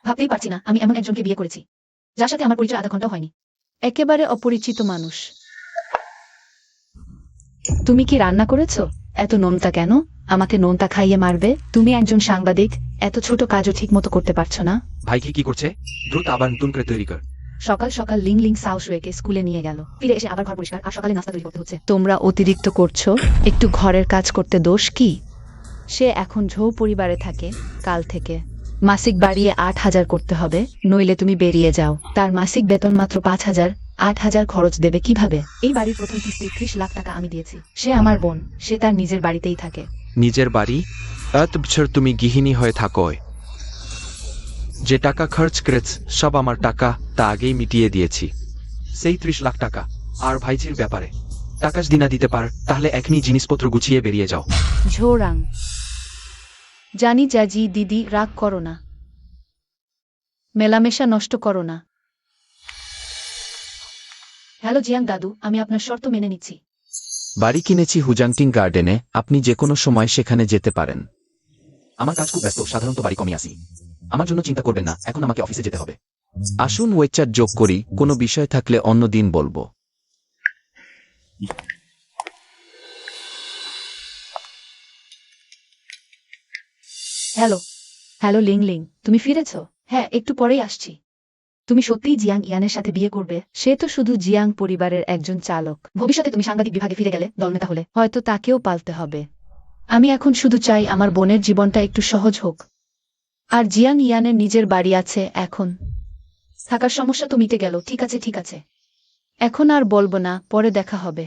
ভাবতেই পারছি না আমি এমন একজনকে বিয়ে করেছি যার সাথে আমার পরিচয় আধা ঘন্টাও হয়নি। একেবারে অপরিচিত মানুষ। তুমি কি রান্না করেছো? এত নোনতা কেন? আমাকে নোনতা খাইয়ে মারবে? তুমি একজন সাংবাদিক, এত ছোট কাজও ঠিক মতো করতে পারছো না। ভাই কি করছে? দ্রুত আবার নতুন করে তৈরি কর। সকাল সকাল লিং লিং সাউসওয়েকে স্কুলে নিয়ে গেল, ফিরে এসে আবার ঘর পরিষ্কার আর সকালে নাস্তা তৈরি করতে হচ্ছে। তোমরা অতিরিক্ত করছো। একটু ঘরের কাজ করতে দোষ কি? সে এখন ঝৌ পরিবারে থাকে, কাল থেকে মাসিক বাড়িয়ে ৮,০০০ করতে হবে, নইলে তুমি বেরিয়ে যাও। তার মাসিক বেতন মাত্র ৫,০০০, ৮,০০০ খরচ দেবে কিভাবে? এই বাড়ির প্রথম কিস্তি ৩০ লাখ টাকা আমি দিয়েছি। সে আমার বোন, সে তার নিজের বাড়িতেই থাকে। নিজের বাড়ি? এত বছর তুমি গৃহিণী হয়ে থাকো, যে টাকা খরচ করেছ সব আমার টাকা, তা আগেই মিটিয়ে দিয়েছি। সেই ৩০ লাখ টাকা। আর ভাইজির ব্যাপারে টাকা যদি না দিতে পার তাহলে এখনই জিনিসপত্র গুছিয়ে বেরিয়ে যাও। ঝোরাং। জানি জাজি দিদি, রাগ করো না, মেলামেশা নষ্ট করো না। হ্যালো জিয়াং দাদু, আমি আপনার শর্ত মেনে নিচ্ছি। বাড়ি কিনেছি হুজাংটিং গার্ডেনে, আপনি যে কোনো সময় সেখানে যেতে পারেন। আমার কাজ খুব ব্যস্ত, সাধারণত বাড়ি কমই আসি। আমার জন্য চিন্তা করবেন না, এখন আমাকে অফিসে যেতে হবে। আসুন ওয়েচার যোগ করি, কোনো বিষয় থাকলে অন্য দিন বলবো। হ্যালো হ্যালো লিং লিং, তুমি ফিরেছ? হ্যাঁ, একটু পরেই আসছি। তুমি সত্যিই জিয়াং ইয়ানের সাথে বিয়ে করবে? সে তো শুধু জিয়াং পরিবারের একজন চালক। ভবিষ্যতে তুমি সাংবাদিক বিভাগে ফিরে গেলে দলনেতা হলে হয়তো তাকেও পালতে হবে। আমি এখন শুধু চাই আমার বোনের জীবনটা একটু সহজ হোক। আর জিয়াং ইয়ানের নিজের বাড়ি আছে, এখন থাকার সমস্যা তো মিটে গেল। ঠিক আছে ঠিক আছে, এখন আর বলবো না, পরে দেখা হবে।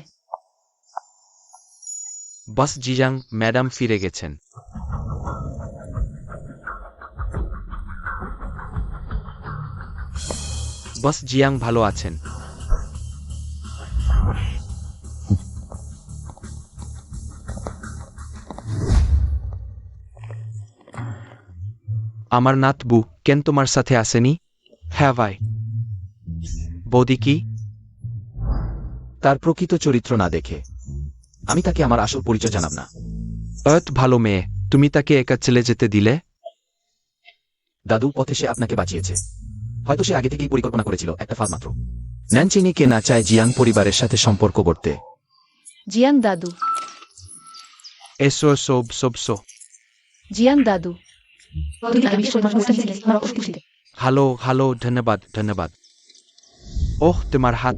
বাস জিজাং ম্যাডাম ফিরে গেছেন। বাস জিয়াং ভালো আছেন? আমার নাতবু কেন তোমার সাথে আসেনি? হ্যাঁ ভাই। বৌদি কি? তার প্রকৃত চরিত্র না দেখে আমি তাকে আমার আসল পরিচয় জানাব না। ভালো মেয়ে, তুমি তাকে একা চলে যেতে দিলে? দাদু, পথে সে আপনাকে বাঁচিয়েছে। হয়তো সে আগে থেকেই পরিকল্পনা করেছিল, একটা ফাঁদ মাত্র। ন্যানচিনি কে না চায় জিয়াং পরিবারের সাথে সম্পর্ক করতে। জিয়াং দাদু। এসো সব সব সো। জিয়াং দাদু, হ্যালো হ্যালো, ধন্যবাদ ধন্যবাদ। ওহ, তোমার হাত।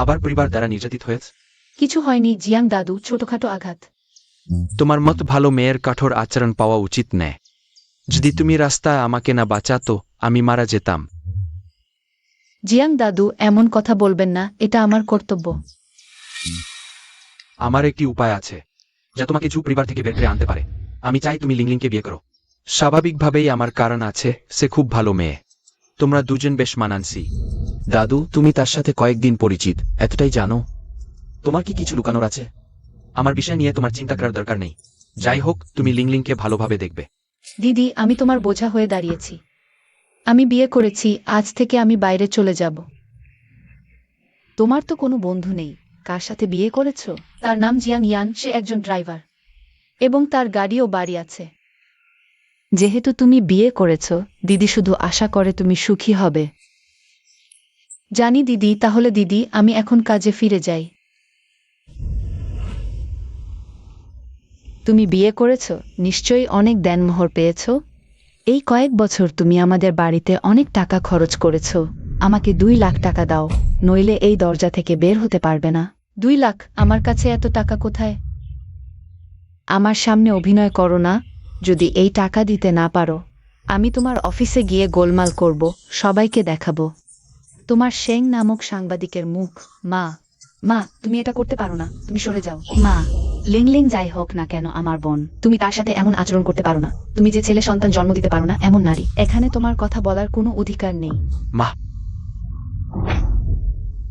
আবার পরিবার দ্বারা নির্যাতিত হয়েছে? কিছু হয়নি জিয়াং দাদু, ছোটখাটো আঘাত। তোমার মত ভালো মেয়ের কঠোর আচরণ পাওয়া উচিত নয়। যদি তুমি রাস্তায় আমাকে না বাঁচাতো আমি মারা যেতাম। জিয়াং দাদু, এমন কথা বলবেন না, এটা আমার কর্তব্য। আমার একটি উপায় আছে যা তোমাকে ঝু পরিবার থেকে বের করে আনতে পারে। আমি চাই তুমি লিংলিংকে বিয়ে করো। স্বাভাবিকভাবেই আমার কারণ আছে, সে খুব ভালো মেয়ে। তোমরা দুজন বেশ মানানসি। দাদু, তুমি তার সাথে কয়েকদিন পরিচিত, এতটাই জানো। তোমার কি কিছু লুকানোর আছে? আমার বিষয় নিয়ে তোমার চিন্তা করার দরকার নেই। যাই হোক, তুমি লিংলিংকে ভালোভাবে দেখবে। দিদি, আমি তোমার বোঝা হয়ে দাঁড়িয়েছি। আমি বিয়ে করেছি, আজ থেকে আমি বাইরে চলে যাব। তোমার তো কোনো বন্ধু নেই, কার সাথে বিয়ে করেছ? তার নাম জিয়াং ইয়ান, সে একজন ড্রাইভার এবং তার গাড়ি ও বাড়ি আছে। যেহেতু তুমি বিয়ে করেছ, দিদি শুধু আশা করে তুমি সুখী হবে। জানি দিদি, তাহলে দিদি আমি এখন কাজে ফিরে যাই। তুমি বিয়ে করেছ, নিশ্চয়ই অনেক দেনমোহর পেয়েছ। এই কয়েক বছর তুমি আমাদের বাড়িতে অনেক টাকা খরচ করেছ। আমাকে 2 লাখ টাকা দাও, নইলে এই দরজা থেকে বের হতে পারবে না। 2 লাখ? আমার কাছে এত টাকা কোথায়? আমার সামনে অভিনয় করো না। যদি এই টাকা দিতে না পারো, আমি তোমার অফিসে গিয়ে গোলমাল করব, সবাইকে দেখাবো তোমার শেং নামক সাংবাদিকের মুখ। মা, মা, তুমি এটা করতে পারো না, তুমি সরে যাও। মা, লিংলিং যাই হোক না কেন আমার বোন, তুমি তার সাথে এমন আচরণ করতে পারো না। তুমি যে ছেলে সন্তান জন্ম দিতে পারো না এমন নারী, এখানে তোমার কথা বলার কোনো অধিকার নেই। মা,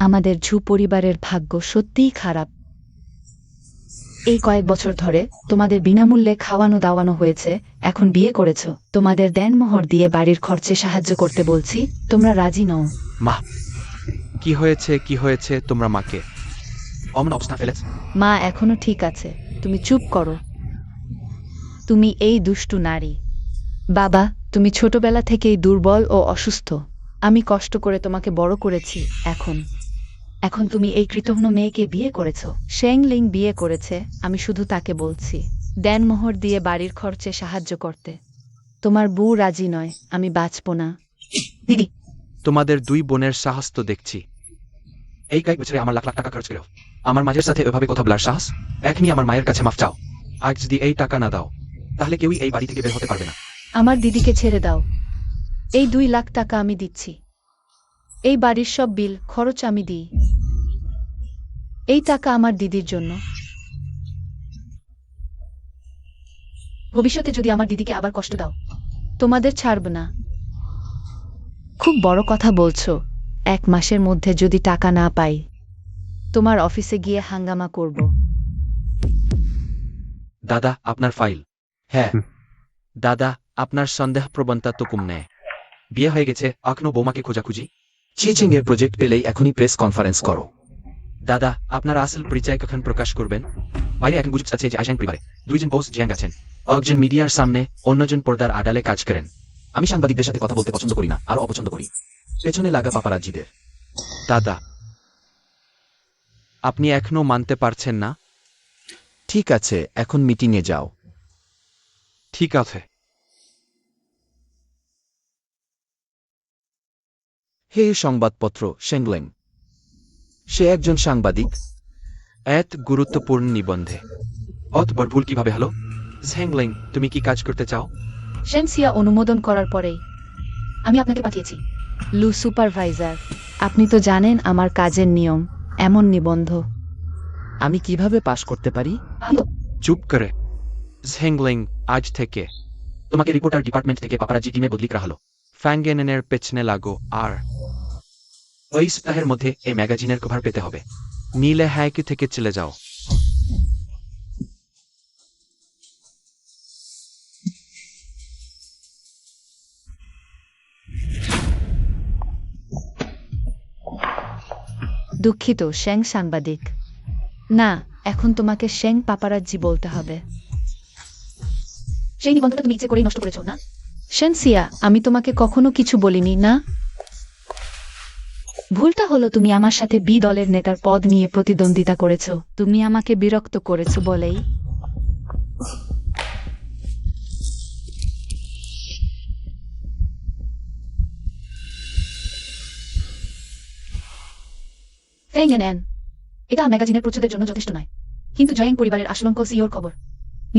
আমাদের ঝু পরিবারের ভাগ্য সত্যিই খারাপ। এই কয়েক বছর ধরে তোমাদের বিনামূল্যে খাওয়ানো দাওয়ানো হয়েছে, এখন বিয়ে করেছ, তোমাদের দেনমোহর দিয়ে বাড়ির খরচে সাহায্য করতে বলছি, তোমরা রাজি নও। মা, কি হয়েছে কি হয়েছে? তোমরা মাকে অমন অবস্থা ফেলেছে। মা এখনো ঠিক আছে, তুমি চুপ করো। তুমি এই দুষ্টু নারী। বাবা, তুমি ছোটবেলা থেকেই দুর্বল ও অসুস্থ। আমি কষ্ট করে তোমাকে বড় করেছি। এখন তুমি এই কৃতঘ্ন মেয়েকে বিয়ে করেছো। শেংলিং বিয়ে করেছে, আমি শুধু তাকে বলছি দেনমোহর দিয়ে বাড়ির খরচে সাহায্য করতে। তোমার বউ রাজি নয়, আমি বাঁচব না। দিদি, তোমাদের দুই বোনের সাহস তো দেখছি। এই কয়েক বছরে আমার লাখ লাখ টাকা খরচ করেও আমার মায়ের সাথে এভাবে কথা বলার সাহস? এখনই আমার মায়ের কাছে মাফ চাও। আজ যদি এই টাকা না দাও, তাহলে কেউই এই বাড়ি থেকে বের হতে পারবে না। আমার দিদিকে ছেড়ে দাও। এই 2 লাখ টাকা আমি দিচ্ছি। এই বাড়ির সব বিল খরচ আমি দিই। এই টাকা আমার দিদির জন্য। ভবিষ্যতে যদি আমার দিদিকে আবার কষ্ট দাও, তোমাদের ছাড়ব না। খুব বড় কথা বলছো। 1 মাসের মধ্যে যদি টাকা না পাই, তোমার অফিসে গিয়ে হাঙ্গামা করব। দাদা আপনার ফাইল। হ্যাঁ, দাদা আপনার সন্দেহ প্রবণতা তো কম নেয়। বিয়ে হয়ে গেছে, এখনো বৌমাকে খোঁজাখুঁজি। চিচিং এর প্রজেক্ট পেলেই এখনই প্রেস কনফারেন্স করো। দাদা আপনার আসল পরিচয় কখন প্রকাশ করবেন? বাইরে এখন গুজব আছে যে আইসান পরিবারে 2 জন বস জিয়াং আছেন। একজন মিডিয়ার সামনে, অন্যজন পর্দার আড়ালে কাজ করেন। আমি সাংবাদিকদের সাথে কথা বলতে পছন্দ করি না, আরো অপছন্দ করি পেছনে লাগা পাপারাজ্জিদের। দাদা আপনি এখনো মানতে পারছেন না? ঠিক আছে, এখন মিটিংয়ে যাও। ঠিক আছে। হে সংবাদপত্র শেংলেং। সে একজন সাংবাদিক। এত গুরুত্বপূর্ণ নিবন্ধে অতবার ভুল কিভাবে হলো? ঝেংলিং, তুমি কি কাজ করতে চাও? সেন্সিয়া অনুমোদন করার পরেই আমি আপনাকে পাঠিয়েছি। লু সুপারভাইজার, আপনি তো জানেন আমার কাজের নিয়ম। এমন নিবন্ধ আমি কিভাবে পাশ করতে পারি? চুপ করে। ঝেংলিং, আজ থেকে তোমাকে রিপোর্টার ডিপার্টমেন্ট থেকে পাপারাজি টিমে বদলি করা হলো। ফ্যাংগেনের পেছনে লাগো, আর ওই সপ্তাহের মধ্যে এই ম্যাগাজিনের কভার পেতে হবে। নীলে হ্যাকি থেকে চলে যাও। দুঃখিত শেং সাংবাদিক। না, এখন তোমাকে শেং পাপারাজ্জি বলতে হবে। সেই নিবন্ধটা তুমি ইচ্ছে করেই নষ্ট করেছো না? সেন্সিয়া, আমি তোমাকে কখনো কিছু বলিনি না। ভুলটা হলো তুমি আমার সাথে বি দলের নেতার পদ নিয়ে প্রতিদ্বন্দ্বিতা করেছো। তুমি আমাকে বিরক্ত করেছো বলেই। ফেংগেনেন, এটা ম্যাগাজিনের প্রচ্ছদের জন্য যথেষ্ট নয়, কিন্তু জয়েং পরিবারের আশঙ্ক সিওর খবর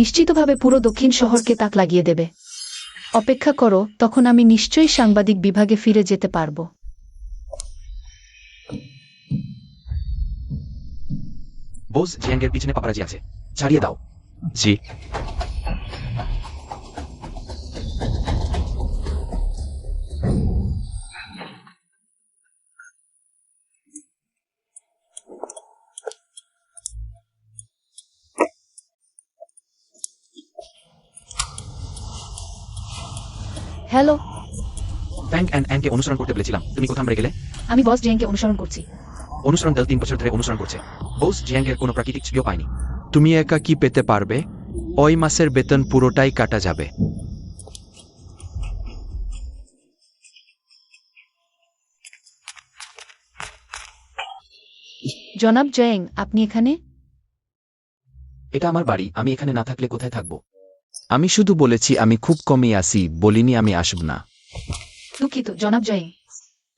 নিশ্চিতভাবে পুরো দক্ষিণ শহরকে তাক লাগিয়ে দেবে। অপেক্ষা করো, তখন আমি নিশ্চয়ই সাংবাদিক বিভাগে ফিরে যেতে পারবো। বোস জিয়াং এর পিছনে পাপারাজি আছে, ছাড়িয়ে দাও। জি। হ্যালো, ফ্যাং অ্যান্ডকে অনুসরণ করতে বলেছিলাম, তুমি কোথাও মেরে গেলে? আমি বস জেংকে অনুসরণ করছি। অনুসরণ দল 3 বছর ধরে অনুসরণ করছে। বোস জিয়াং এর কোনো প্রাকৃতিক ছবিও পায়নি। তুমি একা কি পেতে পারবে? ওই মাসের বেতন পুরোটাই কাটা যাবে। জনাব জয়েং, আপনি এখানে? এটা আমার বাড়ি, আমি এখানে না থাকলে কোথায় থাকবো? আমি শুধু বলেছি আমি খুব কমই আসি, বলিনি আমি আসব না। দুঃখিত জনাব জয়েং।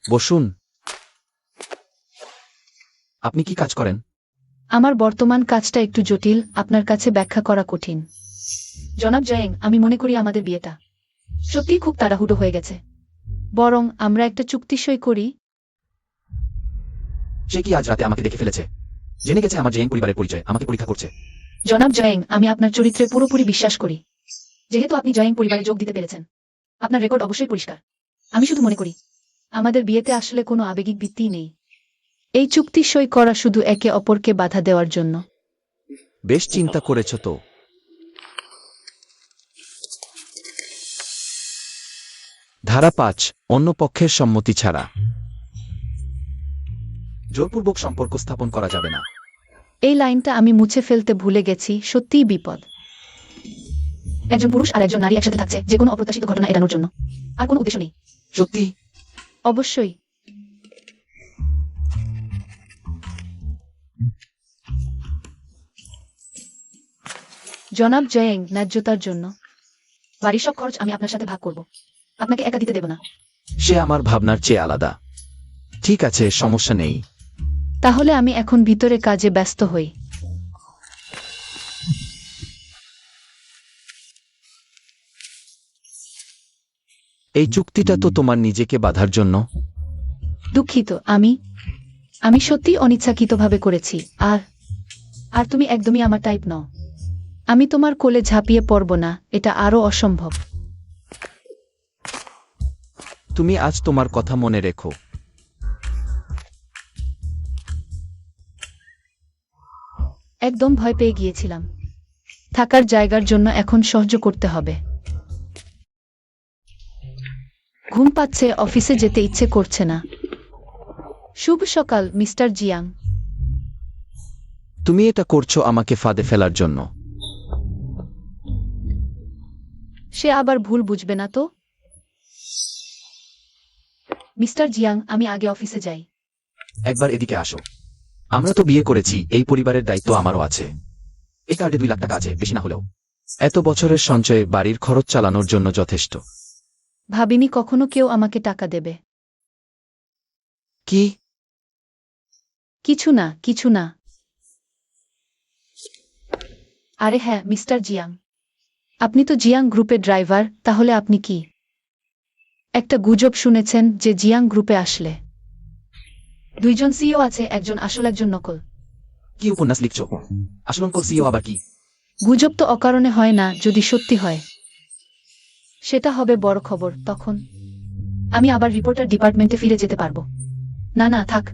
বসুন। আপনি কি কাজ করেন? আমার বর্তমান কাজটা একটু জটিল, আপনার কাছে ব্যাখ্যা করা কঠিন। জনাব জয়েং, আমি মনে করি আমাদের বিয়েটা সত্যিই খুব তাড়াহুড়ো হয়ে গেছে। বরং আমরা একটা চুক্তি সই করি। সে কি আজ রাতে আমাকে দেখে ফেলেছে? জেনে গেছে আমার জিয়াং পরিবারের পরিচয়, আমাকে পরীক্ষা করছে। জনাব জয়েং, আমি আপনার চরিত্রে পুরোপুরি বিশ্বাস করি। যেহেতু আপনি জয়েং পরিবারে যোগ দিতে পেরেছেন, আপনার রেকর্ড অবশ্যই পরিষ্কার। আমি শুধু মনে করি আমাদের বিয়েতে আসলে কোনো আবেগিক ভিত্তি নেই। এই চুক্তি সই করা শুধু একে অপরকে বাধা দেওয়ার জন্য। বেশ চিন্তা করেছ তো। ধারা 5, অন্য পক্ষের সম্মতি ছাড়া জোরপূর্বক সম্পর্ক স্থাপন করা যাবে না। এই লাইনটা আমি মুছে ফেলতে ভুলে গেছি, সত্যিই বিপদ। একজন পুরুষ আর একজন নারী একসাথে থাকছে যে কোনো অপ্রত্যাশিত ঘটনা এড়ানোর জন্য। আর কোনো উদ্দেশ্য নেই। সত্যি? অবশ্যই। জনাব জয়েং, ন্যায্যতার জন্য বাড়ির সব খরচ আমি আপনার সাথে ভাগ করব। আপনাকে একা দিতে দেব না। সে আমার ভাবনার চেয়ে আলাদা। ঠিক আছে, সমস্যা নেই। তাহলে আমি এখন ভিতরে কাজে ব্যস্ত হই। এই চুক্তিটা তো তোমার নিজেকে বাঁধার জন্য। দুঃখিত, আমি সত্যি অনিচ্ছাকৃতভাবে করেছি। আর তুমি একদমই আমার টাইপ নও। আমি তোমার কোলে ঝাঁপিয়ে পড়ব না, এটা আরো অসম্ভব। তুমি আজ তোমার কথা মনে রেখো। একদম ভয় পেয়ে গিয়েছিলাম। থাকার জায়গার জন্য এখন সহ্য করতে হবে। ঘুম পাচ্ছে, অফিসে যেতে ইচ্ছে করছে না। শুভ সকাল, মিস্টার জিয়াং। তুমি এটা করছো আমাকে ফাঁদে ফেলার জন্য। সে আবার ভুল বুঝবে না তো? মিস্টার জিয়াং, আমি আগে অফিসে যাই। একবার এদিকে আসো। আমরা তো বিয়ে করেছি, এই পরিবারের দায়িত্ব আমারও আছে। এই কার্ডে 2 লাখ টাকা আছে, বেশি না হলেও এত বছরের সঞ্চয়ে বাড়ির খরচ চালানোর জন্য যথেষ্ট। ভাবিনি কখনো কেউ আমাকে টাকা দেবে। কি? কিছু না। আরে হ্যাঁ, মিস্টার জিয়াং, আপনি তো জিয়াং গ্রুপের ড্রাইভার, তাহলে আপনি কি একটা গুজব শুনেছেন যে জিয়াং গ্রুপে আসলে 2 জন সিইও আছে, একজন আসল একজন নকল? কি উপন্যাস লিখছো? আসল সিইও আবার কি? গুজব তো অকারণে হয় না, যদি সত্যি হয় সেটা হবে বড় খবর। তখন আমি আবার রিপোর্টার ডিপার্টমেন্টে ফিরে যেতে পারবো। না থাক,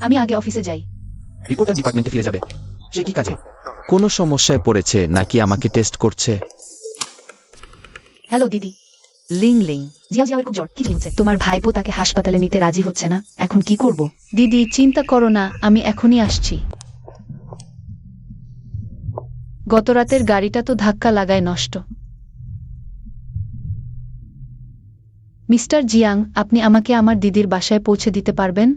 আমি আগে অফিসে যাই। রিপোর্টার ডিপার্টমেন্টে ফিরে যাবে? সে কি কাজে? কোনো সমস্যায় পড়েছে নাকি আমাকে টেস্ট করছে? হ্যালো দিদি। লিং জিয়াওয়ের খুব জ্বর, কি হচ্ছে? তোমার ভাইপো তাকে হাসপাতালে নিতে রাজি হচ্ছে না, এখন কি করব? দিদি চিন্তা করো না, আমি এখনই আসছি। গত রাতের গাড়িটা তো ধাক্কা লাগায় নষ্ট। মিস্টার জিয়াং, আপনি আমাকে আমার দিদির বাসায় পৌঁছে দিতে পারবেন?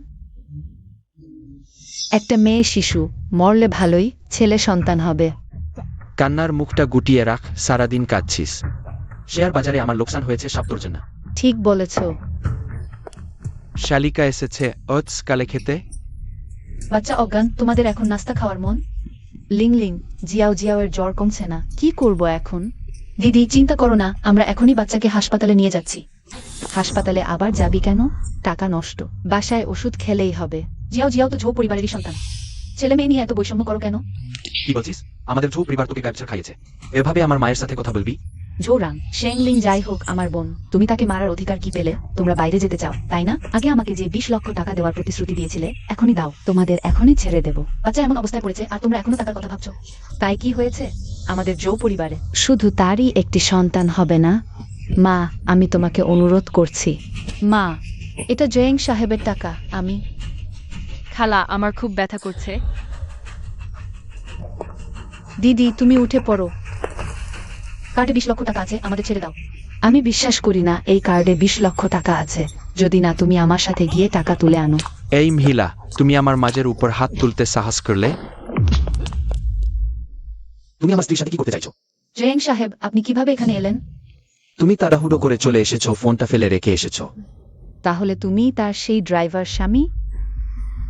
একটা মেয়ে শিশু, মরলে ভালোই, ছেলে সন্তান হবে। কান্নার মুখটা গুটিয়ে রাখ, সারাদিন কাঁদছিস। শেয়ার বাজারে আমার লোকসান হয়েছে সব তোর জন্য। ঠিক বলেছ। শালিকা এসেছে ওটস কালে খেতে। বাচ্চা অজ্ঞান, তোমাদের এখন নাস্তা খাওয়ার মন? লিং জিয়াওয়ের জ্বর কমছে না, কি করব এখন? দিদি চিন্তা করো না, আমরা এখনই বাচ্চাকে হাসপাতালে নিয়ে যাচ্ছি। হাসপাতালে আবার যাবি কেন? টাকা নষ্ট, বাসায় ওষুধ খেলেই হবে। জিয়াও তো ঝৌ পরিবারেরই সন্তান, ছেলে মেয়ে নিয়ে এত বৈষম্য করো কেন? কি বলছিস? আমাদের ঝৌ পরিবার তোকে ক্যাপচার খাইয়েছে। এভাবে আমার মায়ের সাথে কথা বলবি? ঝৌরাং শেংলিং যাই হোক আমার বোন, তুমি তাকে মারার অধিকার কি পেলে? তোমরা বাইরে যেতে চাও, তাই না? আগে আমাকে যে 20 লক্ষ টাকা দেওয়ার প্রতিশ্রুতি দিয়েছিলে, এখনই দাও, তোমাদের এখনই ছেড়ে দেব। বাচ্চা এমন অবস্থায় পড়েছে আর তোমরা এখনো টাকার কথা ভাবছো। তাই কি হয়েছে আমাদের জৌ পরিবারে? শুধু তারই একটি সন্তান হবে না। মা, আমি তোমাকে অনুরোধ করছি। মা, এটা জয়েং সাহেবের টাকা। আমি খালা, আমার খুব ব্যথা করছে। দিদি তুমি উঠে পড়ো। কার্ডে 20 লক্ষ টাকা আছে, আমাদের ছেড়ে দাও। আমি বিশ্বাস করি না এই কার্ডে 20 লক্ষ টাকা আছে, যদি না তুমি আমার সাথে গিয়ে টাকা তুলে আনো। এই মহিলা, তুমি আমার মাঝের উপর হাত তুলতে সাহস করলে? তুমি আমার স্ত্রীর সাথে কি করতে চাইছো? জয়েং সাহেব, আপনি কিভাবে এখানে এলেন? তুমি তাড়াহুড়ো করে চলে এসেছো, ফোনটা ফেলে রেখে এসেছো। তাহলে তুমি তার সেই ড্রাইভার স্বামী?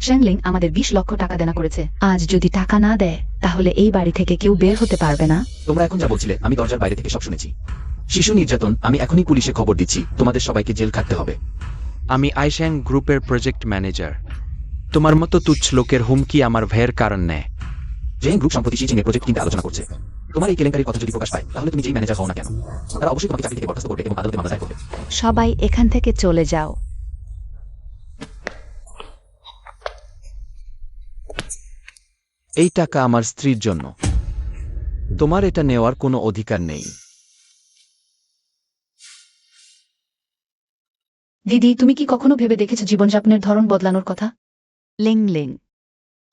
শেংলিং আমাদের 20 লক্ষ টাকা দেনা করেছে, আজ যদি টাকা না দেয় তাহলে এই বাড়ি থেকে কেউ বের হতে পারবে না। তোমরা এখন যা বলছিলে আমি দরজার বাইরে থেকে সব শুনেছি। শিশু নির্যাতন, আমি এখনই পুলিশে খবর দিচ্ছি, তোমাদের সবাইকে জেল খাটতে হবে। আমি আইশ্যাং গ্রুপের প্রজেক্ট ম্যানেজার। তোমার মতো তুচ্ছ লোকের হুমকি আমার ভয়ের কারণ নেয়। যে গ্রুপ সম্প্রতি শিচিং এর প্রজেক্ট কিনতে আলোচনা করছে। তোমার এই কেলেঙ্কারির কথা যদি প্রকাশ পায় তাহলে তুমি যেই ম্যানেজার হও না কেন, তারা অবশ্যই তোমাকে চাকরি থেকে বরখাস্ত করবে এবং আদালতে মামলা দায়ের করবে। সবাই এখান থেকে চলে যাও। এই টাকা আমার স্ত্রীর জন্য, তোমার এটা নেওয়ার কোনো অধিকার নেই। দিদি তুমি কি কখনো ভেবে দেখেছো জীবনযাপনের ধরন বদলানোর কথা? লিং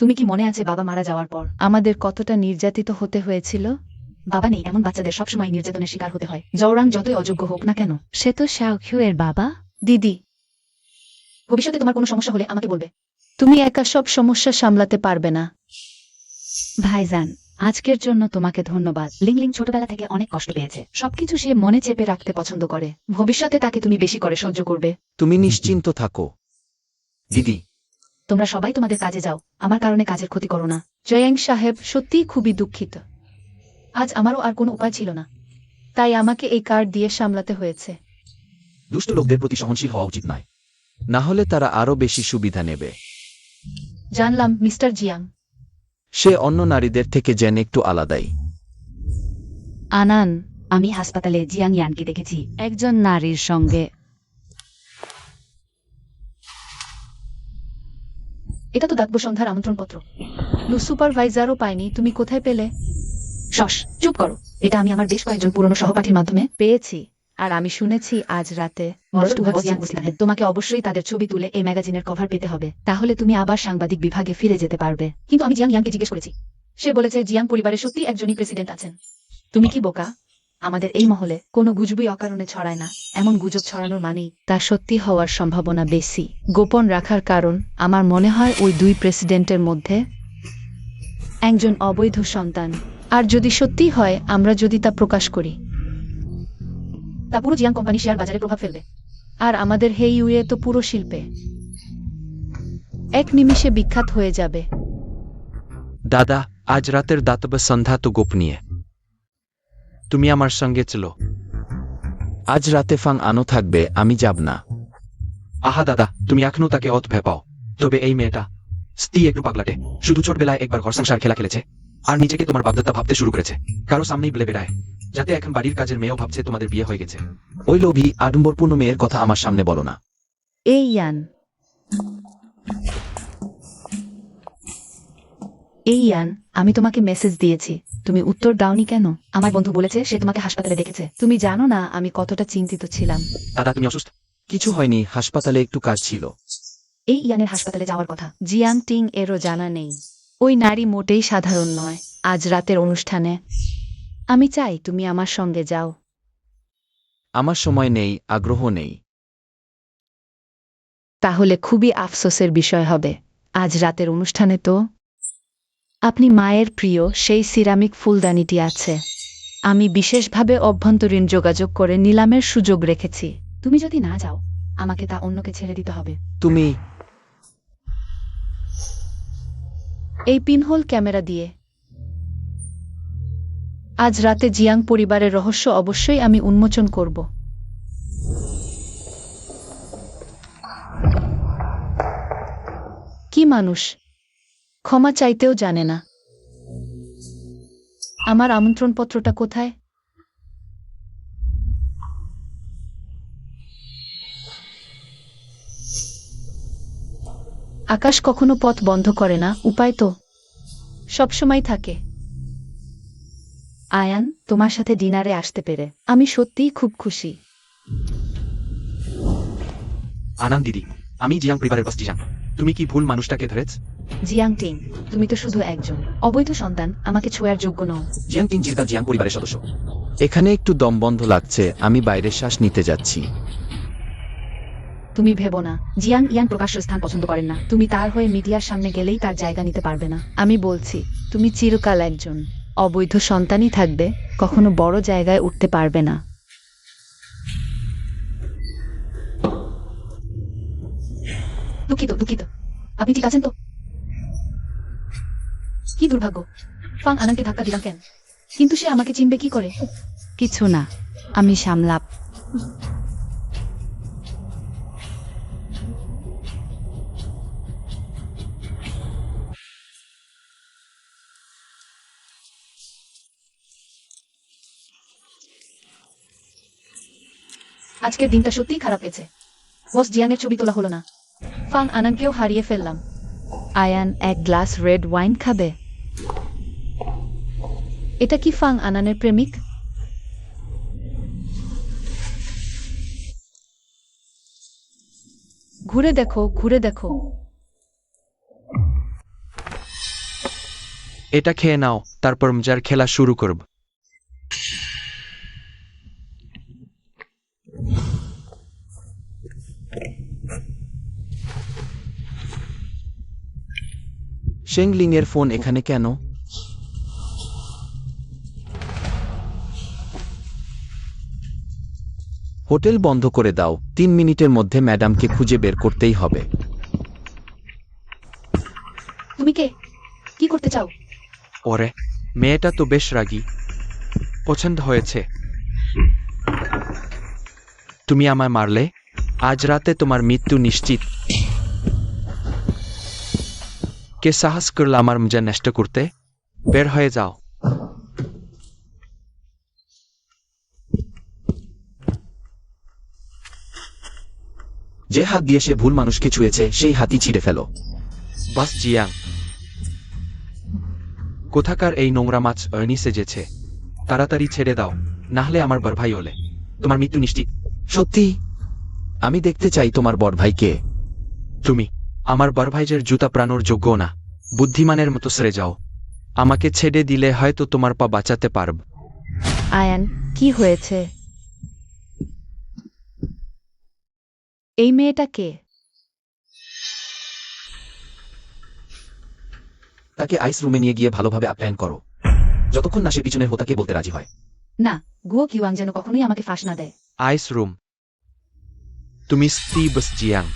তুমি কি মনে আছে বাবা মারা যাওয়ার পর আমাদের কতটা নির্যাতিত হতে হয়েছিল? বাবা নেই এমন বাচ্চাদের সবসময় নির্যাতনের শিকার হতে হয়, জওরাং যতই অযোগ্য হোক না কেন। সে তো শাওকিউ এর বাবা। দিদি, ভবিষ্যতে তোমার কোনো সমস্যা হলে আমাকে বলবে। তুমি একা সব সমস্যা সামলাতে পারবে না। ভাইজান, আজকের জন্য তোমাকে ধন্যবাদ। লিংলিং ছোটবেলা থেকে অনেক কষ্ট পেয়েছে, সবকিছু সে মনে চেপে রাখতে পছন্দ করে। ভবিষ্যতে তাকে তুমি বেশি করে সহ্য করবে। তুমি নিশ্চিন্ত থাকো দিদি। তোমরা সবাই তোমাদের কাজে যাও, আমার কারণে কাজের ক্ষতি করো না। জয়াং সাহেব, সত্যিই খুবই দুঃখিত। আজ আমারও আর কোনো উপায় ছিল না, তাই আমাকে এই কার্ড দিয়ে সামলাতে হয়েছে। দুষ্ট লোকদের প্রতি সহনশীল হওয়া উচিত নয়, না হলে তারা আরো বেশি সুবিধা নেবে। জানলাম মিস্টার জিয়াং। সে অন্য নারীদের থেকে যেন একটু আলাদাই। আনান, আমি হাসপাতালে জিয়াং ইয়ানকে দেখেছি। একজন নারীর সঙ্গে। এটা তো ডাকবো সন্ধ্যার আমন্ত্রণপত্র। সুপারভাইজারও পাইনি, তুমি কোথায় পেলে? শশ, চুপ করো। এটা আমি আমার বেশ কয়েকজন পুরনো সহপাঠীর মাধ্যমে পেয়েছি, আর আমি শুনেছি আজ রাতে। তোমাকে অবশ্যই তাদের ছবি তুলে এই ম্যাগাজিনের কভার পেতে হবে, তাহলে তুমি আবার সাংবাদিক বিভাগে ফিরে যেতে পারবে। কিন্তু আমি জিয়াং ইয়াংকে জিজ্ঞেস করেছি, সে বলেছে জিয়াং পরিবারে সত্যি একজনই প্রেসিডেন্ট আছেন। তুমি কি বোকা? আমাদের এই মহলে কোনো গুজবই অকারণে ছড়ায় না, এমন গুজব ছড়ানোর মানেই তা সত্যি হওয়ার সম্ভাবনা বেশি। গোপন রাখার কারণ আমার মনে হয় ওই দুই প্রেসিডেন্টের মধ্যে একজন অবৈধ সন্তান। আর যদি সত্যি হয়, আমরা যদি তা প্রকাশ করি, তা পুরো জিয়াং কোম্পানি শেয়ার বাজারে প্রভাব ফেলবে। আর আমাদের হেই ইউয়ে তো পুরো শিল্পে এক নিমিষে বিখ্যাত হয়ে যাবে। দাদা, আজ রাতের দাতব্য সন্ধ্যা তো গোপনীয়। তুমি আমার সঙ্গে চলো। আজ রাতে ফাং আনো থাকবে, আমি যাব না। আহা দাদা, তুমি এখনো তাকে অত ভয় পাও। তবে এই মেয়েটা স্ত্রী একটু পাগলাটে, শুধু ছোটবেলায় একবার ঘর সংসার খেলা খেলেছে, আর নিজেকে তোমার বাগদত্তা ভাবতে শুরু করেছে। কারো সামনেই বলে বেড়ায়, যাতে এখন বাড়ির কাজের মেয়েও ভাবছে তোমাদের বিয়ে হয়ে গেছে। ওই লোভী আডম্বরপূর্ণ মেয়ের কথা আমার সামনে বলো না। এই ইয়ান, এই ইয়ান, আমি তোমাকে মেসেজ দিয়েছি, তুমি উত্তর দাওনি কেন? আমার বন্ধু বলেছে সে তোমাকে হাসপাতালে দেখেছে। তুমি জানো না আমি কতটা চিন্তিত ছিলাম। দাদা, তুমি অসুস্থ? কিছু হয়নি, হাসপাতালে একটু কাজ ছিল। এই ইয়ানের হাসপাতালে যাওয়ার কথা। জিয়াং টিং এরও জানা নেই। ওই নারী মোটেই সাধারণ নয়। আজ রাতের অনুষ্ঠানে আমি চাই তুমি আমার সঙ্গে যাও। আমার সময় নেই, আগ্রহ নেই। তাহলে খুবই আফসোসের বিষয় হবে। আজ রাতের অনুষ্ঠানে তো আপনি মায়ের প্রিয় সেই সিরামিক ফুলদানিটি আছে। আমি বিশেষভাবে অভ্যন্তরীণ যোগাযোগ করে নিলামের সুযোগ রেখেছি। তুমি যদি না যাও, আমাকে তা অন্যকে ছেড়ে দিতে হবে। তুমি এই পিনহোল ক্যামেরা দিয়ে আজ রাতে জিয়াং পরিবারের রহস্য অবশ্যই আমি উন্মোচন করব। কি মানুষ, ক্ষমা চাইতেও জানে না। আমার আমন্ত্রণপত্রটা কোথায়? আকাশ কখনো পথ বন্ধ করে না, উপায় তো সবসময় থাকে। আয়ান, তোমার সাথে ডিনারে আসতে পেরে আমি সত্যিই খুব খুশি। আনন্দ দিদি, আমি জিয়াং পরিবারের বস জিয়াং। তুমি কি ভুল মানুষটাকে ধরেছ? জিয়াং টিং, তুমি তো শুধু একজন অবৈধ সন্তান, আমাকে ছোঁয়ার যোগ্য নও। জিয়াং টিং চিরকাল জিয়াং পরিবারের সদস্য। এখানে একটু দম বন্ধ লাগছে, আমি বাইরে শ্বাস নিতে যাচ্ছি। তুমি ভেবো না, জিয়াং ইয়ান প্রকাশ্য স্থান পছন্দ করেন না। তুমি তার হয়ে মিডিয়ার সামনে গেলেই তার জায়গা নিতে পারবে না। আমি বলছি, তুমি চিরকাল একজন অবৈধ সন্তানই থাকবে, কখনো বড় জায়গায় উঠতে পারবে না। দুঃখিত, দুঃখিত। আপনি ঠিক আছেন তো? কি দুর্ভাগ্য, ফাং আনানকে ধাক্কা দিলাম কেন? কিন্তু সে আমাকে চিনবে কি করে? কিছু না, আমি সামলাপ। আজকের দিনটা সত্যিই খারাপ গেছে। বস জিয়াংয়ের ছবি তোলা হলো না, ফাং আনানকেও হারিয়ে ফেললাম। আয়ান, এক গ্লাস রেড ওয়াইন খাবে? এটা কি ফাং আনানের প্রেমিক? ঘুরে দেখো, ঘুরে দেখো। এটা খেয়ে নাও, তারপর মজার খেলা শুরু করব। শেংলিং এর ফোন এখানে কেন? হোটেল বন্ধ করে দাও, 3 মিনিটের মধ্যে ম্যাডামকে খুঁজে বের করতেই হবে। তুমি কে? কি করতে চাও? ওরে, মেয়েটা তো বেশ রাগী। পছন্দ হয়েছে। তুমি আমায় মারলে, আজ রাতে তোমার মৃত্যু নিশ্চিত। কে সাহস করল আমার মজা নষ্ট করতে? বের হয়ে যাও। যে হাত দিয়ে সে ভুল মানুষকে ছুঁয়েছে সেই হাতই ছিঁড়ে ফেলো। বাস জিয়াং, কোথাকার এই নোংরা মাছ অর্নি সেজেছে। তাড়াতাড়ি ছেড়ে দাও, নাহলে আমার বড় ভাই হলে তোমার মৃত্যু নিশ্চিত। সত্যি? আমি দেখতে চাই তোমার বড় ভাইকে। তুমি আমার বড় ভাইয়ের জুতা প্রাণোর যোগ্য না। বুদ্ধিমানের মতো সরে যাও। আমাকে ছেড়ে দিলে হয়তো তোমার পা বাঁচাতে পারব। আয়ান, কি হয়েছে? এই মেয়েটা কে? তাকে আইস রুমে নিয়ে গিয়ে ভালোভাবে আপ্যায়ন করো, যতক্ষণ না সে পিছনের হোতাকে বলতে রাজি হয়। না, গুয়ো কিওয়াং যেন কখনোই আমাকে ফাঁস না দেয়। আইস রুম? তুমি স্ত্রী বস জিয়াং।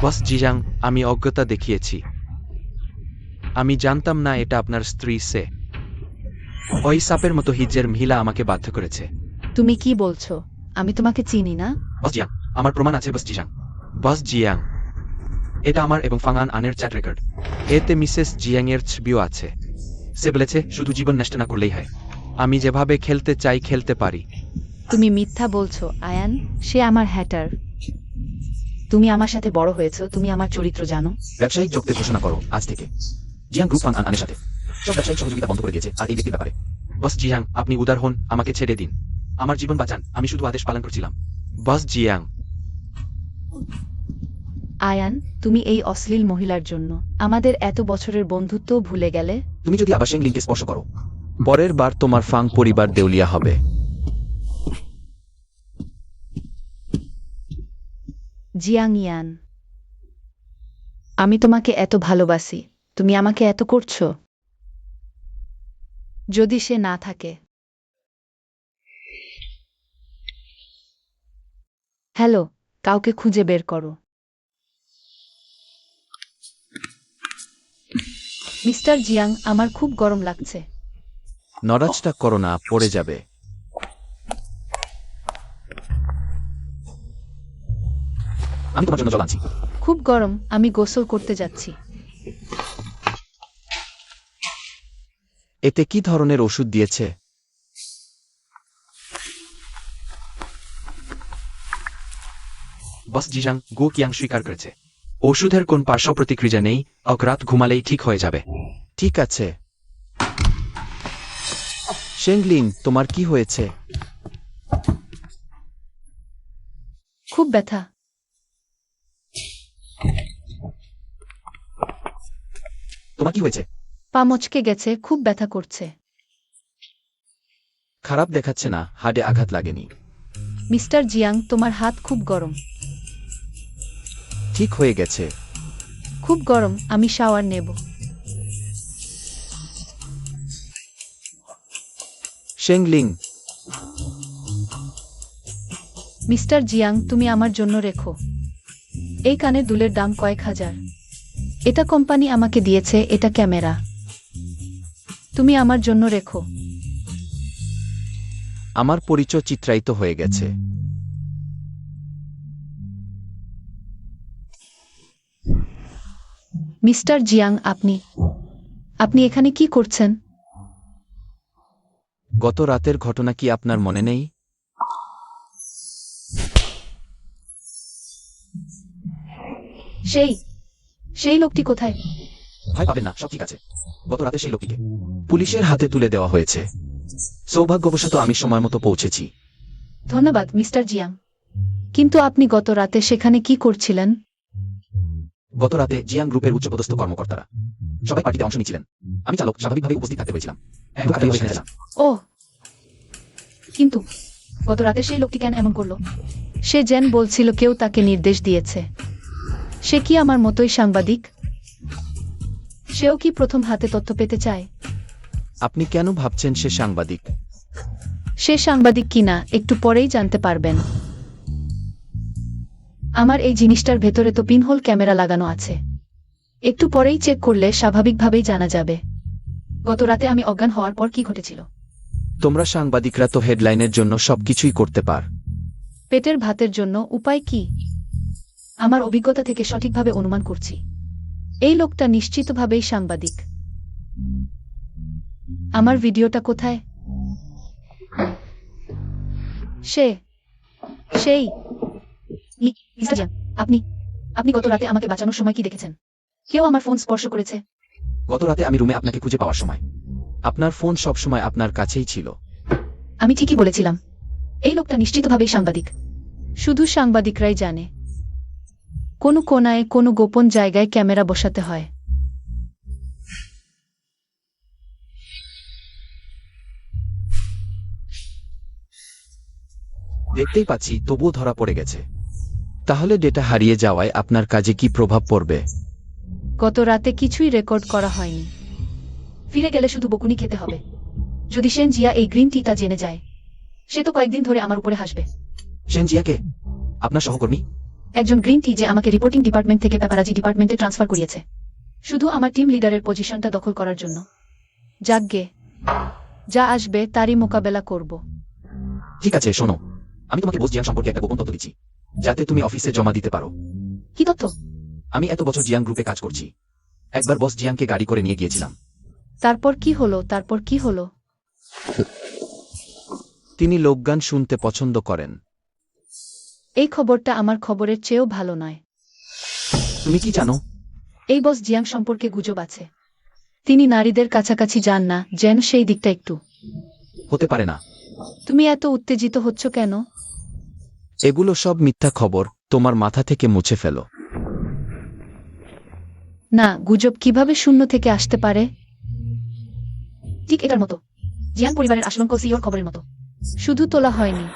বস জিয়াং, আমি অজ্ঞতা দেখিয়েছি। আমি জানতাম না এটা আপনার স্ত্রী। সে ওই সাপের মতো হিজ্জের মহিলা আমাকে বাধ্য করেছে। তুমি কি বলছো? আমি তোমাকে চিনি না। বস জিয়াং, আমার প্রমাণ আছে বস জিয়াং। বস জিয়াং, এটা আমার এবং ফাংআন আনের চ্যাট রেকর্ড। এতে মিসেস জিয়াং এর ছবিও আছে। সে বলেছে শুধু জীবন নষ্ট না করলেই হয়। আমি যেভাবে খেলতে চাই খেলতে পারি। তুমি মিথ্যা বলছো আয়ান। সে আমার হ্যাটার। তুমি আমার সাথে বড় হয়েছো, তুমি আমার চরিত্র জানো। ব্যবসায়িক চুক্তি ঘোষণা করো আজ থেকে। জিয়াং গ্রুপ ফাংআন আনের সাথে সব ব্যবসায়িক সহযোগিতা বন্ধ করে দিয়েছে। আর এই ব্যক্তির ব্যাপারে বস জিয়াং, আপনি উদার হন, আমাকে ছেড়ে দিন। আমার জীবন বাঁচান, আমি শুধু আদেশ পালন করছিলাম। বস জিয়াং, আয়ান, তুমি এই অশ্লীল মহিলার জন্য আমাদের এত বছরের বন্ধুত্বও ভুলে গেলে। তুমি যদি আবার শেংলিংকে স্পর্শ করো, পরের বার তোমার ফাং পরিবার দেউলিয়া হবে। জিয়াং ইয়ান, আমি তোমাকে এত ভালোবাসি, তুমি আমাকে এত করছো। যদি সে না থাকে। হ্যালো, কাউকে খুঁজে বের করো। মিস্টার জিয়াং, আমার খুব গরম লাগছে। নড়াচটা করো না, পড়ে যাবে। আমি তোমার জন্য জল আনছি। খুব গরম, আমি গোসল করতে যাচ্ছি। এতে কি ধরনের ওষুধ দিয়েছে? বস জিয়াং, গো কিয়াং স্বীকার করেছে। ওষুধের কোন পার্শ্ব প্রতিক্রিয়া নেই, রাত ঘুমালেই ঠিক হয়ে যাবে। ঠিক আছে। শেংলিং, তোমার কি হয়েছে? খুব ব্যথা। তোমার কি হয়েছে? পা মচকে গেছে, খুব ব্যথা করছে। খারাপ দেখাচ্ছে না, হাড়ে আঘাত লাগেনি। মিস্টার জিয়াং, তোমার হাত খুব গরম। ঠিক হয়ে গেছে। খুব গরম, আমি শাওয়ার নেব। শেংলিং, মিস্টার জিয়াং, তুমি আমার জন্য রেখো। এই কানের দুলের দাম কয়েক হাজার। এটা কোম্পানি আমাকে দিয়েছে, এটা ক্যামেরা। তুমি আমার জন্য রেখো। আমার পরিচয় চিত্রায়িত হয়ে গেছে। মিস্টার জিয়াং, আপনি এখানে কি করছেন? গত রাতের ঘটনা কি আপনার মনে নেই? সেই লোকটি কোথায়? ভয় পাবেন না, সব ঠিক আছে। গত রাতে সেই লোকটিকে পুলিশের হাতে তুলে দেওয়া হয়েছে। সৌভাগ্যবশত আমি সময় মতো পৌঁছেছি। ধন্যবাদ মিস্টার জিয়াং। কিন্তু আপনি গত রাতে সেখানে কি করছিলেন? গত রাতে জিয়াং গ্রুপের উচ্চপদস্থ কর্মকর্তারা সবাই পার্টিতে অংশ নিয়েছিলেন। আমি চালক, স্বাভাবিকভাবে উপস্থিত থাকতে হয়েছিলাম। ও, কিন্তু গত রাতে সেই লোকটি কেন এমন করলো? সে যেন বলছিল কেউ তাকে নির্দেশ দিয়েছে। সে কি আমার মতোই সাংবাদিক? সেও কি প্রথম হাতে তথ্য পেতে চায়? আপনি কেন ভাবছেন সে সাংবাদিক? সে সাংবাদিক কিনা একটু পরেই জানতে পারবেন। আমার এই জিনিসটার ভেতরে তো পিনহোল ক্যামেরা লাগানো আছে। একটু পরেই চেক করলে স্বাভাবিকভাবেই জানা যাবে গত রাতে আমি অজ্ঞান হওয়ার পর কি ঘটেছিল। তোমরা সাংবাদিকরা তো হেডলাইনের জন্য সবকিছুই করতে পার। পেটের ভাতের জন্য উপায় কি? আমার অভিজ্ঞতা থেকে সঠিকভাবে অনুমান করছি এই লোকটা নিশ্চিতভাবেই সাংবাদিক। আমার ভিডিওটা কোথায়? সেই মিস্টার জিয়াং, আপনি আপনি গত রাতে আমাকে বাঁচানোর সময় কি দেখেছেন? কেউ আমার ফোন স্পর্শ করেছে? গত রাতে আমি রুমে আপনাকে খুঁজে পাওয়ার সময় আপনার ফোন সবসময় আপনার কাছেই ছিল। আমি ঠিকই বলেছিলাম, এই লোকটা নিশ্চিতভাবেই সাংবাদিক। শুধু সাংবাদিকরাই জানে কোনো কোনায় কোনো গোপন জায়গায় ক্যামেরা বসাতে হয়। দেখতেই পাচ্ছি, তবুও ধরা পড়ে গেছে। তাহলে ডেটা হারিয়ে যাওয়ায় আপনার কাজে কি প্রভাব পড়বে? গত রাতে কিছুই রেকর্ড করা হয়নি। ফিরে গেলে শুধু বকুনি খেতে হবে। যদি সেন জিয়া এই গ্রিন টিটা জেনে যায়, সে তো কয়েকদিন ধরে আমার উপরে হাসবে। সেনজিয়াকে? আপনার সহকর্মী? একজন গ্রিন টি যে আমাকে রিপোর্টিং ডিপার্টমেন্ট থেকে প্যাপারাজি ডিপার্টমেন্টে ট্রান্সফার করিয়েছে, শুধু আমার টিম লিডারের পজিশনটা দখল করার জন্য। যাকগে, যা আসবে তারই মোকাবেলা করব। ঠিক আছে, শোনো, আমি তোমাকে বস জিয়াং সম্পর্কে একটা গোপন তথ্য দিচ্ছি, যাতে তুমি অফিসে জমা দিতে পারো। কি তথ্য? আমি এত বছর জিয়াং গ্রুপে কাজ করছি। একবার বস জিয়াংকে গাড়ি করে নিয়ে গিয়েছিলাম। তারপর কি হলো? তিনি লোকগান শুনতে পছন্দ করেন। এই খবরটা আমার খবরের চেয়েও ভালো নয়। তুমি কি জানো? এই বস জিয়াং সম্পর্কে গুজব আছে। তিনি নারীদের কাছাকাছি যান না, যেন সেই দিকটা একটু। হতে পারে না। তুমি এত উত্তেজিত হচ্ছ কেন? এগুলো সব মিথ্যা খবর, তোমার মাথা থেকে মুছে ফেলো। না, গুজব কিভাবে শূন্য থেকে আসতে পারে? ঠিক এটার মতো, জিয়াং পরিবারের আশঙ্কা সিওর খবরের মতো। শুধু তোলা হয়নি,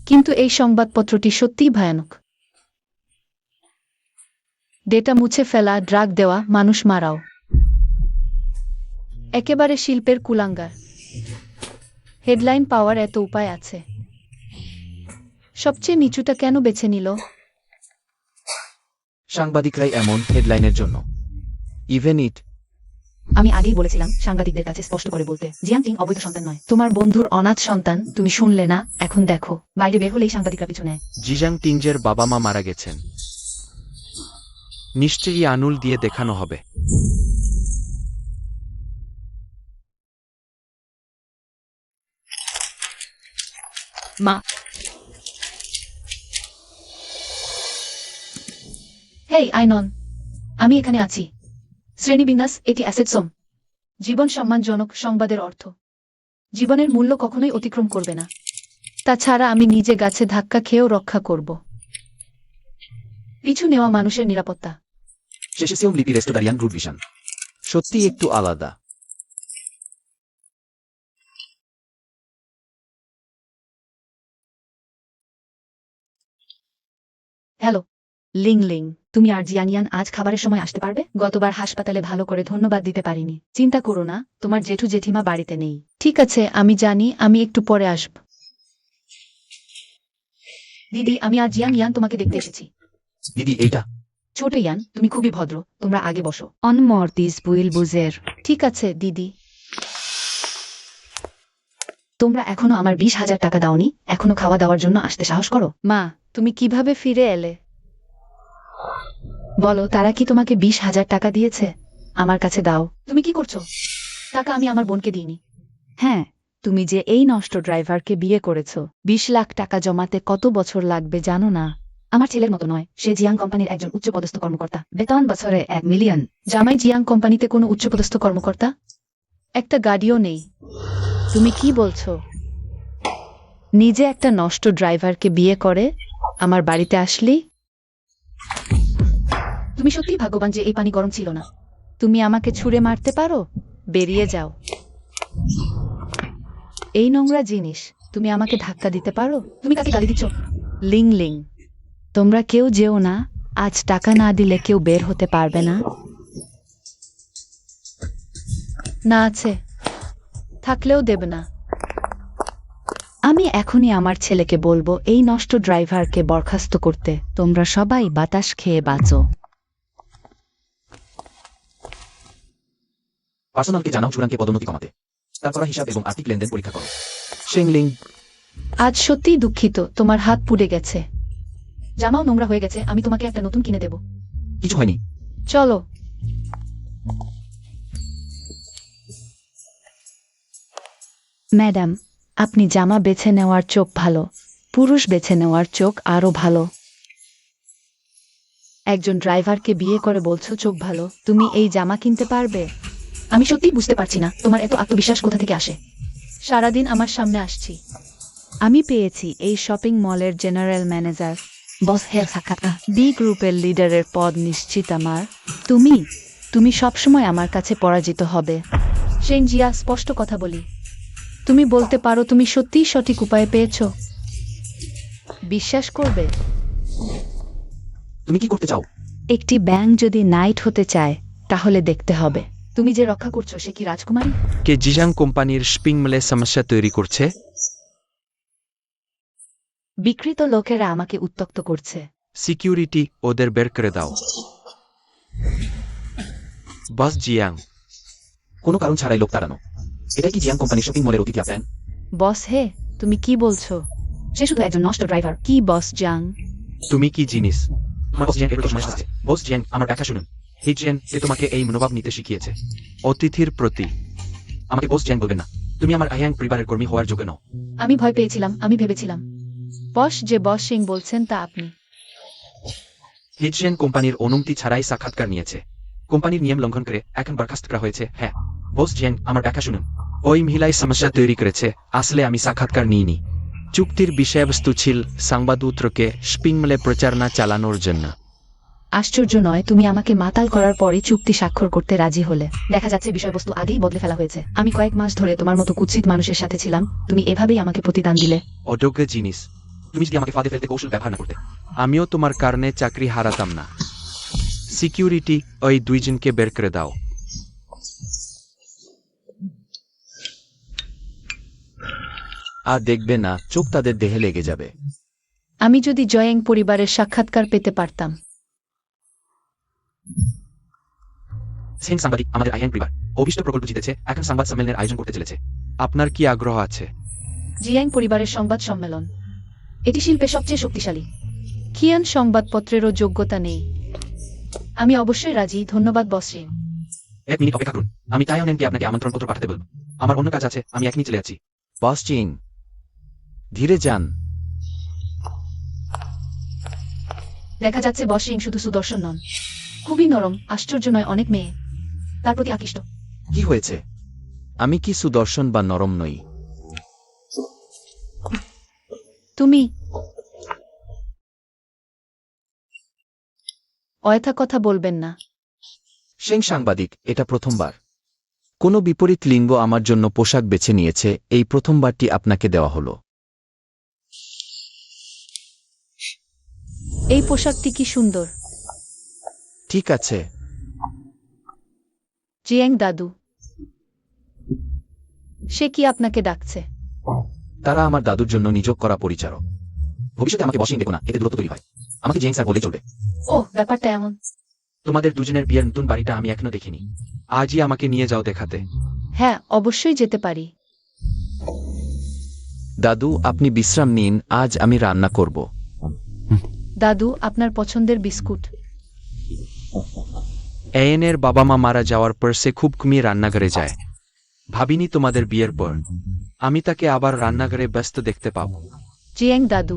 কিন্তু এই সংবাদপত্রটি সত্যিই ভয়ানক। ডেটা মুছে ফেলা, ড্রাগ দেওয়া, মানুষ মারাও। একেবারে শিল্পের কুলাঙ্গার। হেডলাইন পাওয়ার এত উপায় আছে, সবচেয়ে নিচুটা কেন বেছে নিল? সাংবাদিকরাই এমন, হেডলাইনের জন্য। ইভেন ইট। আমি আগেই বলেছিলাম সাংবাদিকদের কাছে স্পষ্ট করে বলতে, জিয়াং টিং অবৈধ সন্তান নয়। তোমার বন্ধুর অনাথ সন্তান। তুমি শুনলে না? এখন দেখো, বাইরে বের হলেই সাংবাদিকরা পিছু নেয়। জিজাং টিংজের বাবা মা মারা গেছেন। নিশ্চয়ই আনুল দিয়ে দেখানো হবে। মা, হেই আইনন, আমি এখানে আছি। শ্রেণীবিন্যাস, এটি অ্যাসেটসম। জীবন সম্মানজনক সংবাদের অর্থ জীবনের মূল্য কখনোই অতিক্রম করবে না। তাছাড়া আমি নিজে গাছে ধাক্কা খেয়েও রক্ষা করব। পিছু নেওয়া মানুষের নিরাপত্তা। শেষে সেও লিপি রেস্টোরারিয়ান গ্রুপ ভিশন। সত্যি একটু আলাদা। হ্যালো লিং লিং, তুমি আর জিয়ানিয়ান আজ খাবারের সময় আসতে পারবে? গতবার হাসপাতালে ভালো করে ধন্যবাদ দিতে পারিনি। চিন্তা করো না, তোমার জেঠু জেঠিমা বাড়িতে নেই। ঠিক আছে, আমি জানি, আমি একটু পরে আসব। দিদি, আমি আর জিয়াং ইয়ান তোমাকে দেখতে এসেছি। দিদি, এইটা? ছোট ইয়ান, তুমি খুবই ভদ্র, তোমরা আগে বসো। অনমর্তিস বুইল বুজের। ঠিক আছে দিদি। তোমরা এখনো আমার 20,000 টাকা দাওনি, এখনো খাওয়া দাওয়ার জন্য আসতে সাহস করো? মা, তুমি কিভাবে ফিরে এলে? বলো, তারা কি তোমাকে 20,000 টাকা দিয়েছে? আমার কাছে দাও। তুমি কি করছো? টাকা আমি আমার বোনকে দিইনি। হ্যাঁ, তুমি যে এই নষ্ট ড্রাইভারকে বিয়ে করেছ, 20 লাখ টাকা জমাতে কত বছর লাগবে জানো না? আমার ছেলের মতো নয়, সে জিয়াং কোম্পানির একজন উচ্চপদস্থ কর্মকর্তা। বেতন বছরে 1 মিলিয়ন। জামাই জিয়াং কোম্পানিতে কোনো উচ্চপদস্থ কর্মকর্তা? একটা গাড়িও নেই। তুমি কি বলছো? নিজে একটা নষ্ট ড্রাইভারকে বিয়ে করে আমার বাড়িতে আসলি? তুমি সত্যিই ভাগ্যবান যে এই পানি গরম ছিল না। তুমি আমাকে ছুঁড়ে মারতে পারো? বেরিয়ে যাও। এই নোংরা জিনিস, তুমি আমাকে ধাক্কা দিতে পারো? তুমি কাকে গালি দিচ্ছ? লিং লিং, তোমরা কেউ যেও না, আজ টাকা না দিলে কেউ বের হতে পারবে না? না আছে, থাকলেও দেবে না। আমি এখনই আমার ছেলেকে বলবো এই নষ্ট ড্রাইভারকে বরখাস্ত করতে। তোমরা সবাই বাতাস খেয়ে বাঁচো। পার্সোনালকে জানাও চূড়াঙ্কে পদোন্নতি কমাতে। তার করা হিসাব এবং আর্থিক লেনদেন পরীক্ষা করো। শেংলিং, আজ সত্যিই দুঃখিত, তোমার হাত পুড়ে গেছে। জামাও নোংরা হয়ে গেছে, আমি তোমাকে একটা নতুন কিনে দেব। কিছু হয়নি। চলো। ম্যাডাম, আপনি জামা বেছে নেওয়ার চোখ ভালো, পুরুষ বেছে নেওয়ার চোখ আরো ভালো। একজন ড্রাইভারকে বিয়ে করে বলছো চোখ ভালো, তুমি এই জামা কিনতে পারবে? আমি সত্যিই বুঝতে পারছি না তোমার এত আত্মবিশ্বাস কোথা থেকে আসে। সারাদিন আমার সামনে আসছি। আমি পেয়েছি এই শপিং মলের জেনারেল ম্যানেজার, বস হের সাক্ষাৎকার, বি গ্রুপের লিডারের পদ নিশ্চিত আমার। তুমি সবসময় আমার কাছে পরাজিত হবে। শেং জিয়া, স্পষ্ট কথা বলি, তুমি বলতে পারো তুমি সত্যিই সঠিক উপায় পেয়েছো? বিশ্বাস করবে? তুমি কি করতে চাও? একটি ব্যাঙ যদি নাইট হতে চায় তাহলে দেখতে হবে তুমি যে রক্ষা করছো সে কি রাজকুমারী। কে জিজাং কোম্পানির শপিং মলে সমস্যা তৈরি করছে? বিকৃত লোকেরা আমাকে উত্ত্যক্ত করছে। সিকিউরিটি, ওদের বের করে দাও। বস জিয়াং, কোনো কারণ ছাড়াই লোক তাড়ানো, এটা কি জিয়াং কোম্পানি শপিং মলের অতিথি প্ল্যান? বস হে, তুমি কি বলছো? সে শুধু একজন নষ্ট ড্রাইভার। কি বস জাং? তুমি কি জিনিস? আমার বস জিয়াং এর তো সমস্যা আছে। বস জিয়াং, আমার ব্যাখ্যা শুনুন। হি জিয়াং, কে তোমাকে এই মনোভাব নিতে শিখিয়েছে? অতিথির প্রতি। আমাকে বস জিয়াং বলবেন না। তুমি আমার আইয়াং পরিবারের কর্মী হওয়ার যোগ্য নও। আমি ভয় পেয়েছিলাম, আমি ভেবেছিলাম বস যে বস সিং বলছেন তা আপনি। হিজেন কোম্পানির অনুমতি ছাড়াই সাক্ষাৎকার নিয়েছে। কোম্পানির নিয়ম লঙ্ঘন করে এখন বরখাস্ত করা হয়েছে। হ্যাঁ বস জিয়াং, আমার ব্যাখ্যা শুনুন। ওই মহিলাই সমস্যা তৈরি করেছে, আসলে আমি সাক্ষাৎকার নিইনি। চুক্তির বিষয়বস্তু ছিল সংবাদপত্রকে শপিং মলে প্রচারণা চালানোর জন্য। আশ্চর্য নয় তুমি আমাকে মাতাল করার পরই চুক্তি স্বাক্ষর করতে রাজি হলে। দেখা যাচ্ছে বিষয়বস্তু আগেই বদলে ফেলা হয়েছে। আমি কয়েক মাস ধরে তোমার মতো কুৎসিত মানুষের সাথে ছিলাম, তুমি এভাবেই আমাকে প্রতিদান দিলে। অযোগ্য জিনিস। তুমি যদি আমাকে ফাঁদে ফেলতে কৌশল ব্যবহার না করতে, আমিও তোমার কারণে চাকরি হারাতাম না। সিকিউরিটি, ওই দুইজনকে বের করে দাও। আর দেখবে না চোখ তাদের দেহে লেগে যাবে। আমি যদি জয়েং পরিবারের সাক্ষাৎকার পেতে পারতাম। সেন সাংবাদিক, আমাদের আইয়াং পরিবার অভিষ্ট প্রকল্প জিতেছে, এখন সংবাদ সম্মেলনের আয়োজন করতে চলেছে। আপনার কি আগ্রহ আছে? জিয়াং পরিবারের সংবাদ সম্মেলন, এটি শিল্পে সবচেয়ে শক্তিশালী। কিয়ান সংবাদপত্রেরও যোগ্যতা নেই। আমি অবশ্যই রাজি, ধন্যবাদ বস সিং। 1 মিনিট অপেক্ষা করুন, আমি তাইওয়ানকে আপনাকে আমন্ত্রণপত্র পাঠাতে বলবো। আমার অন্য কাজ আছে, আমি এখনই চলে যাচ্ছি। বস চিং, ধীরে যান। দেখা যাচ্ছে বস সিং শুধু সুদর্শন নন, খুবই নরম। আশ্চর্য নয়, অনেক মেয়ে তার প্রতি আকৃষ্ট। কি হয়েছে? আমি কি সুদর্শন বা নরম নই? তুমি অয়থা কথা বলবেন না। সেন সাংবাদিক, এটা প্রথমবার কোনো বিপরীত লিঙ্গ আমার জন্য পোশাক বেছে নিয়েছে। এই প্রথমবারটি আপনাকে দেওয়া হলো। এই পোশাকটি কি সুন্দর। ঠিক আছে। জিয়াং দাদু, সে কি আপনাকে ডাকছে? তারা আমার দাদুর জন্য নিযোগ করা পরিচারক। ভবিষ্যতে আমাকে বসিং দেখো না, এতে দূরত্ব তৈরি হয়। আমাকে জেন স্যার বলে চলবে। ও, ব্যাপারটা এমন। তোমাদের দুজনের বিয়ের নতুন বাড়িটা আমি এখনো দেখিনি। আজই আমাকে নিয়ে যাও দেখাতে। হ্যাঁ, অবশ্যই যেতে পারি। দাদু, আপনি বিশ্রাম নিন, আজ আমি রান্না করব। দাদু, আপনার পছন্দের বিস্কুট। এএনের বাবা মা মারা যাওয়ার পর সে খুব কমিয়ে রান্নাঘরে যায়। ভাবিনি তোমাদের বিয়ের পর আমি তাকে আবার রান্নাঘরে ব্যস্ত দেখতে পাব। জিয়াং দাদু,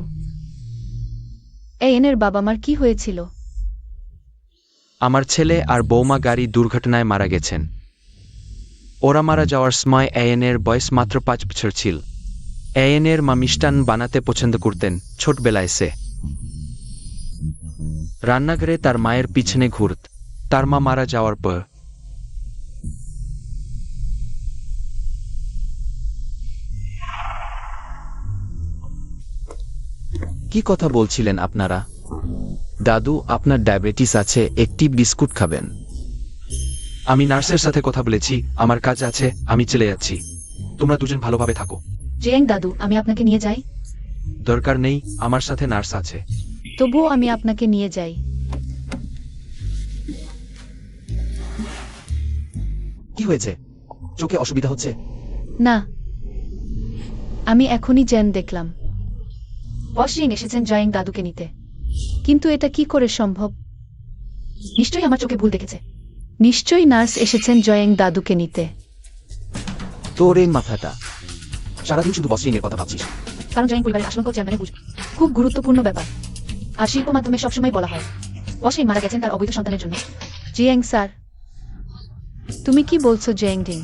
এনের বাবা মার কি হয়েছিল? আমার ছেলে আর বৌমা গাড়ি দুর্ঘটনায় মারা গেছেন। ওরা মারা যাওয়ার সময় এএনের বয়স মাত্র 5 বছর ছিল। এএনের মা মিষ্টান্ন বানাতে পছন্দ করতেন। ছোটবেলায় সে রান্নাঘরে তার মায়ের পিছনে ঘুরত। তার মা মারা যাওয়ার পর কি কথা বলছিলেন আপনারা? দাদু, আপনার ডায়াবেটিস আছে, একটি বিস্কুট খাবেন? আমি নার্সের সাথে কথা বলেছি, আমার কাজ আছে, আমি চলে যাচ্ছি। তোমরা দুজন ভালোভাবে থাকো। জিয়াং দাদু, আমি আপনাকে নিয়ে যাই। দরকার নেই, আমার সাথে নার্স আছে। তবুও আমি আপনাকে নিয়ে যাই। কি হয়েছে? চোখে অসুবিধা হচ্ছে? না, আমি এখনই জ্যান দেখলাম। বসিং এসেছেন জয়েং দাদুকে নিতে। কিন্তু এটা কি করে সম্ভব? নিশ্চয়ই আমার চোখে ভুল দেখেছে। নিশ্চয়ই নার্স এসেছেন জয়েং দাদুকে নিতে। তোর এই মাথাটা, সারাদিন শুধু বসিং এর কথা ভাবছিস। কারণ জয়েং পরিবারের আশঙ্কা চেয়ারম্যানের বুঝবে খুব গুরুত্বপূর্ণ ব্যাপার। আর শিল্প মাধ্যমে সবসময় বলা হয় বসিং মারা গেছেন তার অবৈধ সন্তানের জন্য। জিয়াং স্যার, তুমি কি বলছো জয়েং ডিং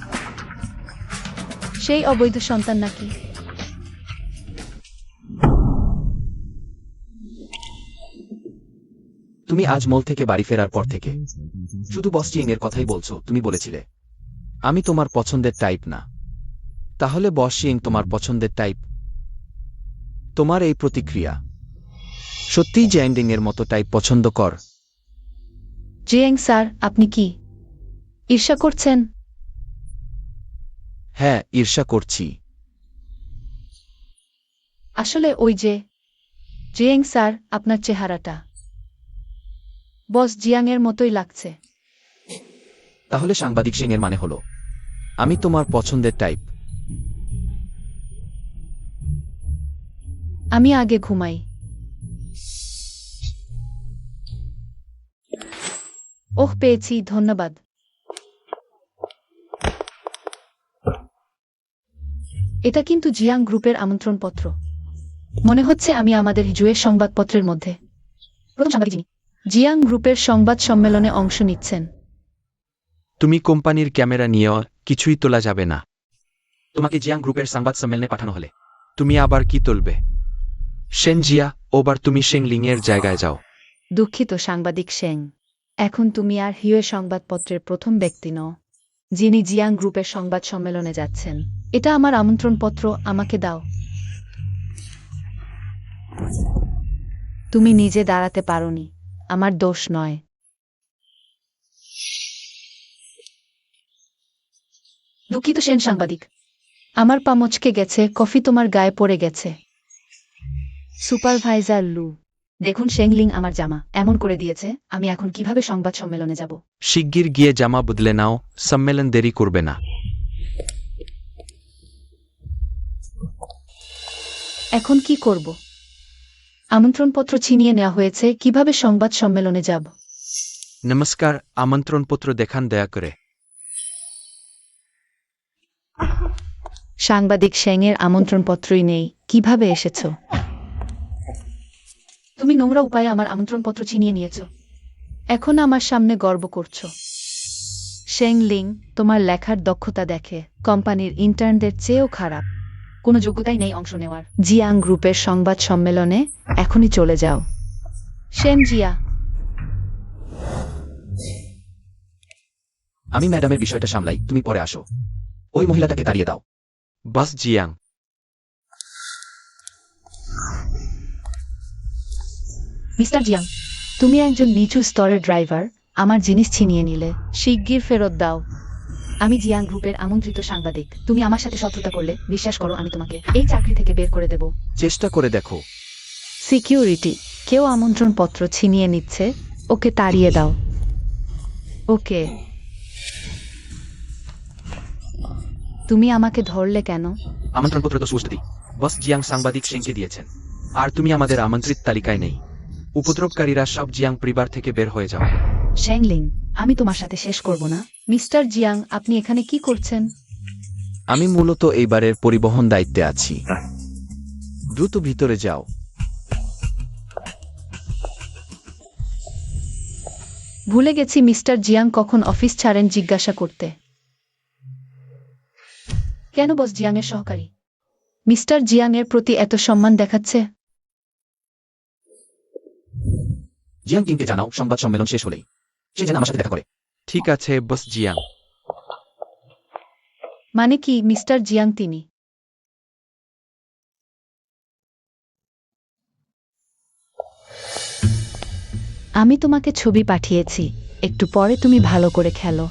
সেই অবৈধ সন্তান নাকি? তুমি আজ মল থেকে বাড়ি ফেরার পর থেকে শুধু বসচিং এর কথাই বলছো। তুমি বলেছিলে আমি তোমার পছন্দের টাইপ না। তাহলে বসচিং তোমার পছন্দের টাইপ? তোমার এই প্রতিক্রিয়া সত্যিই জ্যান্ডিং এর মতো টাইপ পছন্দ কর? জিয়াং স্যার, আপনি কি ঈর্ষা করছেন? হ্যাঁ, ঈর্ষা করছি। আসলে ওই যে জিয়াং স্যার, আপনার চেহারাটা বস জিয়াং এর মতোই লাগছে। তাহলে সাংবাদিক সিং এর মানে হলো আমি তোমার পছন্দের টাইপ? আমি আগে ঘুমাই। ওহ, পেয়েছি, ধন্যবাদ। এটা কিন্তু জিয়াং গ্রুপের আমন্ত্রণপত্র। মনে হচ্ছে আমি আমাদের হিজুয়ের সংবাদপত্রের মধ্যে প্রথম সাংবাদিক যিনি জিয়াং গ্রুপের সংবাদ সম্মেলনে অংশ নিচ্ছেন। তুমি কোম্পানির ক্যামেরা নিয়েও কিছুই তোলা যাবে না। তোমাকে জিয়াং গ্রুপের সংবাদ সম্মেলনে পাঠানো হলে তুমি আবার কি তুলবে? শেন জিয়া, ওবার তুমি শেং লিং এর জায়গায় যাও। দুঃখিত সাংবাদিক সেং, এখন তুমি আর হিউয়ে সংবাদপত্রের প্রথম ব্যক্তি নও যিনি জিয়াং গ্রুপের সংবাদ সম্মেলনে যাচ্ছেন। এটা আমার আমন্ত্রণপত্র, আমাকে দাও। তুমি নিজে দাঁড়াতে পারোনি, আমার দোষ নয়। দুঃখিত সেন সাংবাদিক, আমার পা মচকে গেছে, কফি তোমার গায়ে পড়ে গেছে। সুপারভাইজার লু, দেখুন শেংলিং আমার জামা এমন করে দিয়েছে, আমি এখন কিভাবে সংবাদ সম্মেলনে যাব? শিগগির গিয়ে জামা বদলে নাও, সম্মেলন দেরি করবে না। এখন কি করব? আমন্ত্রণপত্র ছিনিয়ে নেওয়া হয়েছে, কিভাবে সংবাদ সম্মেলনে যাব? নমস্কার, আমন্ত্রণপত্র দেখান দয়া করে। সাংবাদিক সেংয়ের আমন্ত্রণপত্রই নেই, কিভাবে এসেছ? তুমি নোংরা উপায়ে আমার আমন্ত্রণপত্র ছিনিয়ে নিয়েছ, এখন আমার সামনে গর্ব করছো। শেং লিং, তোমার লেখার দক্ষতা দেখে কোম্পানির ইন্টার্নদের চেয়েও খারাপ। কোনো যোগ্যতাই নেই অংশ নেওয়ার। জিয়াং গ্রুপের সংবাদ সম্মেলনে এখনই চলে যাও। শেন জিয়া, আমি ম্যাডামের বিষয়টা সামলাই, তুমি পরে আসো। ওই মহিলাটাকে তাড়িয়ে দাও। বাস জিয়াং। মিস্টার জিয়াং, তুমি একজন নিচু স্তরের ড্রাইভার, আমার জিনিস ছিনিয়ে নিলে শিগগির ফেরত দাও। আমি জিয়াং গ্রুপের আমন্ত্রিত সাংবাদিক, তুমি আমার সাথে শত্রুতা করলে বিশ্বাস করো আমি তোমাকে এই চাকরি থেকে বের করে দেব। চেষ্টা করে দেখো। সিকিউরিটি, কেউ আমন্ত্রণপত্র ছিনিয়ে নিচ্ছে, ওকে তাড়িয়ে দাও। ওকে। তুমি আমাকে ধরলে কেন? আমন্ত্রণপত্র তো সুস্থি। বস জিয়াং সাংবাদিক সিংকে দিয়েছেন, আর তুমি আমাদের আমন্ত্রিত তালিকায় নেই। উপদ্রবকারীরা সব জিয়াং পরিবার থেকে বের হয়ে যাও। শেংলিং, আমি তোমার সাথে শেষ করব না। মিস্টার জিয়াং, আপনি এখানে কি করছেন? আমি মূলত এইবারের পরিবহন দায়িত্বে আছি। দ্রুত ভিতরে যাও। ভুলে গেছি মিস্টার জিয়াং কখন অফিস ছাড়েন জিজ্ঞাসা করতে। কেন বস জিয়াং এর সহকারী মিস্টার জিয়াং এর প্রতি এত সম্মান দেখাচ্ছে? জিয়াং কিংকে জানাও সংবাদ সম্মেলন শেষ হলেই সে যেন আমার সাথে দেখা করে। ঠিক আছে বস জিয়াং। মানে কি মিস্টার জিয়াং তিনি? আমি তোমাকে ছবি পাঠিয়েছি, একটু পরে তুমি ভালো করে খেলো।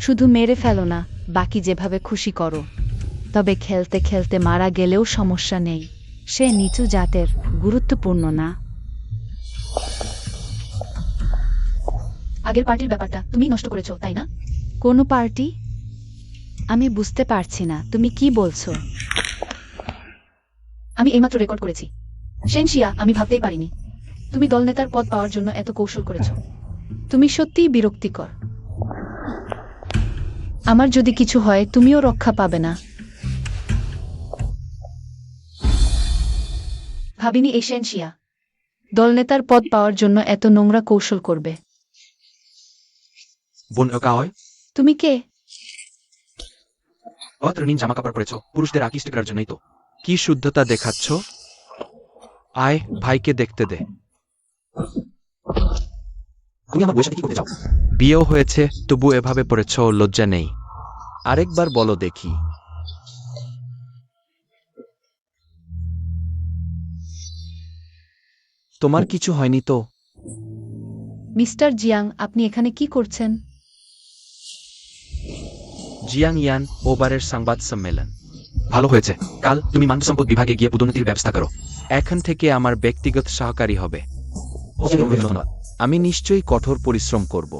শুধু মেরে ফেলো না, বাকি যেভাবে খুশি করো। তবে খেলতে খেলতে মারা গেলেও সমস্যা নেই, সে নিচু জাতের, গুরুত্বপূর্ণ না। আগের পার্টির ব্যাপারটা তুমি নষ্ট করেছো, তাই না? কোনো পার্টি? আমি বুঝতে পারছি না তুমি কি বলছো। আমি এইমাত্র রেকর্ড করেছি। সেনশিয়া, আমি ভাবতেই পারিনি তুমি দলনেতার পদ পাওয়ার জন্য এত কৌশল করেছো। তুমি সত্যিই বিরক্তিকর। আমার যদি কিছু হয় তুমিও রক্ষা পাবে না। ভাবিনি এই সেনশিয়া দলনেতার পদ পাওয়ার জন্য এত নোংরা কৌশল করবে। বোন ওকা হয় তুমি কে? রঙিন জামা কাপড় পরেছ, পুরুষদের আকৃষ্ট করার জন্যই তো। কি শুদ্ধতা দেখাচ্ছ? আয়, ভাইকে দেখতে দে। তুমি আমার বউয়ের সাথে কি করতে চাও? বিয়েও হয়েছে, তবু এভাবে পড়েছ, লজ্জা নেই? আরেকবার বলো দেখি। তোমার কিছু হয়নি তো? মিস্টার জিয়াং, আপনি এখানে কি করছেন? জিয়াং ইয়ান, ওবারের সংবাদ সম্মেলন। ভালো হয়েছে, কাল তুমি মানব সম্পদ বিভাগে গিয়ে পদোন্নতির ব্যবস্থা করো। এখন থেকে আমার ব্যক্তিগত সহকারী হবে। ধন্যবাদ। আমি নিশ্চয়ই কঠোর পরিশ্রম করব।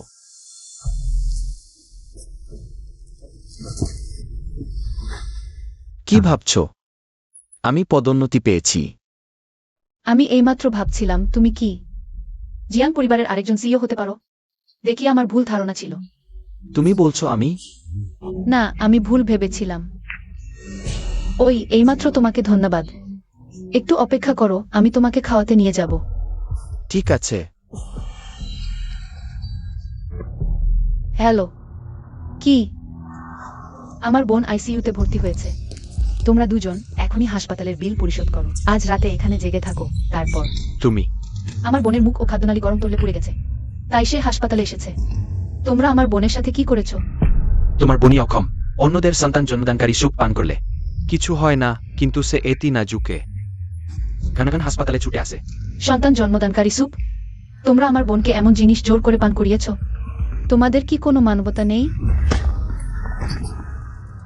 কি ভাবছ? আমি পদোন্নতি পেয়েছি। আমি এইমাত্র ভাবছিলাম তুমি কি জিয়াং পরিবারের আরেকজন সিইও হতে পারো। দেখি আমার ভুল ধারণা ছিল। তুমি বলছো আমি? না, আমি ভুল ভেবেছিলাম। ওই এইমাত্র তোমাকে ধন্যবাদ। একটু অপেক্ষা করো, আমি তোমাকে খাওয়াতে নিয়ে যাব। ঠিক আছে। হ্যালো। কি? আমার বোন আইসিইউতে ভর্তি হয়েছে। তোমরা দুজন এখনই হাসপাতালের বিল পরিশোধ করো। আজ রাতে এখানে জেগে থাকো। তারপর তুমি? আমার বোনের মুখ ও খাদ্যনালী গরম তরলে পুড়ে গেছে, তাই সে হাসপাতালে এসেছে। তোমরা আমার বোনের সাথে কি করেছো? তোমার বোনই অক্ষম, অন্যদের সন্তান জন্মদানকারী সুখ পান করলে। কিছু হয় না, কিন্তু সে এতি না ঝুঁকে ঘন ঘন হাসপাতালে ছুটে আসে। সন্তান জন্মদানকারী সুপ? তোমরা আমার বোনকে এমন জিনিস জোর করে পান করিয়েছো? তোমাদের কি কোনো মানবতা নেই?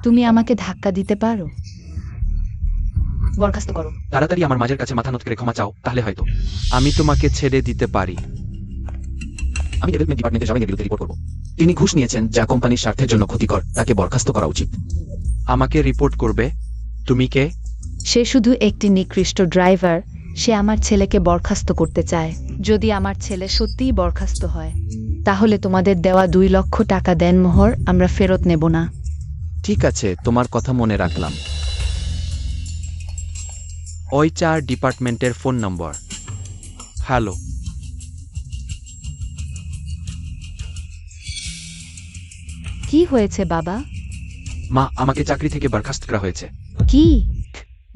তুমি আমাকে ধাক্কা দিতে পারো? বরখাস্ত করো। তাড়াতাড়ি আমার মাঝের কাছে মাথা নত করে ক্ষমা চাও, তাহলে হয়তো আমি তোমাকে ছেড়ে দিতে পারি। আমি ডেভেলপমেন্ট ডিপার্টমেন্টে জয়েনের বিরুদ্ধে রিপোর্ট করব। তিনি ঘুষ নিয়েছেন, যা কোম্পানির স্বার্থের জন্য ক্ষতিকর। তাকে বরখাস্ত করা উচিত। আমাকে রিপোর্ট করবে? তুমি কে? সে শুধু একটি নিকৃষ্ট ড্রাইভার। সে আমার ছেলেকে বরখাস্ত করতে চায়। যদি আমার ছেলে সত্যিই বরখাস্ত হয়, তাহলে তোমাদের দেওয়া 2 লক্ষ টাকা দেনমোহর আমরা ফেরত নেব না। ঠিক আছে, তোমার কথা মনে রাখলাম। ওই 4 ডিপার্টমেন্টের ফোন নম্বর। হ্যালো। কি হয়েছে বাবা? মা, আমাকে চাকরি থেকে বরখাস্ত করা হয়েছে। কি?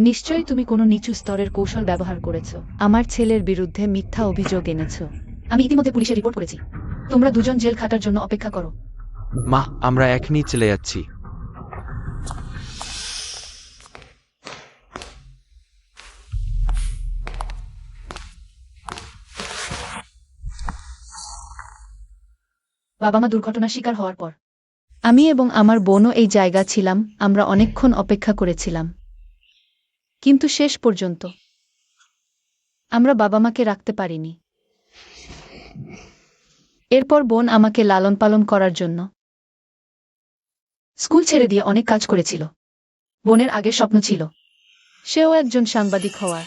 নিশ্চয়ই তুমি কোনো নিচু স্তরের কৌশল ব্যবহার করেছো। আমার ছেলের বিরুদ্ধে মিথ্যা অভিযোগ এনেছো। আমি ইতিমধ্যে পুলিশে রিপোর্ট করেছি। তোমরা দুজন জেল খাটার জন্য অপেক্ষা করো। মা, আমরা এখনই চলে যাচ্ছি। বাবা মা দুর্ঘটনার শিকার হওয়ার পর আমি এবং আমার বোনও এই জায়গা ছিলাম। আমরা অনেকক্ষণ অপেক্ষা করেছিলাম, কিন্তু শেষ পর্যন্ত আমরা বাবা মাকে রাখতে পারিনি। এরপর বোন আমাকে লালন পালন করার জন্য স্কুল ছেড়ে দিয়ে অনেক কাজ করেছিল। বোনের আগের স্বপ্ন ছিল সেও একজন সাংবাদিক হওয়ার।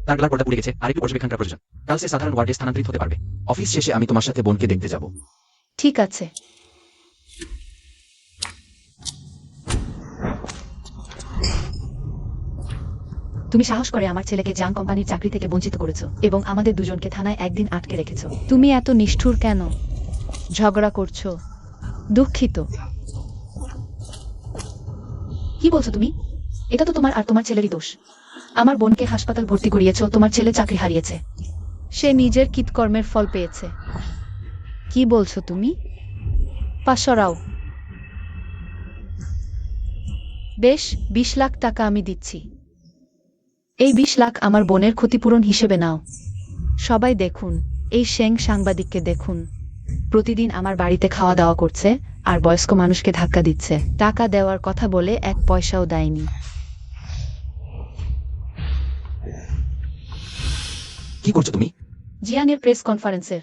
তার গলার পর্দা পুড়ে গেছে, আর একটু পর্যবেক্ষণ করা প্রয়োজন। কাল সে সাধারণ ওয়ার্ডে স্থানান্তরিত হতে পারবে। অফিস শেষে আমি তোমার সাথে বোনকে দেখতে যাব। ঠিক আছে। তুমি সাহস করে আমার ছেলেকে জাং কোম্পানির চাকরি থেকে বঞ্চিত করেছো এবং আমাদের দুজনকে থানায় একদিন আটকে রেখেছো। তুমি এত নিষ্ঠুর কেন? ঝগড়া করছো? দুঃখিত। কি বলছো তুমি? এটা তো তোমার আর তোমার ছেলেরই দোষ। আমার বোনকে হাসপাতাল ভর্তি করিয়েছো, তোমার ছেলে চাকরি হারিয়েছে। সে নিজের কৃতকর্মের ফল পেয়েছে। কি বলছো তুমি? পা সরাও। বেশ, 20 লাখ টাকা আমি দিচ্ছি। এই 20 লাখ আমার বোনের ক্ষতিপূরণ হিসেবে নাও। সবাই দেখুন, এই শেং সাংবাদিককে দেখুন। প্রতিদিন আমার বাড়িতে খাওয়া দাওয়া করছে আর বয়স্ক মানুষকে ধাক্কা দিচ্ছে। টাকা দেওয়ার কথা বলে 1 পয়সাও দেয়নি। কি করছো তুমি? জিয়ানের প্রেস কনফারেন্সের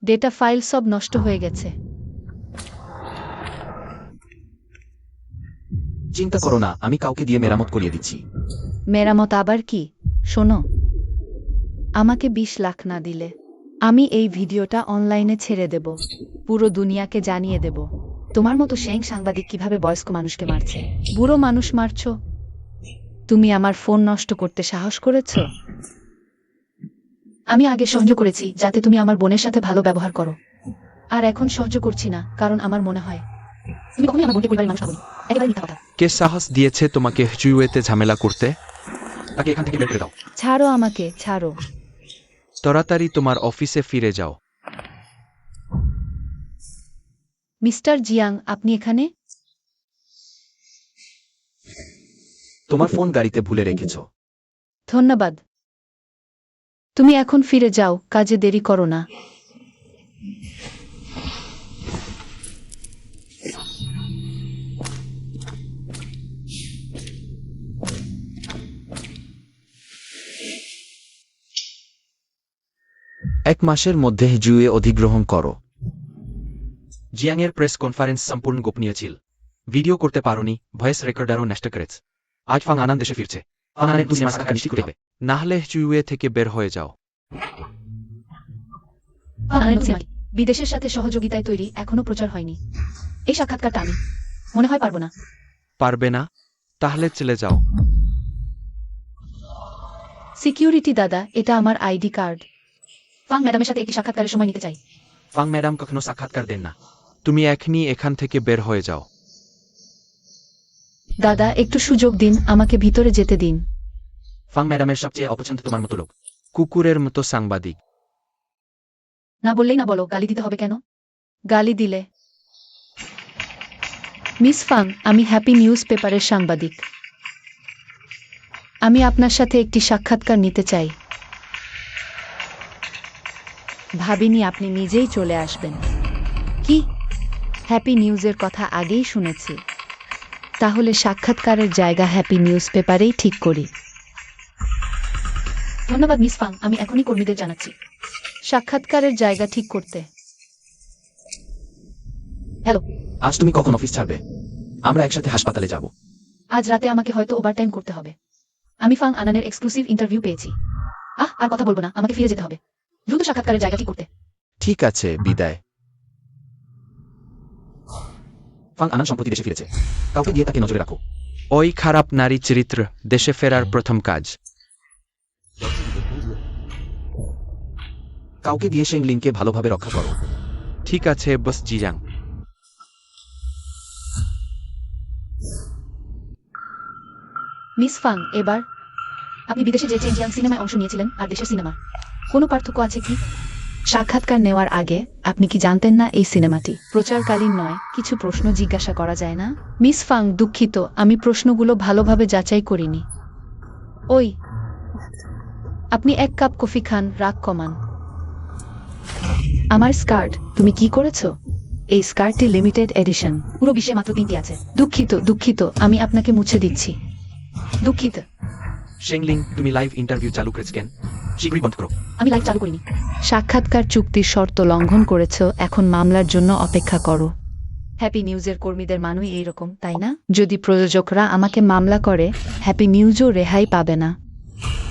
ডেটা ফাইল সব নষ্ট হয়ে গেছে। চিন্তা করো না, আমি কাউকে দিয়ে মেরামত করিয়ে দিচ্ছি। মেরামত আবার কি? শোনো, আমাকে 20 লাখ না দিলে আমি এই ভিডিওটা অনলাইনে ছেড়ে দেব, পুরো দুনিয়াকে জানিয়ে দেব তোমার মতো শেং সাংবাদিক কিভাবে বয়স্ক মানুষকে মারছে। বুড়ো মানুষ মারছো? তুমি আমার ফোন নষ্ট করতে সাহস করেছ? আমি আগে সহ্য করেছি যাতে তুমি আমার বোনের সাথে ভালো ব্যবহার করো, আর এখন সহ্য করছি না, কারণ আমার মনে হয় তুমি কখনোই আমার বোনকে পরিবারের মানুষ ভাবনি। একেবারে মিথ্যা কথা। কে সাহস দিয়েছে তোমাকে হিজুয়েতে ঝামেলা করতে? তাকে এখান থেকে বের করে দাও। ছাড়ো আমাকে, ছাড়ো। তাড়াতাড়ি তোমার অফিসে ফিরে যাও। মিস্টার জিয়াং, আপনি এখানে? তোমার ফোন গাড়িতে ভুলে রেখেছো। ধন্যবাদ। তুমি এখন ফিরে যাও, কাজে দেরি করো না। এক মাসের মধ্যে হিজুয়ে অধিগ্রহণ করো। জিয়াংয়ের প্রেস কনফারেন্স সম্পূর্ণ গোপনীয় ছিল। ভিডিও করতে পারোনি, ভয়েস রেকর্ডারও নষ্ট করেছ। আজ ফাং আনান দেশে ফিরছে। আনানের সিনেমা সাক্ষাৎ নিশ্চিত করতে হবে। না হলে হিজুয়ে থেকে বের হয়ে যাও। বিদেশের সাথে সহযোগিতায় তৈরি এখনো প্রচার হয়নি। এই সাক্ষাৎকারটা আমি মনে হয় পারবো না। পারবে না? তাহলে চলে যাও। সিকিউরিটি দাদা, এটা আমার আইডি কার্ড। ফাং ম্যাডামের সাথে একটি সাক্ষাৎকারের সময় নিতে চাই। ফাং ম্যাডাম কখনো সাক্ষাৎকার দেন না। তুমি এখনই এখান থেকে বের হয়ে যাও। দাদা, একটু সুযোগ দিন, আমাকে ভিতরে যেতে দিন। ফাং ম্যাডামের সবচেয়ে অপছন্দ তোমার মতো লোক। কুকুরের মতো সাংবাদিক। না বললেই না বলো, গালি দিতে হবে কেন? গালি দিলে? মিস ফাং, আমি হ্যাপি নিউজ পেপারের সাংবাদিক। আমি আপনার সাথে একটি সাক্ষাৎকার নিতে চাই। ভাবিনি আপনি নিজেই চলে আসবেন। কি? হ্যাপি নিউজের কথা আগেই শুনেছি। তাহলে সাক্ষাৎকারের জায়গা হ্যাপি নিউজ পেপারেই ঠিক করি। ধন্যবাদ মিস ফাং, আমি এখনই কর্মীদের জানাচ্ছি। সাক্ষাৎকারের জায়গা ঠিক করতে। হ্যালো। আজ তুমি কখন অফিস ছাড়বে? আমরা একসাথে হাসপাতালে যাব। আজ রাতে আমাকে হয়তো ওভারটাইম করতে হবে। আমি ফাং আনানের এক্সক্লুসিভ ইন্টারভিউ পেয়েছি। আর কথা বলবো না, আমাকে ফিরে যেতে হবে। দ্রুত সাক্ষাৎকারের জায়গা ঠিক করতে। ঠিক আছে, বিদায়। ফাং আনান সম্প্রতি দেশে ফিরেছে। কাউকে দিয়ে তাকে নজরে রাখো। ওই খারাপ নারী চরিত্র দেশে ফেরার প্রথম কাজ। কাউকে দিয়ে শেং লিংকে ভালোভাবে রক্ষা করো। ঠিক আছে বস জিয়াং। মিস ফাং, এবার আপনি বিদেশে যে চেঞ্জিয়াং সিনেমায় অংশ নিয়েছিলেন আর দেশের সিনেমা কোনো পার্থক্য আছে কি? সাক্ষাৎকার নেওয়ার আগে আপনি কি জানতেন না এই সিনেমাটি প্রচারকালীন নয়? কিছু প্রশ্ন জিজ্ঞাসা করা যায় না? মিস ফাং, দুঃখিত, আমি প্রশ্নগুলো ভালোভাবে যাচাই করিনি। ওই, আপনি 1 কাপ কফি খান, রাগ কমান। আমার স্কার্ট তুমি কি করেছো? এই স্কার্টটি লিমিটেড এডিশন, পুরো বিশ্বে মাত্র 3টি আছে। দুঃখিত, আমি আপনাকে মুছে দিচ্ছি। দুঃখিত। শেংলিং, তুমি লাইভ ইন্টারভিউ চালু করেছ কেন? শীঘ্রই বন্ধ করো। আমি লাইভ চালু করিনি। সাক্ষাৎকার চুক্তির শর্ত লঙ্ঘন করেছো, এখন মামলার জন্য অপেক্ষা করো। হ্যাপি নিউজের কর্মীদের মানুষ এইরকম, তাই না? যদি প্রযোজকরা আমাকে মামলা করে, হ্যাপি নিউজও রেহাই পাবে না।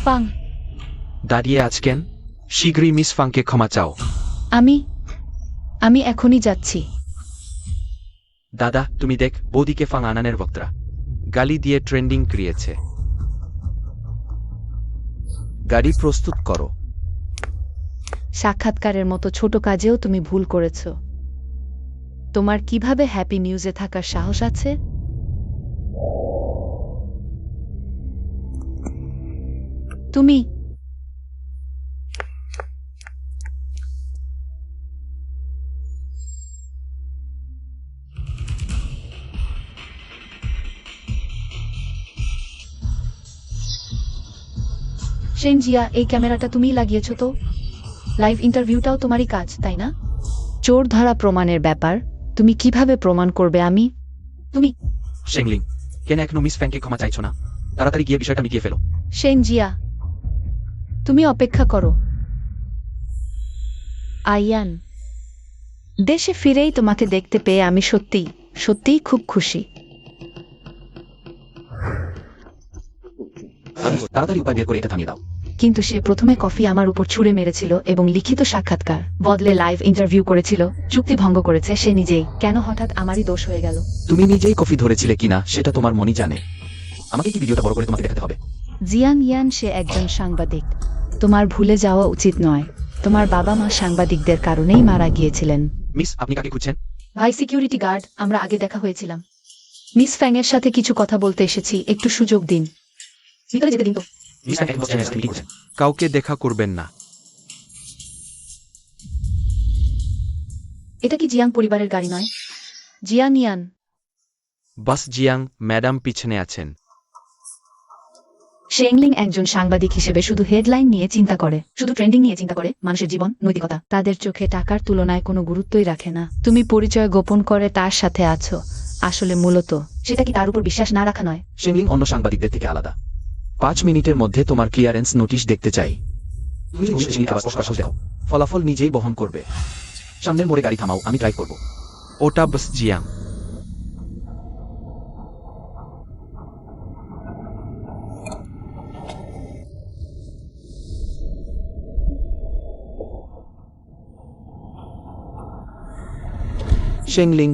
ফাং, দাঁড়িয়ে আজ কেন? শীঘ্রই মিস ফাংকে ক্ষমা চাও। আমি এখনই যাচ্ছি। দাদা, তুমি দেখ, বৌদিকে ফাং আনানের বক্তরা গালি দিয়ে ট্রেন্ডিং ক্রিয়েছে। গাড়ি প্রস্তুত করো। সাক্ষাৎকারের মতো ছোট কাজেও তুমি ভুল করেছো। তোমার কিভাবে হ্যাপি নিউজে থাকার সাহস আছে? তুমি সেন জিয়া, এই ক্যামেরাটা তুমিই লাগিয়েছো তো? লাইভ ইন্টারভিউটাও তোমারই কাজ, তাই না? চোর ধরা প্রমাণের ব্যাপার, তুমি কিভাবে প্রমাণ করবে তুমি? শেংলিং, কেন এখনো মিস ফ্যাংকে ক্ষমা চাইছো না? তাড়াতাড়ি গিয়ে বিষয়টা মিটিয়ে ফেলো। সেন জিয়া, তুমি অপেক্ষা করো। আইয়ান, দেশে ফিরেই তোমাকে দেখতে পেয়ে আমি সত্যিই খুব খুশি। তাড়াতাড়ি উপায় বের করে এটা থামিয়ে দাও। কিন্তু সে প্রথমে কফি আমার উপর ছুঁড়ে মেরেছিল এবং লিখিত সাক্ষাৎকার বদলে লাইভ ইন্টারভিউ করেছিল, চুক্তি ভঙ্গ করেছে সে নিজেই। কেন হঠাৎ আমারই দোষ হয়ে গেল? তুমি নিজেই কফি ধরেছিলে কিনা সেটা তোমার মনই জানে। আমাকে কি ভিডিওটা বড় করে তোমাকে দেখাতে হবে? জিয়াং ইয়ান, সে একজন সাংবাদিক। তোমার ভুলে যাওয়া উচিত নয়, তোমার বাবা মা সাংবাদিকদের কারণেই মারা গিয়েছিলেন। মিস, আপনি কাকে খুঁজছেন? ভাই সিকিউরিটি গার্ড, আমরা আগে দেখা হয়েছিলাম। মিস ফ্যাং এর সাথে কিছু কথা বলতে এসেছি, একটু সুযোগ দিন। ভিতরে যেতে দিন তো। মিস ফ্যাং এক বছর জানেন আপনি কি করছেন? কাউকে দেখা করবেন না। এটা কি জিয়াং পরিবারের গাড়ি নয়? জিয়াং ইয়ান, বাস জিয়াং ম্যাডাম পিছনে আছেন। শেংলিং একজন সাংবাদিক হিসেবে শুধু হেডলাইন নিয়ে চিন্তা করে, শুধু ট্রেন্ডিং নিয়ে চিন্তা করে, মানুষের জীবন, নৈতিকতা তাদের চোখে টাকার তুলনায় কোনো গুরুত্বই রাখে না। তুমি পরিচয় গোপন করে তার সাথে আছো, আসলে মূলত সেটা কি তার উপর বিশ্বাস না রাখা নয়? শেংলিং অন্য সাংবাদিকদের থেকে আলাদা। 5 মিনিটের মধ্যে তোমার ক্লিয়ারেন্স নোটিশ দেখতে চাই। তুমি যদি 19 মিনিট আবার স্পষ্ট দাও, ফলাফল নিজেই বহন করবে। সামনের মোড়ে গাড়ি থামাও, আমি ড্রাইভ করব। ওটা বাস জিয়াং। শেংলিং,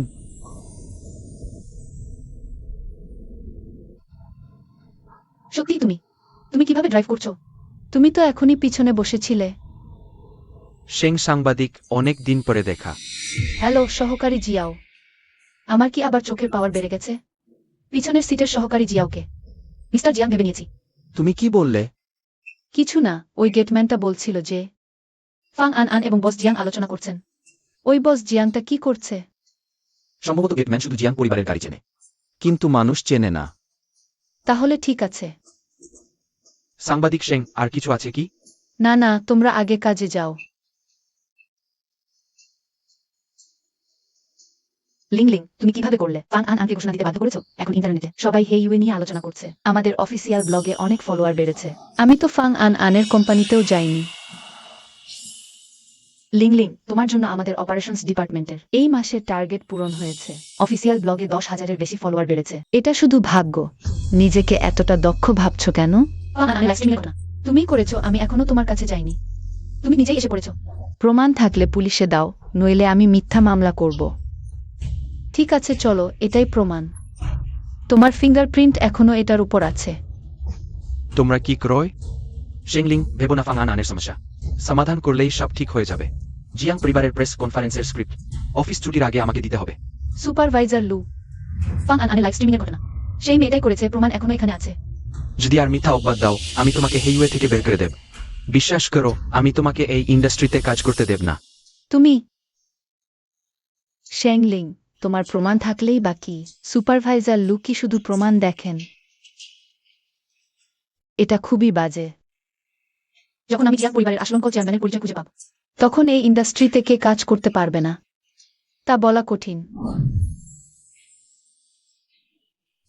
সত্যি তুমি কিভাবে ড্রাইভ করছো? তুমি তো এখনই পিছনে বসেছিলে। শেং সাংবাদিক, অনেক দিন পরে দেখা। হ্যালো সহকারী জিয়াও, আমার কি আবার চোখের পাওয়ার বেড়ে গেছে? পিছনের সিটের সহকারী জিয়াওকে মিস্টার জিয়াং ভেবে নিয়েছি। তুমি কি বললে? কিছু না, ওই গেটম্যানটা বলছিল যে ফাং আন এবং বস জিয়াং আলোচনা করছেন। ওই বস জিয়াংটা কি করছে? সম্ভবত গেটম্যান শুধু জিয়াং পরিবারের গাড়ি চেনে, কিন্তু মানুষ চেনে না। তাহলে ঠিক আছে। সাংবাদিক শেং, আর কিছু আছে কি? না, তোমরা আগে কাজে যাও। লিংলিং, তুমি কিভাবে করলে? ফাং আনকে ঘোষণা দিতে বাধ্য করেছো? এখন ইন্টারনেটে সবাই হে ইউএ নিয়ে আলোচনা করছে। আমাদের অফিসিয়াল ব্লগে অনেক ফলোয়ার বেড়েছে। আমি তো ফাং আনের কোম্পানিতেও যাইনি। লিংলিং, তোমার জন্য আমাদের অপারেশনস ডিপার্টমেন্টের এই মাসের টার্গেট পূরণ হয়েছে। অফিসিয়াল ব্লগে 10,000-এর বেশি ফলোয়ার বেড়েছে। এটা শুধু ভাগ্য। নিজেকে এতটা দক্ষ ভাবছো কেন? তুমিই করেছো, আমি এখনো তোমার কাছে যাইনি। তুমি নিজেই এসে পড়েছো। প্রমাণ থাকলে পুলিশে দাও, নইলে আমি মিথ্যা মামলা করব। ঠিক আছে চলো, এটাই প্রমাণ। তোমার ফিঙ্গারপ্রিন্ট এখনো এটার উপর আছে। তোমরা কি ক্রয়? শেংলিং, ভেবো না ফাং আনের সমস্যা সমাধান করলেই সব ঠিক হয়ে যাবে। জিয়াং পরিবারের প্রেস কনফারেন্সের স্ক্রিপ্ট অফিস ছুটির আগে আমাকে দিতে হবে। সুপারভাইজার লু, ফাং আনের লাইভ স্ট্রিমিং এর ঘটনা সেই মেয়েটাই করেছে, প্রমাণ এখনো এখানে আছে। যদি আর মিথ্যা অপবাদ দাও, আমি তোমাকে হেইওয়ে থেকে বের করে দেব। বিশ্বাস করো, আমি তোমাকে এই ইন্ডাস্ট্রিতে কাজ করতে দেব না। তুমি শেংলিং, তোমার প্রমাণ থাকলেই বাকি। সুপারভাইজার লু কি শুধু প্রমাণ দেখেন? এটা খুবই বাজে। যখন আমি জিয়াং পরিবারের আসলঙ্কল চেয়ারম্যানের পরিচয় খুঁজে পাব, তখন এই ইন্ডাস্ট্রি থেকে কাজ করতে পারবে না। তা বলা কঠিন।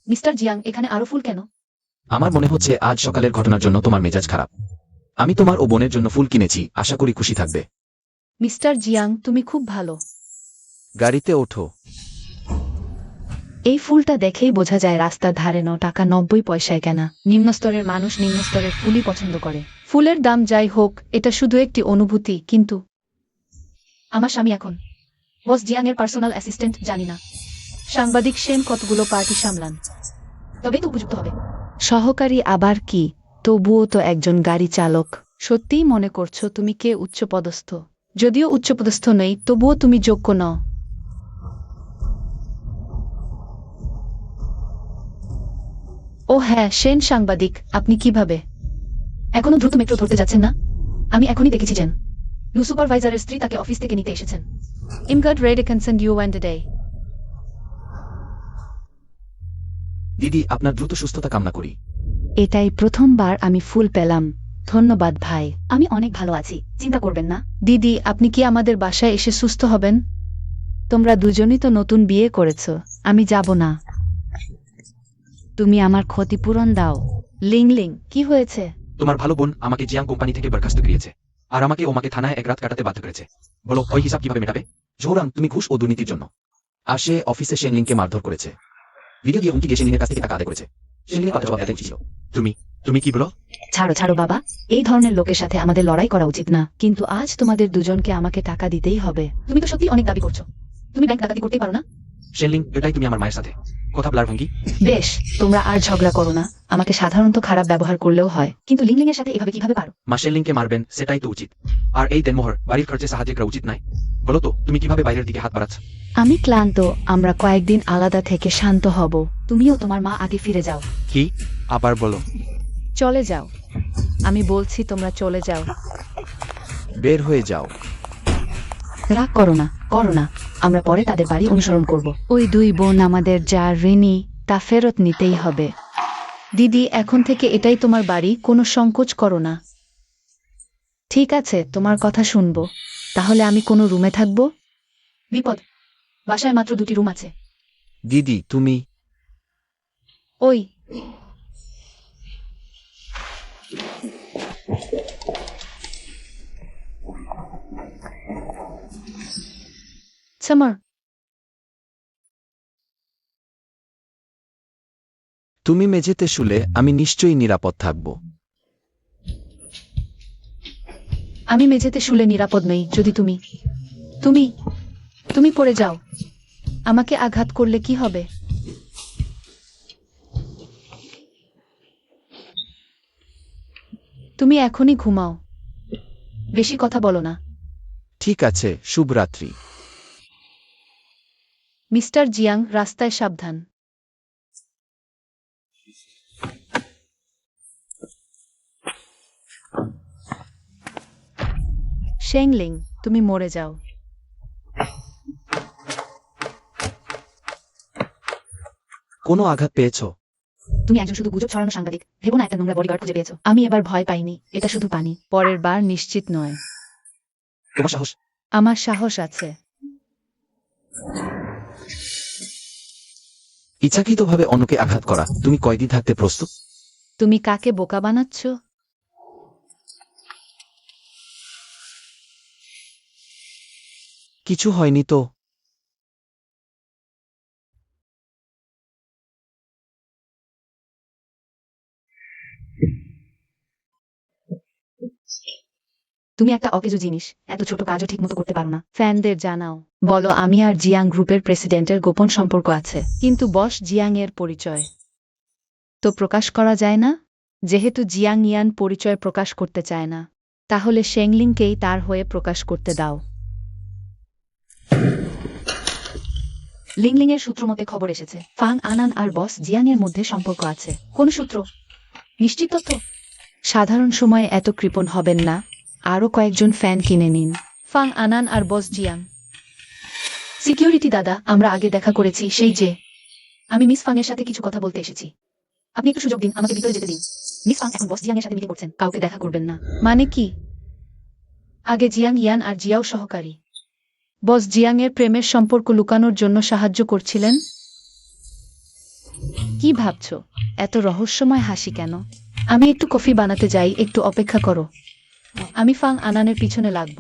মিস্টার জিয়াং, এখানে আরো ফুল কেন? আমার মনে হচ্ছে আজ সকালের ঘটনার জন্য তোমার মেজাজ খারাপ। আমি তোমার ও বোনের জন্য ফুল কিনেছি, আশা করি খুশি থাকবে। মিস্টার জিয়াং, তুমি খুব ভালো। গাড়িতে ওঠো। এই ফুলটা দেখেই বোঝা যায় রাস্তার ধারে টাকা 90 পয়সায় কেনা। নিম্নস্তরের মানুষ নিম্নস্তরের ফুলই পছন্দ করে। ফুলের দাম যাই হোক, এটা শুধু একটি অনুভূতি। কিন্তু আমার স্বামী এখন বস জিয়াং এর পার্সোনাল অ্যাসিস্ট্যান্ট, জানি না সাংবাদিক সেন কতগুলো পার্টি সামলান, তবেই তো উপযুক্ত হবে। সহকারী আবার কি? তবুও তো একজন গাড়ি চালক। সত্যিই মনে করছো তুমি কে উচ্চপদস্থ? যদিও উচ্চপদস্থ নেই, তবুও তুমি যোগ্য নও। ও হ্যাঁ, সেন সাংবাদিক। আপনি কিভাবে এখনো দ্রুত মেট্রো ধরতে যাচ্ছেন না? আমি এখনই দেখেছি যেন লু সুপারভাইজারের স্ত্রী তাকে অফিস থেকে নিতে এসেছেন। ইমগার্ড রেড কনসেন্ট ইউ ওয়ান্ট ডে। দিদি, আপনার দ্রুত সুস্থতা কামনা করি। এটাই প্রথমবার আমি ফুল পেলাম। ধন্যবাদ ভাই। আমি অনেক ভালো আছি, চিন্তা করবেন না। দিদি, আপনি কি আমাদের বাসায় এসে সুস্থ হবেন? তোমরা দুজনই তো নতুন বিয়ে করেছো, আমি যাব না। তুমি আমার ক্ষতিপূরণ দাও। লিংলিং, কি হয়েছে? তোমার ভালো বোন আমাকে জিয়াং কোম্পানি থেকে বরখাস্ত করিয়েছে, আর আমাকে ওমাকে থানায় এক রাত কাটাতে বাধ্য করেছে। বলো ওই হিসাব কিভাবে মেটাবে? জোহরাং, তুমি ঘুষ ও দুর্নীতির জন্য। আর সে অফিসে শেনলিংকে মারধর করেছে। ভিডিও দিয়ে হুমকি দিয়ে শেনলিংয়ের কাছ থেকে টাকা আদায় করেছে। শেনলিংয়ের কথা জবাব দেওয়া উচিত ছিল। তুমি কি বলো? ছাড়ো ছাড়ো বাবা, এই ধরনের লোকের সাথে আমাদের লড়াই করা উচিত না। কিন্তু আজ তোমাদের দুজনকে আমাকে টাকা দিতেই হবে। তুমি তো সত্যি অনেক দাবি করছো। তুমি ব্যাংক ডাকাতি করতেই পারো না? শেনলিং, এটাই তুমি আমার মায়ের সাথে কথা বলার ভঙ্গি। বেশ, তোমরা আর ঝগড়া করো না। আমাকে সাধারণত খারাপ ব্যবহার করলেও হয়, কিন্তু লিংলিং এর সাথে এভাবে কিভাবে পারো? মা শেনলিংকে মারবেন, সেটাই তো উচিত। আর এই দেনমোহর বাড়ির খরচে সাহায্য করা উচিত নাই? বলো তো তুমি কিভাবে বাইরের দিকে হাত বাড়াচ্ছ? আমি ক্লান্ত, আমরা কয়েকদিন আলাদা থেকে শান্ত হব। তুমিও তোমার মা আগে ফিরে যাও। কি? আবার বলো। চলে যাও, আমি বলছি তোমরা চলে যাও। বের হয়ে যাও। রাগ করো না, করো না। আমরা পরে তাদের বাড়ি অনুসরণ করব। ওই দুই বোন আমাদের যা ঋণী তা ফেরত নিতেই হবে। দিদি, এখন থেকে এটাই তোমার বাড়ি, কোনো সংকোচ করো না। ঠিক আছে, তোমার কথা শুনবো। তাহলে আমি কোনো রুমে থাকবো? বিপদ, বাসায় মাত্র 2টি রুম আছে। দিদি, তুমি ওই সামার, তুমি মেঝেতে শুলে আমি নিশ্চয়ই নিরাপদ থাকব। আমি মেঝেতে শুলে নিরাপদ নই যদি তুমি তুমি তুমি পড়ে যাও। আমাকে আঘাত করলে কি হবে? তুমি এখনই ঘুমাও। বেশি কথা বলো না। ঠিক আছে, শুভরাত্রি। মিস্টার জিয়াং, রাস্তায় সাবধান। শেংলিং, তুমি মরে যাও। কোনো আঘাত পেয়েছো? তুমি একজন শুধু গুজব ছড়ানো সাংবাদিক ভেবো না একটা নোংরা বডিগার্ড খুঁজে পেয়েছো। আমি এবার ভয় পাইনি, এটা শুধু পানি। পরের বার নিশ্চিত নয়। তোমার সাহস? আমার সাহস আছে। ইচ্ছাকৃতভাবে অন্যকে আঘাত করা, তুমি কয়দিন থাকতে প্রস্তুত? তুমি কাকে বোকা বানাচ্ছ? কিছু হয়নি তো? তুমি একটা অকেজো জিনিস, এত ছোট কাজও ঠিক মতো করতে পারো না। ফ্যানদের জানাও। বলো আমি আর জিয়াং গ্রুপের প্রেসিডেন্টের গোপন সম্পর্ক আছে। কিন্তু বস জিয়াং এর পরিচয় তো প্রকাশ করা যায় না। যেহেতু জিয়াং ইয়ান পরিচয় প্রকাশ করতে চায় না, তাহলে শেংলিংকেই তার হয়ে প্রকাশ করতে দাও। লিংলিং এর সূত্র মতে খবর এসেছে ফাং আনান আর বস জিয়াং এর মধ্যে সম্পর্ক আছে। কোন সূত্র? নিশ্চিত তথ্য? সাধারণ সময়ে এত কৃপণ হবেন না। আরও কয়েকজন ফ্যান কিনে নিন। ফাং আনান আর বস জিয়াং। সিকিউরিটি দাদা, আমরা আগে দেখা করেছি, সেই যে। আমি মিস ফাং এর সাথে কিছু কথা বলতে এসেছি। আপনি একটু সুযোগ দিন, আমাকে ভিতরে যেতে দিন। মিস ফাং এখন বস জিয়াং এর সাথে মিটিং করছেন, কাউকে দেখা করবেন না। মানে কি? আগে জিয়াং ইয়ান আর জিয়াও সহকারী। বস জিয়াং এর প্রেমের সম্পর্ক লুকানোর জন্য সাহায্য করছিলেন? কি ভাবছ? এত রহস্যময় হাসি কেন? আমি একটু কফি বানাতে যাই, একটু অপেক্ষা করো। আমি ফাং আনানের পিছনে লাগব।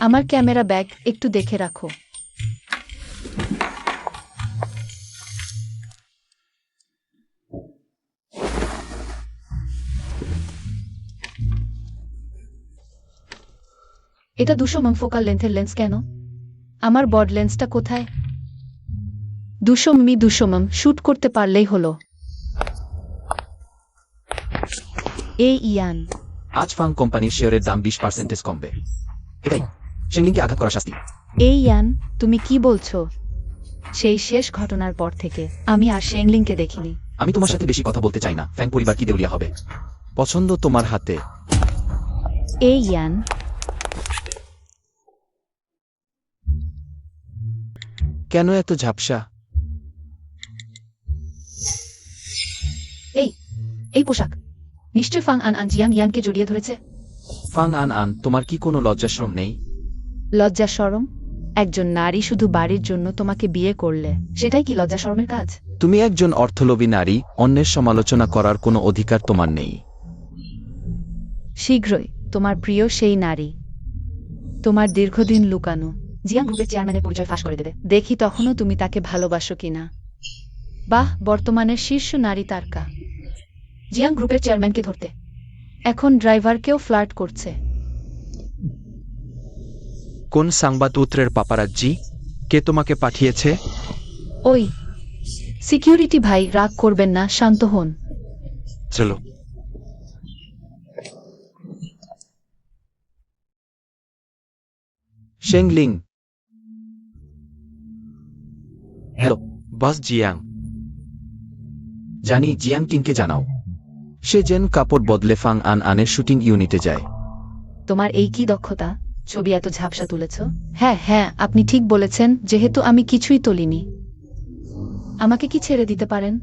আমার ক্যামেরা ব্যাগ একটু দেখে রাখো। এটা 200 mm ফোকাল লেন্থের লেন্স কেন? আমার বড লেন্সটা কোথায়? 200 mm শুট করতে পারলেই হলো। এই ইয়ান, আজ ফাং কোম্পানির শেয়ারের দাম 20% কমবে। এটাই শেনলিংকে আঘাত করা শাস্তি। এই ইয়ান, তুমি কি বলছো? সেই শেষ ঘটনার পর থেকে আমি আর শেংলিংকে দেখিনি। আমি তোমার সাথে বেশি কথা বলতে চাই না। ফ্যাং পরিবার কি দেউলিয়া হবে? পছন্দ তোমার হাতে। এই ইয়ান, কেন এত ঝাপসা? এই পোশাক নিশ্চয় ফাং আন আন জিয়াং ইয়ানকে জড়িয়ে ধরেছে। ফাং আন আন, তোমার কি কোনো লজ্জাশ্রম নেই? লজ্জা শরম? একজন নারী শুধু বাড়ির জন্য তোমাকে বিয়ে করলে সেটাই কি লজ্জা শরমের কাজ? তুমি একজন অর্থলোভী নারী, অন্যের সমালোচনা করার কোনো অধিকার তোমার নেই। শীঘ্রই তোমার প্রিয় সেই নারী তোমার দীর্ঘদিন লুকানো জিয়াং গ্রুপের চেয়ারম্যানের পরিচয় ফাঁস করে দেবে। দেখি তখনও তুমি তাকে ভালোবাসো কিনা। বাহ, বর্তমানের শীর্ষ নারী তারকা জিয়াং গ্রুপের চেয়ারম্যানকে ধরতে এখন ড্রাইভারকেও ফ্লার্ট করছে। কোন সাংবাদপত্রের পাপারাজ্জি? কে তোমাকে পাঠিয়েছে? ওই সিকিউরিটি ভাই, রাগ করবেন না, শান্ত হন। চলো। শেংলিং। হ্যালো। বস জিয়াং। জানি, জিয়াং টিংকে জানাও। সে যেন কাপড় বদলে ফাং আন আনের শুটিং ইউনিটে যায়। তোমার এই কি দক্ষতা, ছবি এত ঝাপসা তুলেছ। হ্যাঁ হ্যাঁ, আপনি ঠিক বলেছেন, যেহেতু আমি কিছুই তুলিনি। আমাকে কি ছেড়ে দিতে পারেন?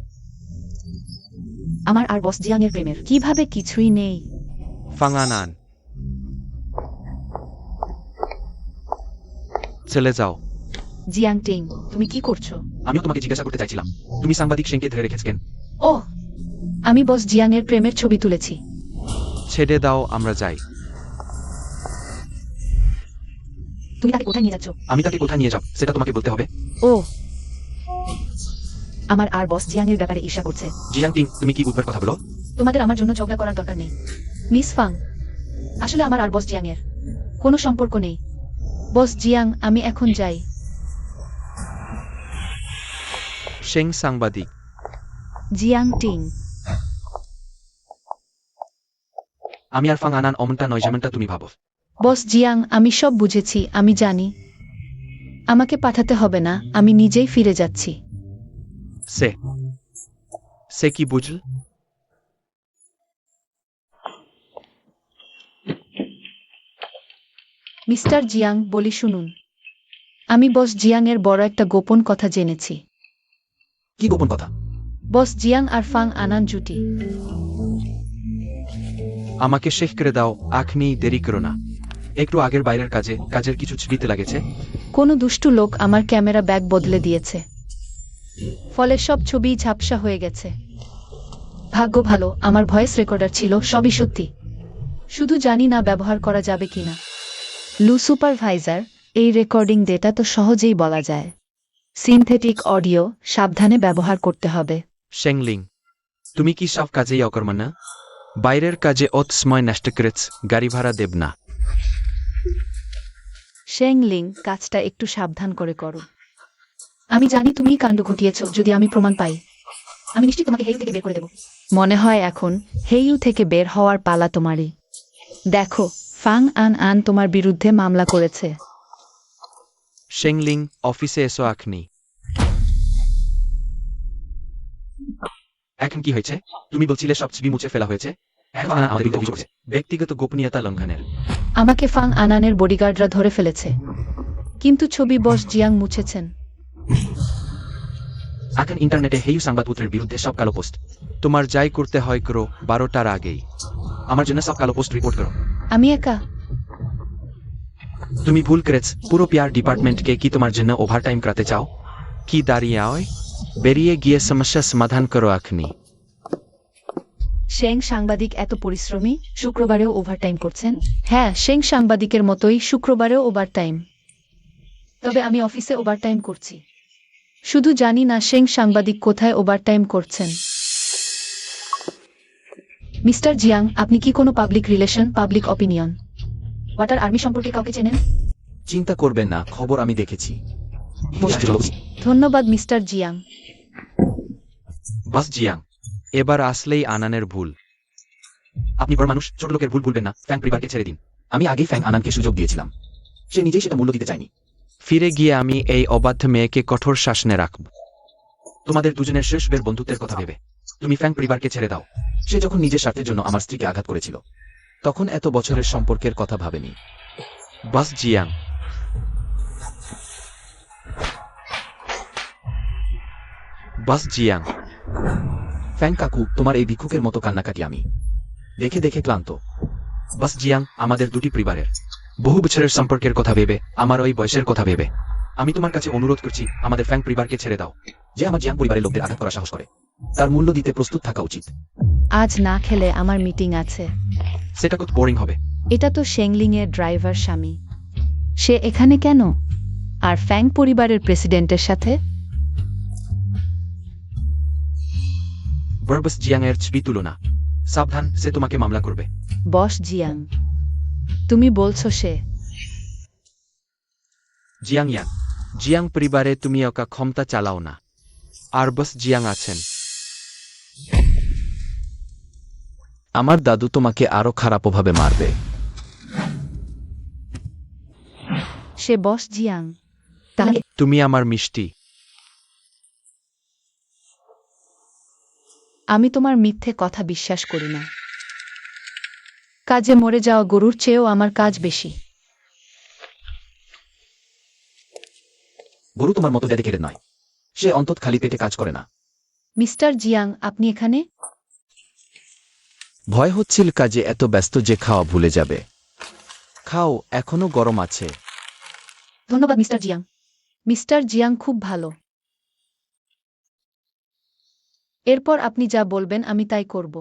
আমার আর বস জিয়াং এর প্রেমের কিভাবে কিছুই নেই। ফাঙানান, চলে যাও। জিয়াং টিং, তুমি কি করছো? আমিও তোমাকে জিজ্ঞাসা করতে চাইছিলাম, তুমি সাংবাদিক সেনকে ধরে রেখেছ কেন? ও, আমি বস জিয়াং এর প্রেমের ছবি তুলেছি। ছেড়ে দাও, আমরা যাই। তুমি তাকে কোথায় নিয়ে যাচ্ছ? আমি তাকে কোথায় নিয়ে যাব সেটা তোমাকে বলতে হবে। ও, আমার আর বস জিয়াং এর ব্যাপারে ঈর্ষা করছে। জিয়াং টিং, তুমি কি বুঝবার কথা বলো? তোমাদের আমার জন্য ঝগড়া করার দরকার নেই মিস ফাং। আসলে আমার আর বস জিয়াং এর কোনো সম্পর্ক নেই। বস জিয়াং, আমি এখন যাই। শেং সাংবাদিক। জিয়াং টিং, আমি আর ফাং আনান অমনটা নয় যেমনটা তুমি ভাবো। বস জিয়াং, আমি সব বুঝেছি, আমি জানি। আমাকে পাঠাতে হবে না, আমি নিজেই ফিরে যাচ্ছি। সে কি বুঝল? মিস্টার জিয়াং, বলি শুনুন। আমি বস জিয়াং এর বড় একটা গোপন কথা জেনেছি। কি গোপন কথা? বস জিয়াং আর ফাং আনান জুটি। আমাকে শেখ করে দাও, আখনি দেরি করো না। একটু আগের বাইরের কাজের কিছু ছবিতে লাগেছে। কোনো দুষ্টু লোক আমার ক্যামেরা ব্যাগ বদলে দিয়েছে, ফলে সব ছবি ঝাপসা হয়ে গেছে। ভাগ্য ভালো, আমার ভয়েস রেকর্ডার ছিল, সবই সত্যি। শুধু জানি না ব্যবহার করা যাবে কিনা। লু সুপারভাইজার, এই রেকর্ডিং ডেটা তো সহজেই বলা যায়। সিনথেটিক অডিও সাবধানে ব্যবহার করতে হবে। শেংলিং, তুমি কি সব কাজেই অকর্মা না? বাইরের কাজে অত সময় নষ্ট করেছ, গাড়ি ভাড়া দেব না। শেংলিং, কাজটা একটু সাবধান করে করো। আমি জানি তুমি কাণ্ড ঘটিয়েছ। যদি আমি প্রমাণ পাই, আমি নিশ্চিত তোমাকে হেইউ থেকে বের করে দেব। মনে হয় এখন হেইউ থেকে বের হওয়ার পালা তোমারই। দেখো, ফাং আন আন তোমার বিরুদ্ধে মামলা করেছে। শেংলিং, অফিসে এসো আখনি। এখন কি হয়েছে? তুমি বলছিলে সব ছবি মুছে ফেলা হয়েছে। এখন ফাং আনান আমাদের বিরুদ্ধে অভিযোগ করেছে ব্যক্তিগত গোপনীয়তা লঙ্ঘনের। আমাকে ফাং আনানের বডিগার্ডরা ধরে ফেলেছে, কিন্তু ছবি বস জিয়াং মুছেছেন। এখন ইন্টারনেটে হেইউ সংবাদপত্রের বিরুদ্ধে সব কালো পোস্ট। তোমার যাই করতে হয় করো, 12টার আগেই। আমার জন্য সব কালো পোস্ট রিপোর্ট করো। আমি একা? তুমি ভুল করেছ। পুরো পিআর ডিপার্টমেন্টকে কি তোমার জন্য ওভারটাইম করাতে চাও? কি দাঁড়িয়ে আয়, বেরিয়ে গিয়ে সমস্যা সমাধান করো আখনি। শেং সাংবাদিক এত পরিশ্রমী, শুক্রবারেও ওভারটাইম করছেন? হ্যাঁ, শেং সাংবাদিকের মতোই শুক্রবারেও ওভারটাইম। তবে আমি অফিসে ওভারটাইম করছি। শুধু জানি না শেং সাংবাদিক কোথায় ওভারটাইম করছেন। মিস্টার জিয়াং, আপনি কি কোনো public relation, public opinion, water army সম্পর্কে কাউকে চেনেন? চিন্তা করবেন না, খবর আমি দেখেছি। ধন্যবাদ মিস্টার জিয়াং। বাস জিয়াং, এবার আসলেই আনানের ভুল। আপনি বড় মানুষ, ছোট লোকের ভুল ভুলবেন না। ফ্যাং পরিবারকে ছেড়ে দিন। আমি আগেই ফ্যাং আনানকে সুযোগ দিয়েছিলাম, সে নিজেই সেটা মূল্য দিতে চায়নি। ফিরে গিয়ে আমি এই অবাধ্য মেয়েকে কঠোর শাসনে রাখব। তোমাদের দুজনের শেষবের বন্ধুত্বের কথা ভেবে তুমি ফ্যাং পরিবারকে ছেড়ে দাও। সে যখন নিজের স্বার্থের জন্য আমার স্ত্রীকে আঘাত করেছিল, তখন এত বছরের সম্পর্কের কথা ভাবেনি। বাস জিয়াং, বাস জিয়াং। ফ্যাং কাকু, তোমার এই ভিক্ষুকের মতো কান্নাকাটি আমি দেখে দেখে ক্লান্ত। বাস জিয়াং, আমাদের দুটি পরিবারের বহু বছরের সম্পর্কের কথা ভেবে, আমার ওই বয়সের কথা ভেবে আমি তোমার কাছে অনুরোধ করছি, আমাদের ফ্যাং পরিবারকে ছেড়ে দাও। যে আমার জিয়াং পরিবারের লোকদের আঘাত করার সাহস করে, তার মূল্য দিতে প্রস্তুত থাকা উচিত। আজ না খেলে আমার মিটিং আছে। সেটা খুব বোরিং হবে। এটা তো শেংলিং এর ড্রাইভার স্বামী। সে এখানে কেন? আর ফ্যাং পরিবারের প্রেসিডেন্টের সাথে? বারবাস জিয়াং এর ছবি তুলো না, সাবধান, সে তোমাকে মামলা করবে। বস জিয়াং, তুমি বলছো সে? জিয়াং ইয়াং, জিয়াং পরিবারে তুমি ওকা ক্ষমতা চালাও না। আর বস জিয়াং আছেন। আমার দাদু তোমাকে আরো খারাপভাবে মারবে। সে বস জিয়াং। তাহলে তুমি আমার মিষ্টি। আমি তোমার মিথ্যে কথা বিশ্বাস করি না। কাজে মরে যাওয়া গরুর চেয়েও আমার কাজ বেশি। গরু তোমার মতো ডেডিকেটেড নয়। সে অন্তত খালি পেটে কাজ করে না। মিস্টার জিয়াং, আপনি এখানে? ভয় হচ্ছিল কাজে এত ব্যস্ত যে খাওয়া ভুলে যাবে। খাও, এখনো গরম আছে। ধন্যবাদ মিস্টার জিয়াং। মিস্টার জিয়াং খুব ভালো। এরপর আপনি যা বলবেন আমি তাই করব।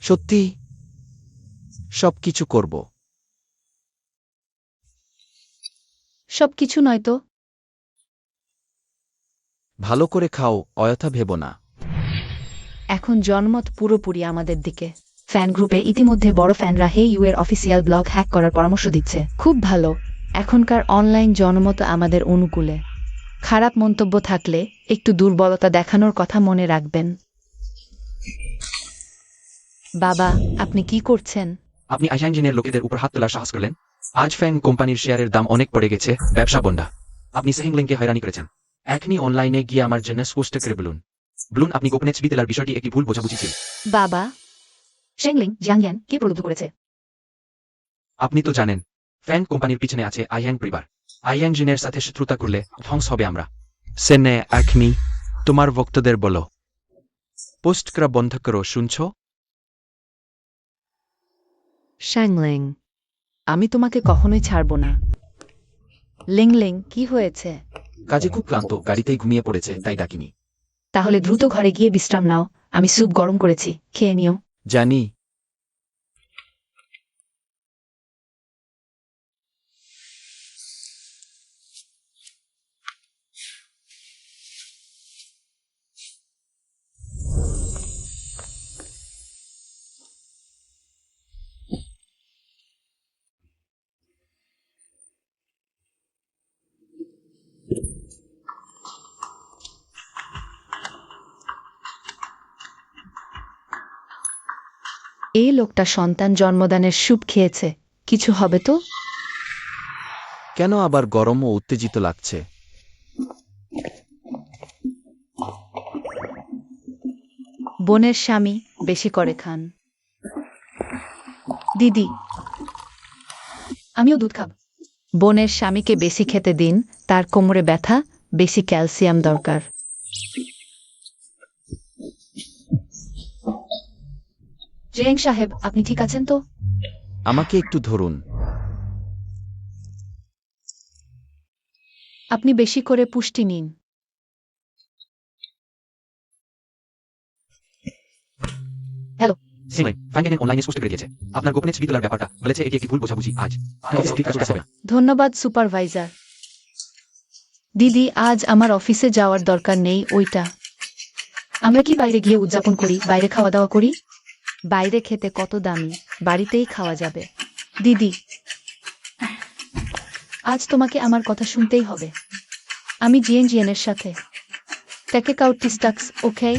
সত্যি? সবকিছু করব। সবকিছু নয়তো? ভালো করে খাও, অযথা ভেবো না। এখন জনমত পুরোপুরি আমাদের দিকে। ফ্যান গ্রুপে ইতিমধ্যে বড় ফ্যানরা হে ইউ এর অফিসিয়াল ব্লগ হ্যাক করার পরামর্শ দিচ্ছে। খুব ভালো। এখনকার অনলাইন জনমত আমাদের অনুকূলে। খারাপ মন্তব্য থাকলে একটু দুর্বলতা দেখানোর কথা মনে রাখবেন। বাবা, আপনি কি করছেন? আপনি আইয়াং জিনের লোকেদের উপর হাত তোলার সাহস করলেন। আজ ফ্যাং কোম্পানির শেয়ারের দাম অনেক পড়ে গেছে, ব্যবসা বন্ধা। আপনি সেহিংলিংকে হয়রানি করেছেন। এখনই অনলাইনে গিয়ে আমার জন্য স্পষ্ট করে বলুন। বলুন আপনি গোপনে ছবি তোলার বিষয়টি একটি ভুল বোঝাবুঝি ছিল। বাবা, শেংলিং জিয়াংয়ান কে প্রলুব্ধ করেছে? আপনি তো জানেন, ফ্যাং কোম্পানির পিছনে আছে আইয়াং পরিবার। আইয়াং জিনের সাথে শত্রুতা করলে ধ্বংস হবে আমরা। সেনে এখনি তোমার ভক্তদের বলো, পোস্ট করা বন্ধ করো, শুনছো? শ্যাংলিং, আমি তোমাকে কখনোই ছাড়ব না। লিংলিং, কি হয়েছে? কাজে খুব ক্লান্ত, গাড়িতেই ঘুমিয়ে পড়েছে, তাই ডাকিনি। তাহলে দ্রুত ঘরে গিয়ে বিশ্রাম নাও। আমি স্যুপ গরম করেছি, খেয়ে নিও। জানি। এই লোকটা সন্তান জন্মদানের স্যুপ খেয়েছে, কিছু হবে তো? কেন আবার গরম ও উত্তেজিত লাগছে? বোনের স্বামী বেশি করে খান। দিদি, আমিও দুধ খাব। বোনের স্বামীকে বেশি খেতে দিন, তার কোমরে ব্যথা, বেশি ক্যালসিয়াম দরকার। জেং সাহেব, আপনি ঠিক আছেন তো? আমাকে একটু ধরুন। আপনি বেশি করে পুষ্টি নিন। হ্যালো। সিংলিং, ফ্যাং অনলাইনে স্পষ্ট করে দিয়েছে আপনার গোপনে ছবি তোলার ব্যাপারটা, বলেছে এটি একটি ভুল বোঝাবুঝি। আজ অফিসে ঠিক কাজ হবে না। ধন্যবাদ সুপারভাইজার। দিদি, আজ আমার অফিসে যাওয়ার দরকার নেই। ওইটা আমরা কি বাইরে গিয়ে উদযাপন করি, বাইরে খাওয়া দাওয়া করি? বাইরে খেতে কত দামি, বাড়িতেই খাওয়া যাবে। দিদি, আজ তোমাকে আমার কথা শুনতেই হবে। আমি জিএনজিএনের সাথে টেকে কাউটিস্টাক্স, ওকে?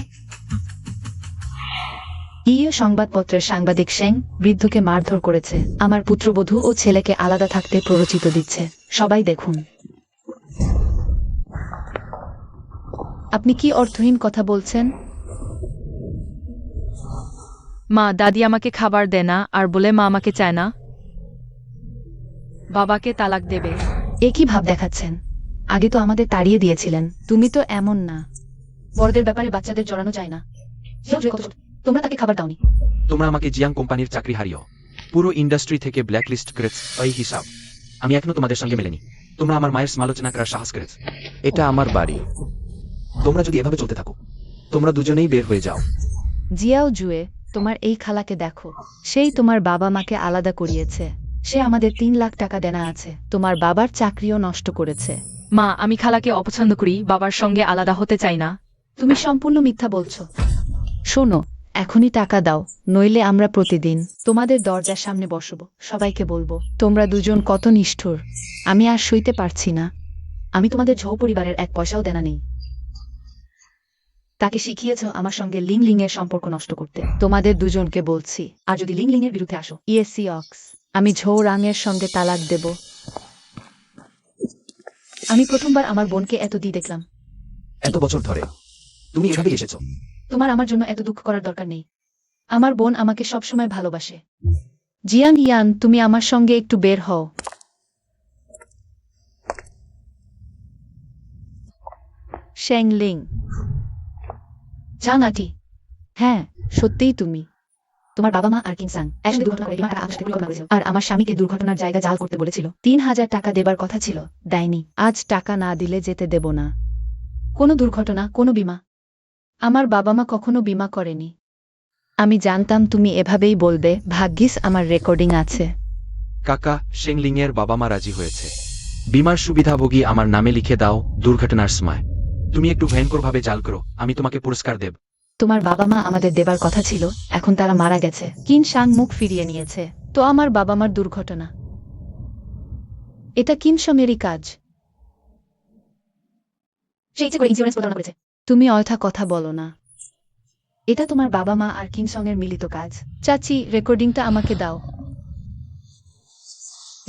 ইয়ে সংবাদপত্রের সাংবাদিক শেং বৃদ্ধকে মারধর করেছে। আমার পুত্রবধূ ও ছেলেকে আলাদা থাকতে প্ররোচিত দিচ্ছে। সবাই দেখুন। আপনি কি অর্থহীন কথা বলছেন? মা, দাদি আমাকে খাবার দেয় না আর বলে মা আমাকে চায় না। বাবাকে তালাক দেবে। এ কি ভাব দেখাচ্ছেন? আগে তো আমাদের তাড়িয়ে দিয়েছিলেন। তুমি তো এমন না। বড়দের ব্যাপারে বাচ্চাদের জড়ানো যায় না। তোমরা তাকে খাবার দাওনি। তোমরা আমাকে জিয়াং কোম্পানির চাকরি হারিও পুরো ইন্ডাস্ট্রি থেকে ব্ল্যাকলিস্ট করেছ। এই হিসাব আমি এখনো তোমাদের সঙ্গে মেলেনি। তোমরা আমার মায়ের সমালোচনা করার সাহস করেছ। এটা আমার বাড়ি। তোমরা যদি এভাবে চলতে থাকো, তোমরা দুজনেই বের হয়ে যাও। জিয়াও জুয়ে, তোমার এই খালাকে দেখো, সেই তোমার বাবা মাকে আলাদা করিয়েছে। সে আমাদের 3 লাখ টাকা দেনা আছে, তোমার বাবার চাকরিও নষ্ট করেছে। মা, আমি খালাকে অপছন্দ করি, বাবার সঙ্গে আলাদা হতে চাই না। তুমি সম্পূর্ণ মিথ্যা বলছো। শোনো, এখনই টাকা দাও, নইলে আমরা প্রতিদিন তোমাদের দরজার সামনে বসবো, সবাইকে বলবো তোমরা দুজন কত নিষ্ঠুর। আমি আর সইতে পারছি না। আমি তোমাদের ঝৌ পরিবারের 1 পয়সাও দেনা নেই। তাকে শিখিয়েছ আমার সঙ্গে লিং এর সম্পর্ক নষ্ট করতে। তোমাদের দুজনকে বলছি, আর যদি লিং এর বিরুদ্ধে আসো, ইয়েসি অক্স, আমি ঝৌ রাঙের সঙ্গে তালাক দেব। আমি প্রথমবার আমার বোনকে এত দিয়ে দেখলাম। এত বছর ধরে তুমি এভাবেই এসেছো। তোমার আমার জন্য এত দুঃখ করার দরকার নেই। আমার বোন আমাকে সবসময় ভালোবাসে। জিয়াং ইয়ান, তুমি আমার সঙ্গে একটু বের হও। শেংলিং। জানাটি। হ্যাঁ, সত্যিই তুমি। তোমার বাবা মা আর কিংসাং একসাথে দুর্ঘটনা করে টাকা আকাশে পরিকল্পনা করেছিল, আর আমার স্বামীকে দুর্ঘটনার জায়গা জাল করতে বলেছিল। 3000 টাকা দেবার কথা ছিল, দেয়নি। আজ টাকা না দিলে যেতে দেব না। কোনো দুর্ঘটনা, কোনো বীমা। আমার বাবা মা কখনো বীমা করেনি। আমি জানতাম তুমি এভাবেই বলবে, ভাগ্যিস আমার রেকর্ডিং আছে। কাকা, শেংলিং এর বাবা মা রাজি হয়েছে। বিমার সুবিধাভোগী আমার নামে লিখে দাও দুর্ঘটনার সময়। তুমি একটু ভয়ঙ্করভাবে জাল করো, আমি তোমাকে পুরস্কার দেব। তোমার বাবা মা আমাদের দেবার কথা ছিল, এখন তারা মারা গেছে। কিন সাং মুখ ফিরিয়ে নিয়েছে। তো আমার বাবা মার দুর্ঘটনা, এটা কিম সমেরই কাজ। সে ইচ্ছে করে ইন্স্যুরেন্স প্রতারণা করেছে। তুমি অযথা কথা বলো না। এটা তোমার বাবা মা আর কিম সং এর মিলিত কাজ। চাচি, রেকর্ডিংটা আমাকে দাও।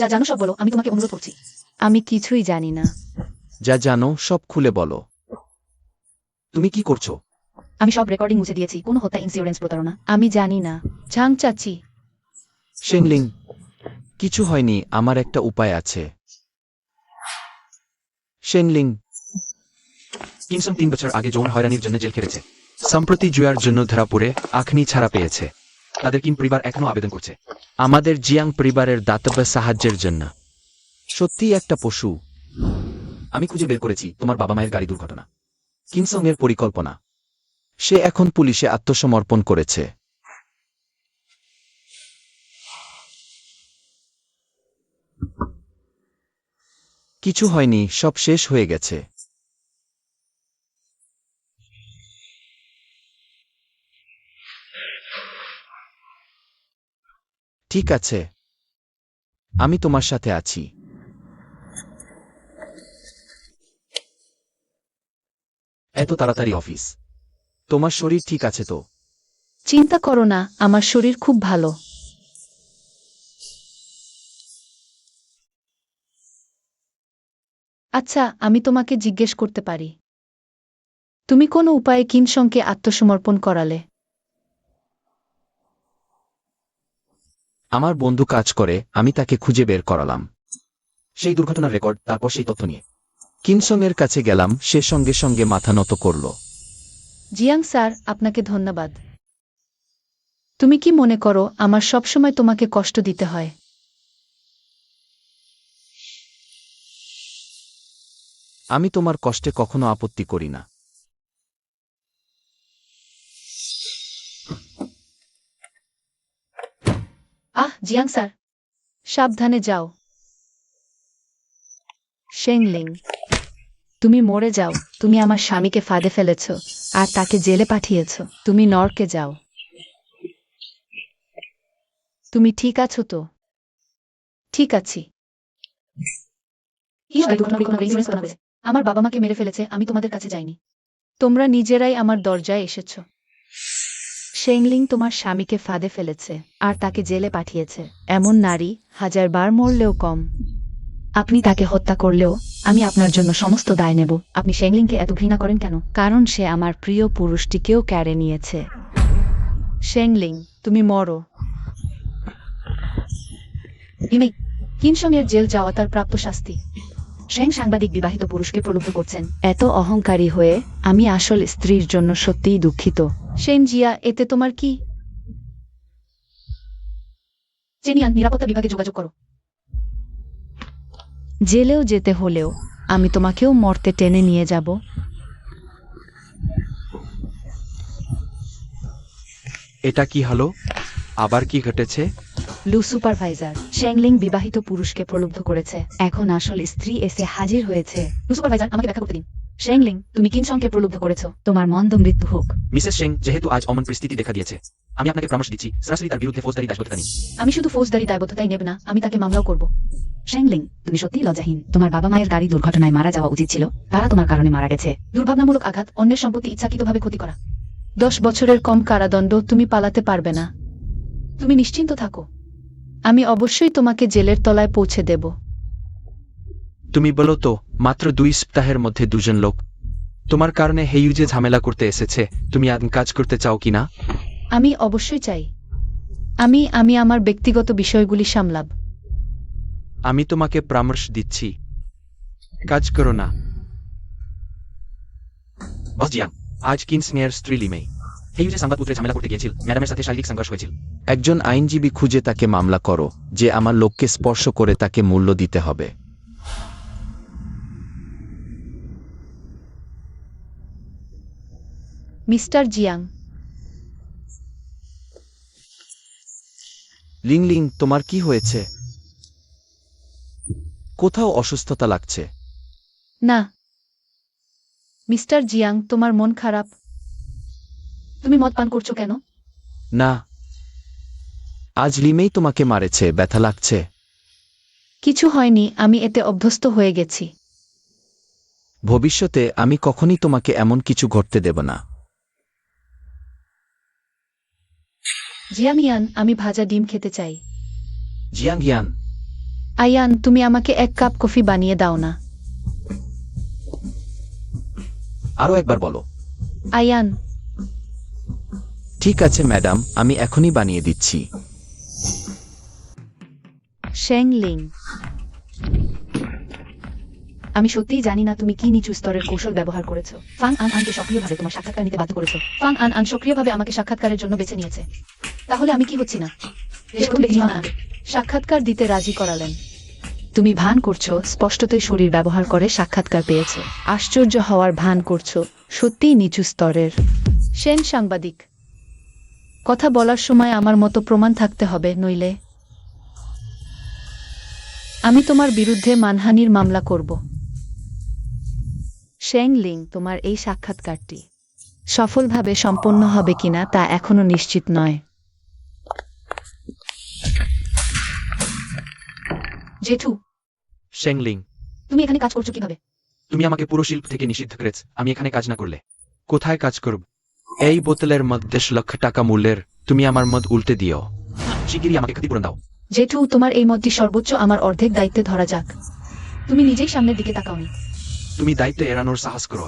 যা জানো সব বলো, আমি তোমাকে অনুরোধ করছি। আমি কিছুই জানি না। যা জানো সব খুলে বলো। তুমি কি করছো? আমি সব রেকর্ডিং মুছে দিয়েছি। কোনো হত্যা, ইন্স্যুরেন্স প্রতারণা। আমি জানি না। ঝাং চাচি। শেংলিং, কিছু হয়নি, আমার একটা উপায় আছে। শেংলিং, কিনসন 3 বছর আগে যৌন হয়রানির জন্য জেল খেটেছে। সম্প্রতি জুয়ার জন্য ধরা পড়ে আখনি ছাড়া পেয়েছে। তাদের কিম পরিবার এখনো আবেদন করছে আমাদের জিয়াং পরিবারের দাতব্য সাহায্যের জন্য। সত্যিই একটা পশু। আমি খুঁজে বের করেছি তোমার বাবা মায়ের গাড়ি দুর্ঘটনা, কিমসং এর পরিকল্পনা। সে এখন পুলিশে আত্মসমর্পণ করেছে। কিছু হয়নি, সব শেষ হয়ে গেছে। ঠিক আছে, আমি তোমার সাথে আছি। এত তাড়াতাড়ি অফিস? তোমার শরীর ঠিক আছে তো? চিন্তা করো না, আমার শরীর খুব ভালো। আচ্ছা, আমি তোমাকে জিজ্ঞেস করতে পারি, তুমি কোন উপায়ে কিম সংকে আত্মসমর্পণ করালে? আমার বন্ধু কাজ করে, আমি তাকে খুঁজে বের করালাম। সেই দুর্ঘটনার রেকর্ড, তারপর সেই তথ্য নিয়ে কিমসং এর কাছে গেলাম। সে সঙ্গে সঙ্গে মাথা নত করল। জিয়াং স্যার, আপনাকে ধন্যবাদ। তুমি কি মনে করো আমার সবসময় তোমাকে কষ্ট দিতে হয়? আমি তোমার কষ্টে কখনো আপত্তি করি না। জিয়াং স্যার, সাবধানে যাও। শেংলিং, তুমি মরে যাও। তুমি আমার স্বামীকে ফাঁদে ফেলেছ আর তাকে জেলে পাঠিয়েছ। তুমি নরকে যাও। তুমি ঠিক আছো তো? ঠিক আছি। আমার বাবা মাকে মেরে ফেলেছে, আমি তোমাদের কাছে যাইনি। তোমরা নিজেরাই আমার দরজায় এসেছ। শেংলিং তোমার স্বামীকে ফাঁদে ফেলেছে আর তাকে জেলে পাঠিয়েছে। এমন নারী 1000 বার মরলেও কম। আপনি তাকে হত্যা করলেও আমি আপনার জন্য সমস্ত দায় নেব। আপনি শেংলিংকে এত ঘৃণা করেন কেন? কারণ সে আমার প্রিয় পুরুষটিকেও কেড়ে নিয়েছে। শেংলিং, তুমি মরো। কিমসংয়ের জেল যাওয়া তার প্রাপ্য শাস্তি। শেং সাংবাদিক বিবাহিত পুরুষকে প্রলুব্ধ করছেন। এত অহংকারী হয়ে আমি আসল স্ত্রীর জন্য সত্যিই দুঃখিত। সেন জিয়া, এতে তোমার কি? জেনিয়ান, নিরাপত্তা বিভাগে যোগাযোগ করো। জেলেও যেতে হলেও আমি তোমাকেও মরতে টেনে নিয়ে যাব। এটা কি হলো? আবার কি ঘটেছে? লু সুপারভাইজার, শেংলিং বিবাহিত পুরুষকে প্রলুব্ধ করেছে। এখন আসল স্ত্রী এসে হাজির হয়েছে। লু সুপারভাইজার, আমাকে ব্যাখ্যা করতে দিন। শেংলিং, তুমি কিনসংকে প্রলুব্ধ করেছো। তোমার মন্দ মৃত্যু হোক। মিসেস সেং, যেহেতু আজ অমন পরিস্থিতি দেখা দিয়েছে, আমি আপনাকে পরামর্শ দিচ্ছি সরাসরি তার বিরুদ্ধে ফৌজদারি দায়বদ্ধতা নিন। আমি শুধু ফৌজদারি দায়বদ্ধতাই নেব না, আমি তাকে মামলাও করব। শেংলিং, তুমি সত্যিই লজ্জাহীন। তোমার বাবা মায়ের গাড়ি দুর্ঘটনায় মারা যাওয়া উচিত ছিল, তারা তোমার কারণে মারা গেছে। দুর্ভাবনামূলক আঘাত, অন্যের সম্পত্তি ইচ্ছাকৃতভাবে ক্ষতি করা। 10 বছরের কম কারাদণ্ড, তুমি পালাতে পারবে না। তুমি নিশ্চিন্ত থাকো, আমি অবশ্যই তোমাকে জেলের তলায় পৌঁছে দেব। তুমি বলো তো, মাত্র 2 সপ্তাহের মধ্যে দুজন লোক তোমার কারণে হেইউজে ঝামেলা করতে এসেছে, তুমি আদম কাজ করতে চাও কিনা? আমি অবশ্যই চাই। আমি আমার ব্যক্তিগত বিষয়গুলি সামলাব। আমি তোমাকে পরামর্শ দিচ্ছি, কাজ করো না। বস জিয়াং, আজ কিনসমেয়ার স্ত্রী লিমেই হেইউজে সংবাদপত্রে ঝামেলা করতে গিয়েছিল, ম্যাডামের সাথে শারীরিক সংঘর্ষ হয়েছিল। একজন আইনজীবী খুঁজে তাকে মামলা করো, যে আমার লোককে স্পর্শ করে তাকে মূল্য দিতে হবে। মিস্টার জিয়াং, লিংলিং, তোমার কি হয়েছে? কোথাও অসুস্থতা লাগছে? না। মিস্টার জিয়াং, তোমার মন খারাপ? তুমি মদ পান করছো কেন? না, আজ লিমেই তোমাকে মারেছে, ব্যথা লাগছে? কিছু হয়নি, আমি এতে অভ্যস্ত হয়ে গেছি। ভবিষ্যতে আমি কখনই তোমাকে এমন কিছু ঘটতে দেব না। জিয়ামিয়ান, আমি ভাজা ডিম খেতে চাই। জিয়াং ইয়ান, আয়ান, তুমি আমাকে 1 কাপ কফি বানিয়ে দাও না। আরও একবার বলো। আয়ান, ঠিক আছে ম্যাডাম, আমি এখনই বানিয়ে দিচ্ছি। শেংলিং, আমি সত্যিই জানি না তুমি কি নিচু স্তরের কৌশল ব্যবহার করেছো। ফাং আন আনকে সক্রিয়ভাবে তোমার সাক্ষাৎকার নিতে বাধ্য করেছো। ফাং আন আন সক্রিয়ভাবে আমাকে সাক্ষাৎকারের জন্য বেছে নিয়েছে। তাহলে আমি কি হচ্ছি না? সাক্ষাৎকার দিতে রাজি করালেন। তুমি ভান করছো, স্পষ্টতই শরীর ব্যবহার করে সাক্ষাৎকার পেয়েছো। আশ্চর্য হওয়ার ভান করছো, সত্যিই নিচু স্তরের। সেন সাংবাদিক, কথা বলার সময় আমার মতো প্রমাণ থাকতে হবে, নইলে আমি তোমার বিরুদ্ধে মানহানির মামলা করব। শেংলিং, তোমার এই সাক্ষাৎকারটি সফলভাবে সম্পন্ন হবে কিনা তা এখনো নিশ্চিত নয়। জেঠু, শেংলিং, তুমি এখানে কাজ করছো কিভাবে? তুমি আমাকে পুরো শিল্প থেকে নিষিদ্ধ করেছ, আমি এখানে কাজ না করলে। কোথায় কাজ করব? এই বোতলের মদ 10 লক্ষ টাকা মূল্যের, তুমি আমার মদ উল্টে দিও। শিগগিরই আমাকে ক্ষতিপূরণ দাও। জেঠু, তোমার এই মতটি সর্বোচ্চ আমার অর্ধেক দায়িত্বে ধরা যাক। তুমি নিজেই সামনের দিকে তাকাওনি। তুমি দায়িত্ব এড়ানোর সাহস করো।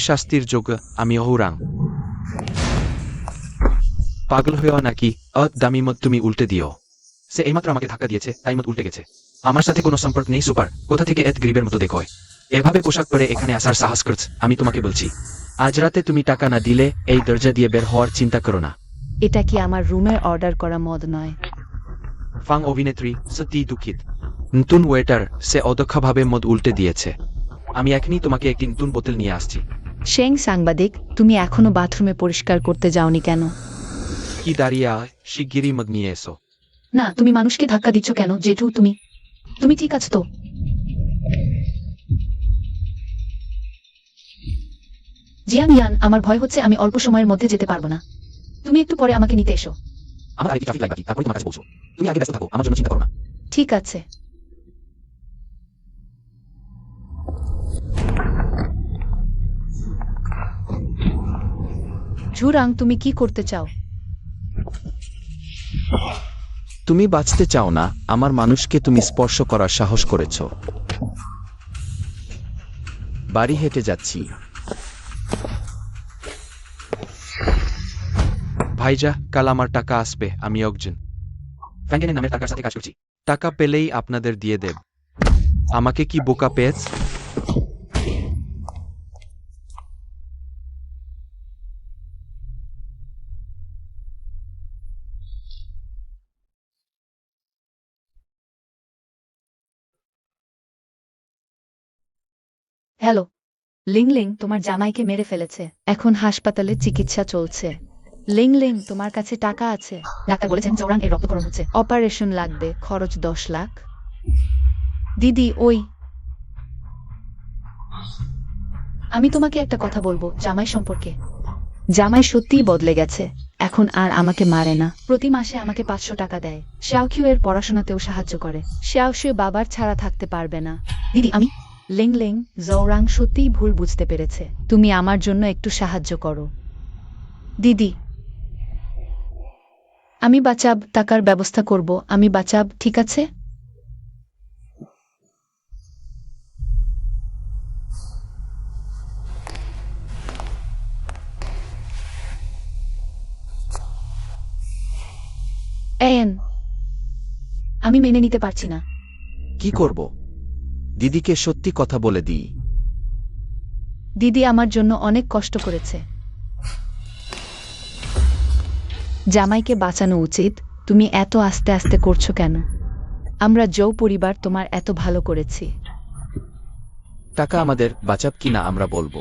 শাস্তির যোগ্য আমি অহুরাং। পাগল হয়েও নাকি? দামি মদ তুমি উল্টে দিও। সে এইমাত্র আমাকে ধাক্কা দিয়েছে, তাই মত উল্টে গেছে। আমার সাথে কোনো সম্পর্ক নেই সুপার, কোথা থেকে এত গরিবের মতো দেখোয়। এভাবে পোশাক পরে এখানে আসার সাহস করছ, আমি তোমাকে বলছি। আজ রাতে তুমি টাকা না দিলে এই দরজা দিয়ে বের হওয়ার চিন্তা করো না। এটা কি আমার রুমের অর্ডার করা মদ নয়? ফাং অভিনেত্রী, সত্যিই দুঃখিত। নতুন ওয়েটার, সে অদক্ষভাবে মদ উল্টে দিয়েছে। আমি এখনই তোমাকে একটি নতুন বোতল নিয়ে আসছি। শেং সাংবাদিক, তুমি এখনো বাথরুমে পরিষ্কার করতে যাওনি কেন? কি দাঁড়িয়ে শিগগিরই মদ নিয়ে এসো। না, তুমি মানুষকে ধাক্কা দিচ্ছ কেন? জেঠু, তুমি ঠিক আছো তো? জিয়ামিয়ান, আমার ভয় হচ্ছে আমি অল্প সময়ের মধ্যে যেতে পারবো না। তুমি একটু পরে আমাকে নিতে এসো। আমার আরেকটি ট্রাফিক লাইট বাকি, তারপরে তোমার কাছে পৌঁছো। তুমি আগে ব্যস্ত থাকো, আমার জন্য চিন্তা করো না। ঠিক আছে। ঝুরাং, তুমি কি করতে চাও? তুমি বাঁচতে চাও না, আমার মানুষকে তুমি স্পর্শ করার সাহস করেছ। বাড়ি হেঁটে যাচ্ছি। ভাইজা, কাল আমার টাকা আসবে, আমি একজন ফ্র্যাঙ্কেনের নামের টাকার সাথে কাজ করছি। টাকা পেলেই আপনাদের দিয়ে দেব। আমাকে কি বোকা পেয়েছ? হ্যালো, লিংলিং তোমার জামাইকে মেরে ফেলেছে, এখন হাসপাতালে চিকিৎসা চলছে। লিংলিং তোমার কাছে টাকা আছে? ডাক্তার বলেছেন জোরাং এর রক্তকরণ হচ্ছে, অপারেশন লাগবে, খরচ 10 লাখ। দিদি ওই, আমি তোমাকে একটা কথা বলবো জামাই সম্পর্কে। জামাই সত্যিই বদলে গেছে, এখন আর আমাকে মারে না, প্রতি মাসে আমাকে 500 টাকা দেয়। শাওকিউ এর পড়াশোনাতেও সাহায্য করে। শাওশিউ বাবার ছাড়া থাকতে পারবে না। দিদি আমি লিংলিং, জোরাং সত্যিই ভুল বুঝতে পেরেছে, তুমি আমার জন্য একটু সাহায্য করো। দিদি আমি বাঁচাব, টাকার ব্যবস্থা করব, আমি বাঁচাব, ঠিক আছে? এন, আমি মেনে নিতে পারছি না। কি করব? দিদিকে সত্যি কথা বলে দিই। দিদি আমার জন্য অনেক কষ্ট করেছে। জামাইকে বাঁচানো উচিত, তুমি এত আস্তে আস্তে করছো কেন? আমরা জৌ পরিবার তোমার এত ভালো করেছি। টাকা আমাদের, বাঁচাব কিনা আমরা বলবো।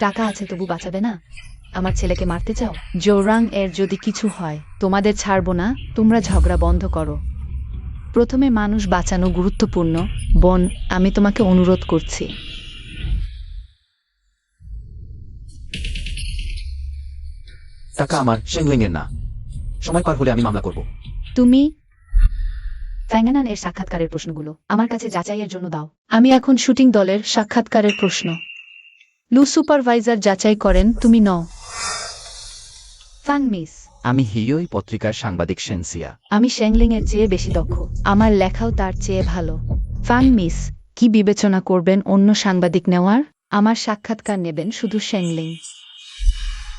টাকা আছে তবু বাঁচাবে না? আমার ছেলেকে মারতে চাও? জোরাং এর যদি কিছু হয় তোমাদের ছাড়বো না, তোমরা ঝগড়া বন্ধ করো। প্রথমে মানুষ বাঁচানো গুরুত্বপূর্ণ, বোন, আমি তোমাকে অনুরোধ করছি। টাকা আমার, শেংলিং এর না। সময় পার হলে আমি মামলা করব। তুমি ফ্যাঙ্গানান এর সাক্ষাৎকারের প্রশ্নগুলো আমার কাছে যাচাইয়ের জন্য দাও। আমি এখন শুটিং দলের সাক্ষাৎকারের প্রশ্ন। লু সুপারভাইজার যাচাই করেন, তুমি নও। ফাং মিস, আমি হিয়োই পত্রিকার সাংবাদিক সেনসিয়া। আমি শেংলিং এর চেয়ে বেশি দক্ষ, আমার লেখাও তার চেয়ে ভালো। ফাং মিস, কি বিবেচনা করবেন অন্য সাংবাদিক নেওয়ার? আমার সাক্ষাৎকার নেবেন শুধু শেংলিং।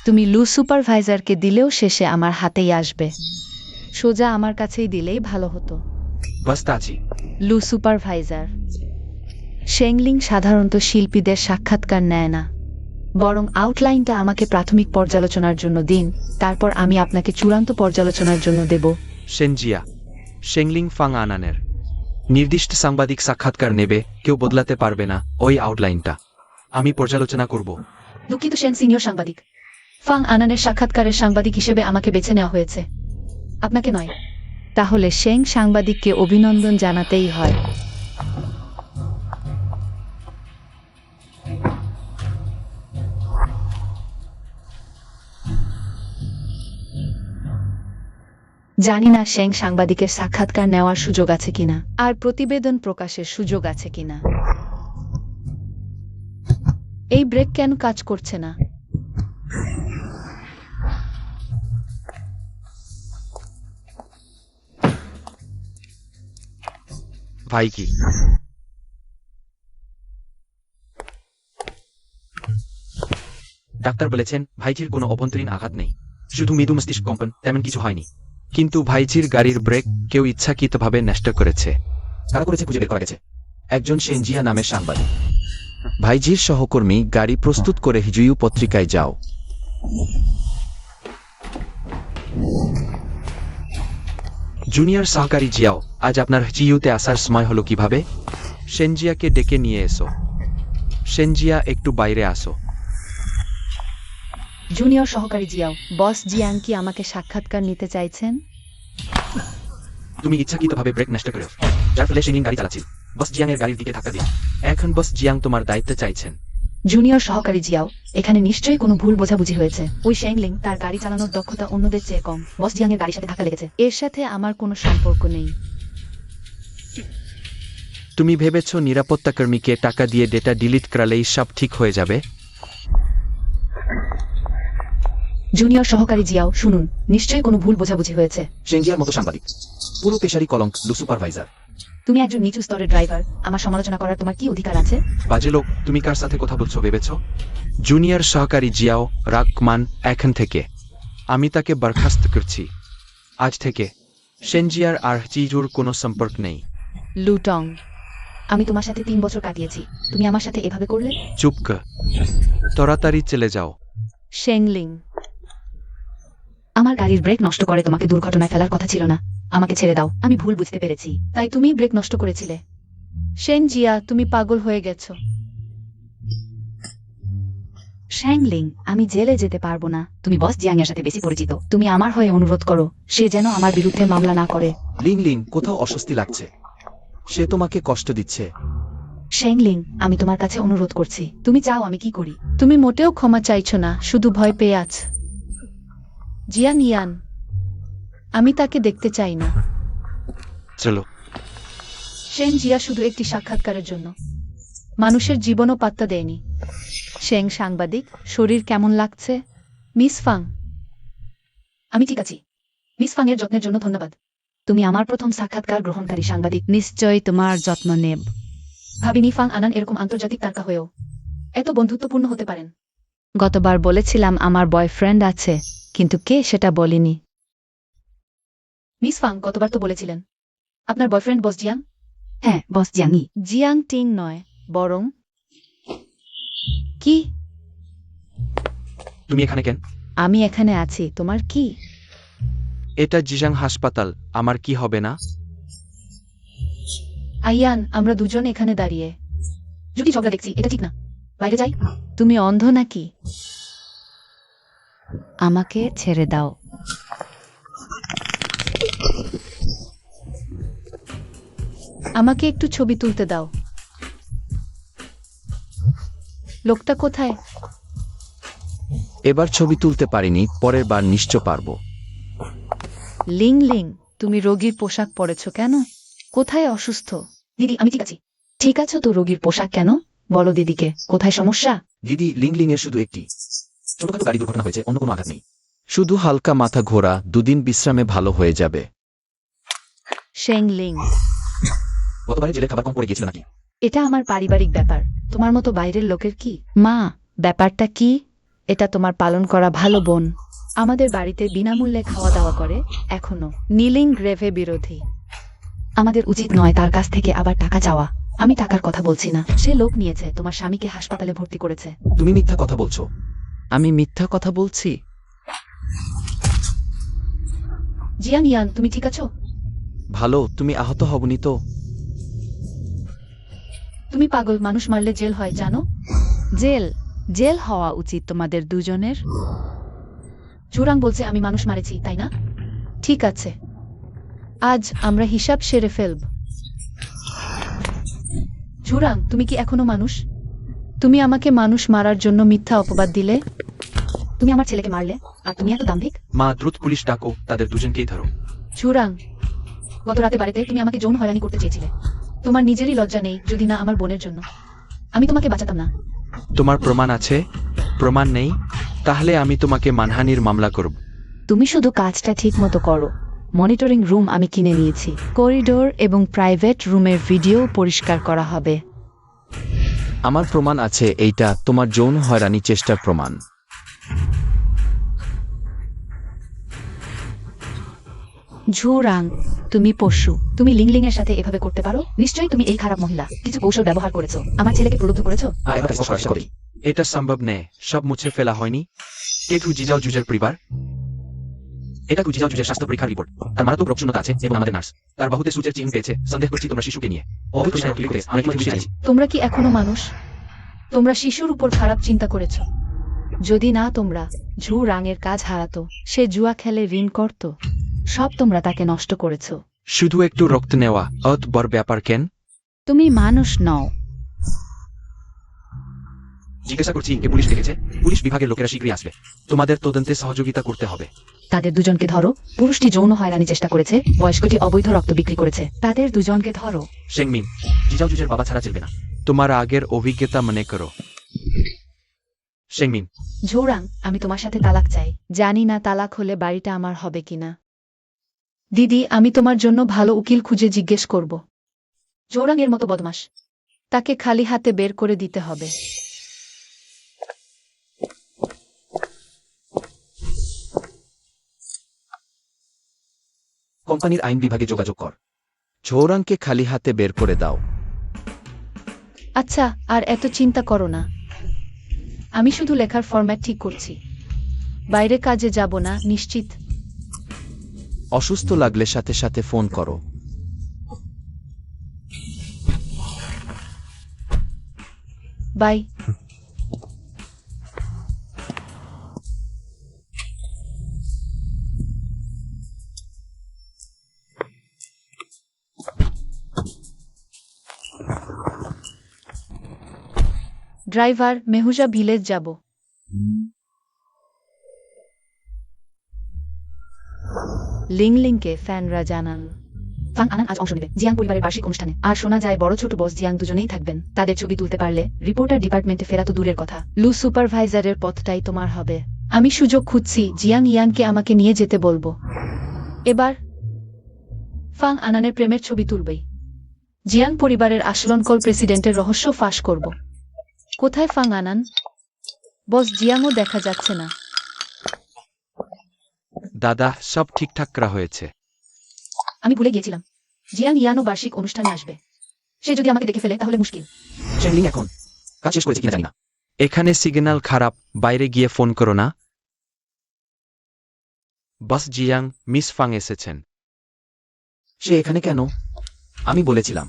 তুমি লু সুপারভাইজারকে দিলেও শেষে আমার হাতেই আসবে, সোজা আমার কাছেই দিলেই ভালো হতো। বাস্তাচি। লু সুপারভাইজার। শেংলিং সাধারণত শিল্পীদের সাক্ষাৎকার নেয় না, বরং আউটলাইনটা আমাকে প্রাথমিক পর্যালোচনার জন্য দিন, তারপর আমি আপনাকে চূড়ান্ত পর্যালোচনার জন্য দেব। সেনজিয়া, শেংলিং ফাং আনানের নির্দিষ্ট সাংবাদিক সাক্ষাৎকার নেবে, কেউ বদলাতে পারবে না ওই আউটলাইনটা। আমি পর্যালোচনা করব। দুঃখিত, সেন সিনিয়র সাংবাদিক। ফাং আনানের সাক্ষাৎকারের সাংবাদিক হিসেবে আমাকে বেছে নেওয়া হয়েছে, আপনাকে নয়। তাহলে শেং সাংবাদিককে অভিনন্দন জানাতেই হয়। জানি না শেং সাংবাদিকের সাক্ষাৎকার নেওয়ার সুযোগ আছে কিনা, আর প্রতিবেদন প্রকাশের সুযোগ আছে কিনা। এই ব্রেক কেন কাজ করছে না? ভাই কি? ডাক্তার বলেছেন ভাইজির কোনো অভ্যন্তরীণ আঘাত নেই, শুধু মৃদু মস্তিষ্ক কম্পন, তেমন কিছু হয়নি। কিন্তু ভাইজির গাড়ির ব্রেক কেউ ইচ্ছাকৃতভাবে নষ্ট করেছে। কারা করেছে খুঁজে বের করা গেছে, একজন সেনজিয়া নামের সাংবাদিক। ভাইজির সহকর্মী গাড়ি প্রস্তুত করে হিজুয়ু পত্রিকায় যাও। জুনিয়র সহকারী জিয়াও, আজ আপনার জিইউতে আসার সময় হলো কিভাবে? সেনজিয়াকে ডেকে নিয়ে এসো। সেনজিয়া, একটু বাইরে আসো। জুনিয়র সহকারী জিয়াও, বস জিয়াং কি আমাকে সাক্ষাৎকার নিতে চাইছেন? তুমি ইচ্ছাকৃতভাবে ব্রেক নষ্ট করেছো, যার ফলে শেংলিং গাড়ি চালাচ্ছিল। বস জিয়াং এর গাড়ির দিকে ধাক্কা দিয়ে। এখন বস জিয়াং তোমার দায়িত্ব চাইছেন। জুনিয়র সহকারী জিয়াও, এখানে নিশ্চয়ই কোনো ভুল বোঝাবুঝি হয়েছে। ওই শেংলিং তার গাড়ি চালানোর দক্ষতা অন্যদের চেয়ে কম, বস জিয়াং এর গাড়ির সাথে ধাক্কা লেগেছে। এর সাথে আমার কোনো সম্পর্ক নেই। তুমি ভেবেছ নিরাপত্তাকর্মীকে টাকা দিয়ে ডেটা ডিলিট করালেই সব ঠিক হয়ে যাবে? জুনিয়র সহকারী জিয়াও, শুনুন, নিশ্চয়ই কোনো ভুল বোঝাবুঝি হয়েছে। সেনজিয়ার মতো সাংবাদিক, পুরো পেশারি কলঙ্ক, লু সুপারভাইজার। তুমি একজন নিচু স্তরের ড্রাইভার, আমার সমালোচনা করার তোমার কি অধিকার আছে? বাজে লোক, তুমি কার সাথে কথা বলছো ভেবেছ? জুনিয়র সহকারী জিয়াও, রাগমান, এখন থেকে আমি তাকে বরখাস্ত করছি। আজ থেকে সেনজিয়ার আর জিজুর কোনো সম্পর্ক নেই। লুটং, আমি তোমার সাথে 3 বছর কাটিয়েছি, তুমি আমার সাথে এভাবে করলে? চুপ কর, তাড়াতাড়ি চলে যাও। শেংলিং, আমার গাড়ির ব্রেক নষ্ট করে তোমাকে দুর্ঘটনায় ফেলার কথা ছিল না, আমাকে ছেড়ে দাও, আমি ভুল বুঝতে পেরেছি, তাই তুমি ব্রেক নষ্ট করেছিলে। শেন জিয়া, তুমি পাগল হয়ে গেছো। শ্যাংলিং, আমি জেলে যেতে পারবো না। তুমি বস জিয়াং এর সাথে বেশি পরিচিত। তুমি আমার হয়ে অনুরোধ করো, সে যেন আমার বিরুদ্ধে মামলা না করে। লিং লিং, কোথাও অস্বস্তি লাগছে। সে তোমাকে কষ্ট দিচ্ছে। শ্যাংলিং, আমি তোমার কাছে অনুরোধ করছি, তুমি চাও আমি কি করি? তুমি মোটেও ক্ষমা চাইছো না, শুধু ভয় পেয়ে আছ। জিয়াং ইয়ান, আমি তাকে দেখতে চাই না। চলো। শেন জিয়া শুধু একটি সাক্ষাৎকারের জন্য মানুষের জীবনও পাত্তা দেয়নি। শেং সাংবাদিক, শরীর কেমন লাগছে? মিস ফাং, আমি ঠিক আছি। মিস ফাং এর যত্নের জন্য ধন্যবাদ। তুমি আমার প্রথম সাক্ষাৎকার গ্রহণকারী সাংবাদিক। নিশ্চয়ই তোমার যত্ন নেব। ভাবিনি ফাং আনান এরকম আন্তর্জাতিক তারকা হয়েও এত বন্ধুত্বপূর্ণ হতে পারেন। গতবার বলেছিলাম আমার বয়ফ্রেন্ড আছে, কিন্তু কে সেটা বলিনি। মিস ফাং, গতবার তো বলেছিলেন আপনার বয়ফ্রেন্ড বস জিয়াং। হ্যাঁ, বস জিয়াংই। জিয়াং টিং নয়, বরং কি? তুমি এখানে কেন? আমি এখানে আছি, তোমার কি? এটা জিজাং হাসপাতাল, আমার কি হবে না? আইয়ান, আমরা দুজন এখানে দাঁড়িয়ে যদি ঝগড়া দেখছি, এটা ঠিক না। বাইরে যাই। তুমি অন্ধ নাকি? আমাকে ছেড়ে দাও। আমাকে একটু ছবি তুলতে দাও। লোকটা কোথায়? এবার ছবি তুলতে পারিনি, পরের বার নিশ্চয় পারবো। লিং লিং, তুমি রোগীর পোশাক পরেছ কেন? কোথায় অসুস্থ? দিদি, আমি ঠিক আছি। ঠিক আছো তো? রোগীর পোশাক কেন? বলো দিদিকে, কোথায় সমস্যা? দিদি, লিং লিং এর শুধু একটি ছোটখাটো গাড়ি দুর্ঘটনা হয়েছে, অন্য কোনো আঘাত নেই। শুধু হালকা মাথা ঘোরা, দুদিন বিশ্রামে ভালো হয়ে যাবে। শেং লিং, গতবারে জেলে খাবার কম পড়ে গিয়েছিল নাকি? এটা আমার পারিবারিক ব্যাপার, তোমার মতো বাইরের লোকের কি? মা, ব্যাপারটা কি? এটা তোমার পালন করা ভালো বোন। আমাদের বাড়িতে বিনামূল্যে খাওয়া দাওয়া করে এখনো। নিলিং গ্রেভে বিরোধী। আমাদের উচিত নয় তার কাছ থেকে আবার টাকা চাওয়া। আমি টাকার কথা বলছি না, সে লোক নিয়েছে, তোমার স্বামীকে হাসপাতালে ভর্তি করেছে। তুমি মিথ্যা কথা বলছো। আমি মিথ্যা কথা বলছি? জিয়াং ইয়ান, তুমি ঠিক আছো? ভালো, তুমি আহত হবনি তো? তুমি পাগল, মানুষ মারলে জেল হয় জানো? জেল? জেল হওয়া উচিত তোমাদের দুজনের। জুরাং বলছে আমি মানুষ মারেছি, তাই না? ঠিক আছে, আজ আমরা হিসাব সেরে ফেলব। জুরাং, তুমি কি এখনো মানুষ? তুমি আমাকে মানুষ মারার জন্য মিথ্যা অপবাদ দিলে। তুমি আমার ছেলেকে মারলে, আর তুমি এত দাম্ভিক। মা, দ্রুত পুলিশ ডাকো, তাদের দুজনকেই ধরো। জুরাং, গত রাতে বাড়িতে তুমি আমাকে যৌন হয়রানি করতে চেয়েছিলে। তোমার নিজেরই লজ্জা নেই, যদি না আমার বোনের জন্য। আমি তোমাকে বাঁচাতাম না। তোমার প্রমাণ আছে? প্রমাণ নেই? তাহলে আমি তোমাকে মানহানির মামলা করব। তুমি শুধু কাজটা ঠিক মতো করো। মনিটরিং রুম আমি কিনে নিয়েছি। করিডোর এবং প্রাইভেট রুমের ভিডিও পরিষ্কার করা হবে। আমার প্রমাণ আছে, এইটা তোমার যৌন হয়রানি চেষ্টার প্রমাণ। ঝুরাং, তুমি পশু। তুমি লিংলিং এর সাথে এভাবে করতে পারো? নিশ্চয়ই তুমি এই খারাপ মহিলা। কিছু কৌশল ব্যবহার করেছো, আমার ছেলেকে প্রলুব্ধ করেছো। এবার স্পষ্ট করার চেষ্টা করি। এটা সম্ভব নেই, সব মুছে ফেলা হয়নি। কে তু জিজাও জুজের পরিবার? এটা তু জিজাও জুজের স্বাস্থ্য পরীক্ষার রিপোর্ট। তার মারাত্মক রোগশূন্যতা আছে এবং আমাদের নার্স তার বাহুতে সূচের চিহ্ন পেয়েছে। সন্দেহ করছি তোমরা শিশুকে নিয়ে। অনেক খুশি আছি। তোমরা কি এখনো মানুষ? তোমরা শিশুর উপর খারাপ চিন্তা করেছো। যদি না তোমরা ঝু রাঙের কাজ হারাতো, সে জুয়া খেলে ঋণ করত। সব তোমরা তাকে নষ্ট করেছো। শুধু একটু রক্ত নেওয়া অত বড় ব্যাপার কেন? তুমি মানুষ নও। জিজ্ঞাসা করছি কে পুলিশ ডেকেছে? পুলিশ বিভাগের লোকেরা শীঘ্রই আসবে। তোমাদের তদন্তে সহযোগিতা করতে হবে। তাদের দুজনকে ধরো। পুরুষটি যৌন হয়রানি চেষ্টা করেছে, বয়স্কটি অবৈধ রক্ত বিক্রি করেছে। তাদের দুজনকে ধরো। শেংমিন, জিজাও জুজের বাবা ছাড়া চলবে না। তোমার আগের অভিজ্ঞতা মনে করো। শেংমিন, ঝুরাং, আমি তোমার সাথে তালাক চাই। জানি না তালাক হলে বাড়িটা আমার হবে কিনা। দিদি, আমি তোমার জন্য ভালো উকিল খুঁজে জিজ্ঞেস করব। জোরাং এর মতো বদমাস তাকে খালি হাতে বের করে দিতে হবে। কোম্পানির আইন বিভাগে যোগাযোগ কর। ঝৌরাংকে খালি হাতে বের করে দাও। আচ্ছা, আর এত চিন্তা করো না। আমি শুধু লেখার ফরম্যাট ঠিক করছি। বাইরে কাজে যাব না, নিশ্চিত। অসুস্থ লাগলে সাথে সাথে ফোন করো। বাই। ড্রাইভার, মেহুজা ভিলেজ যাব। লিংলিংকে ফ্যানরা জানাল ফাং আনান আজ অংশ নেবে জিয়াং পরিবারের বার্ষিক অনুষ্ঠানে। আর শোনা যায় বড় ছোট বস জিয়াং দুজনেই থাকবেন। তাদের ছবি তুলতে পারলে রিপোর্টার ডিপার্টমেন্টে ফেরা তো দূরের কথা, লু সুপারভাইজারের পথটাই তোমার হবে। আমি সুযোগ খুঁজছি, জিয়াং ইয়ানকে আমাকে নিয়ে যেতে বলবো। এবার ফাং আনানের প্রেমের ছবি তুলবেই। জিয়াং পরিবারের আশলনকল প্রেসিডেন্টের রহস্য ফাঁস করব। কোথায় ফাং আনান? বস জিয়াংও দেখা যাচ্ছে না। দাদা, সব ঠিকঠাক করা হয়েছে। আমি ভুলে গিয়েছিলাম, জিয়াং ইয়ানও বার্ষিক অনুষ্ঠানে আসবে। সে যদি আমাকে দেখে ফেলে তাহলে মুশকিল। শেংলিং এখন কাজ শেষ করেছে কিনা জানি না। এখানে সিগন্যাল খারাপ, বাইরে গিয়ে ফোন করো না। বস জিয়াং, মিস ফাং এসেছেন। সে এখানে কেন? আমি বলেছিলাম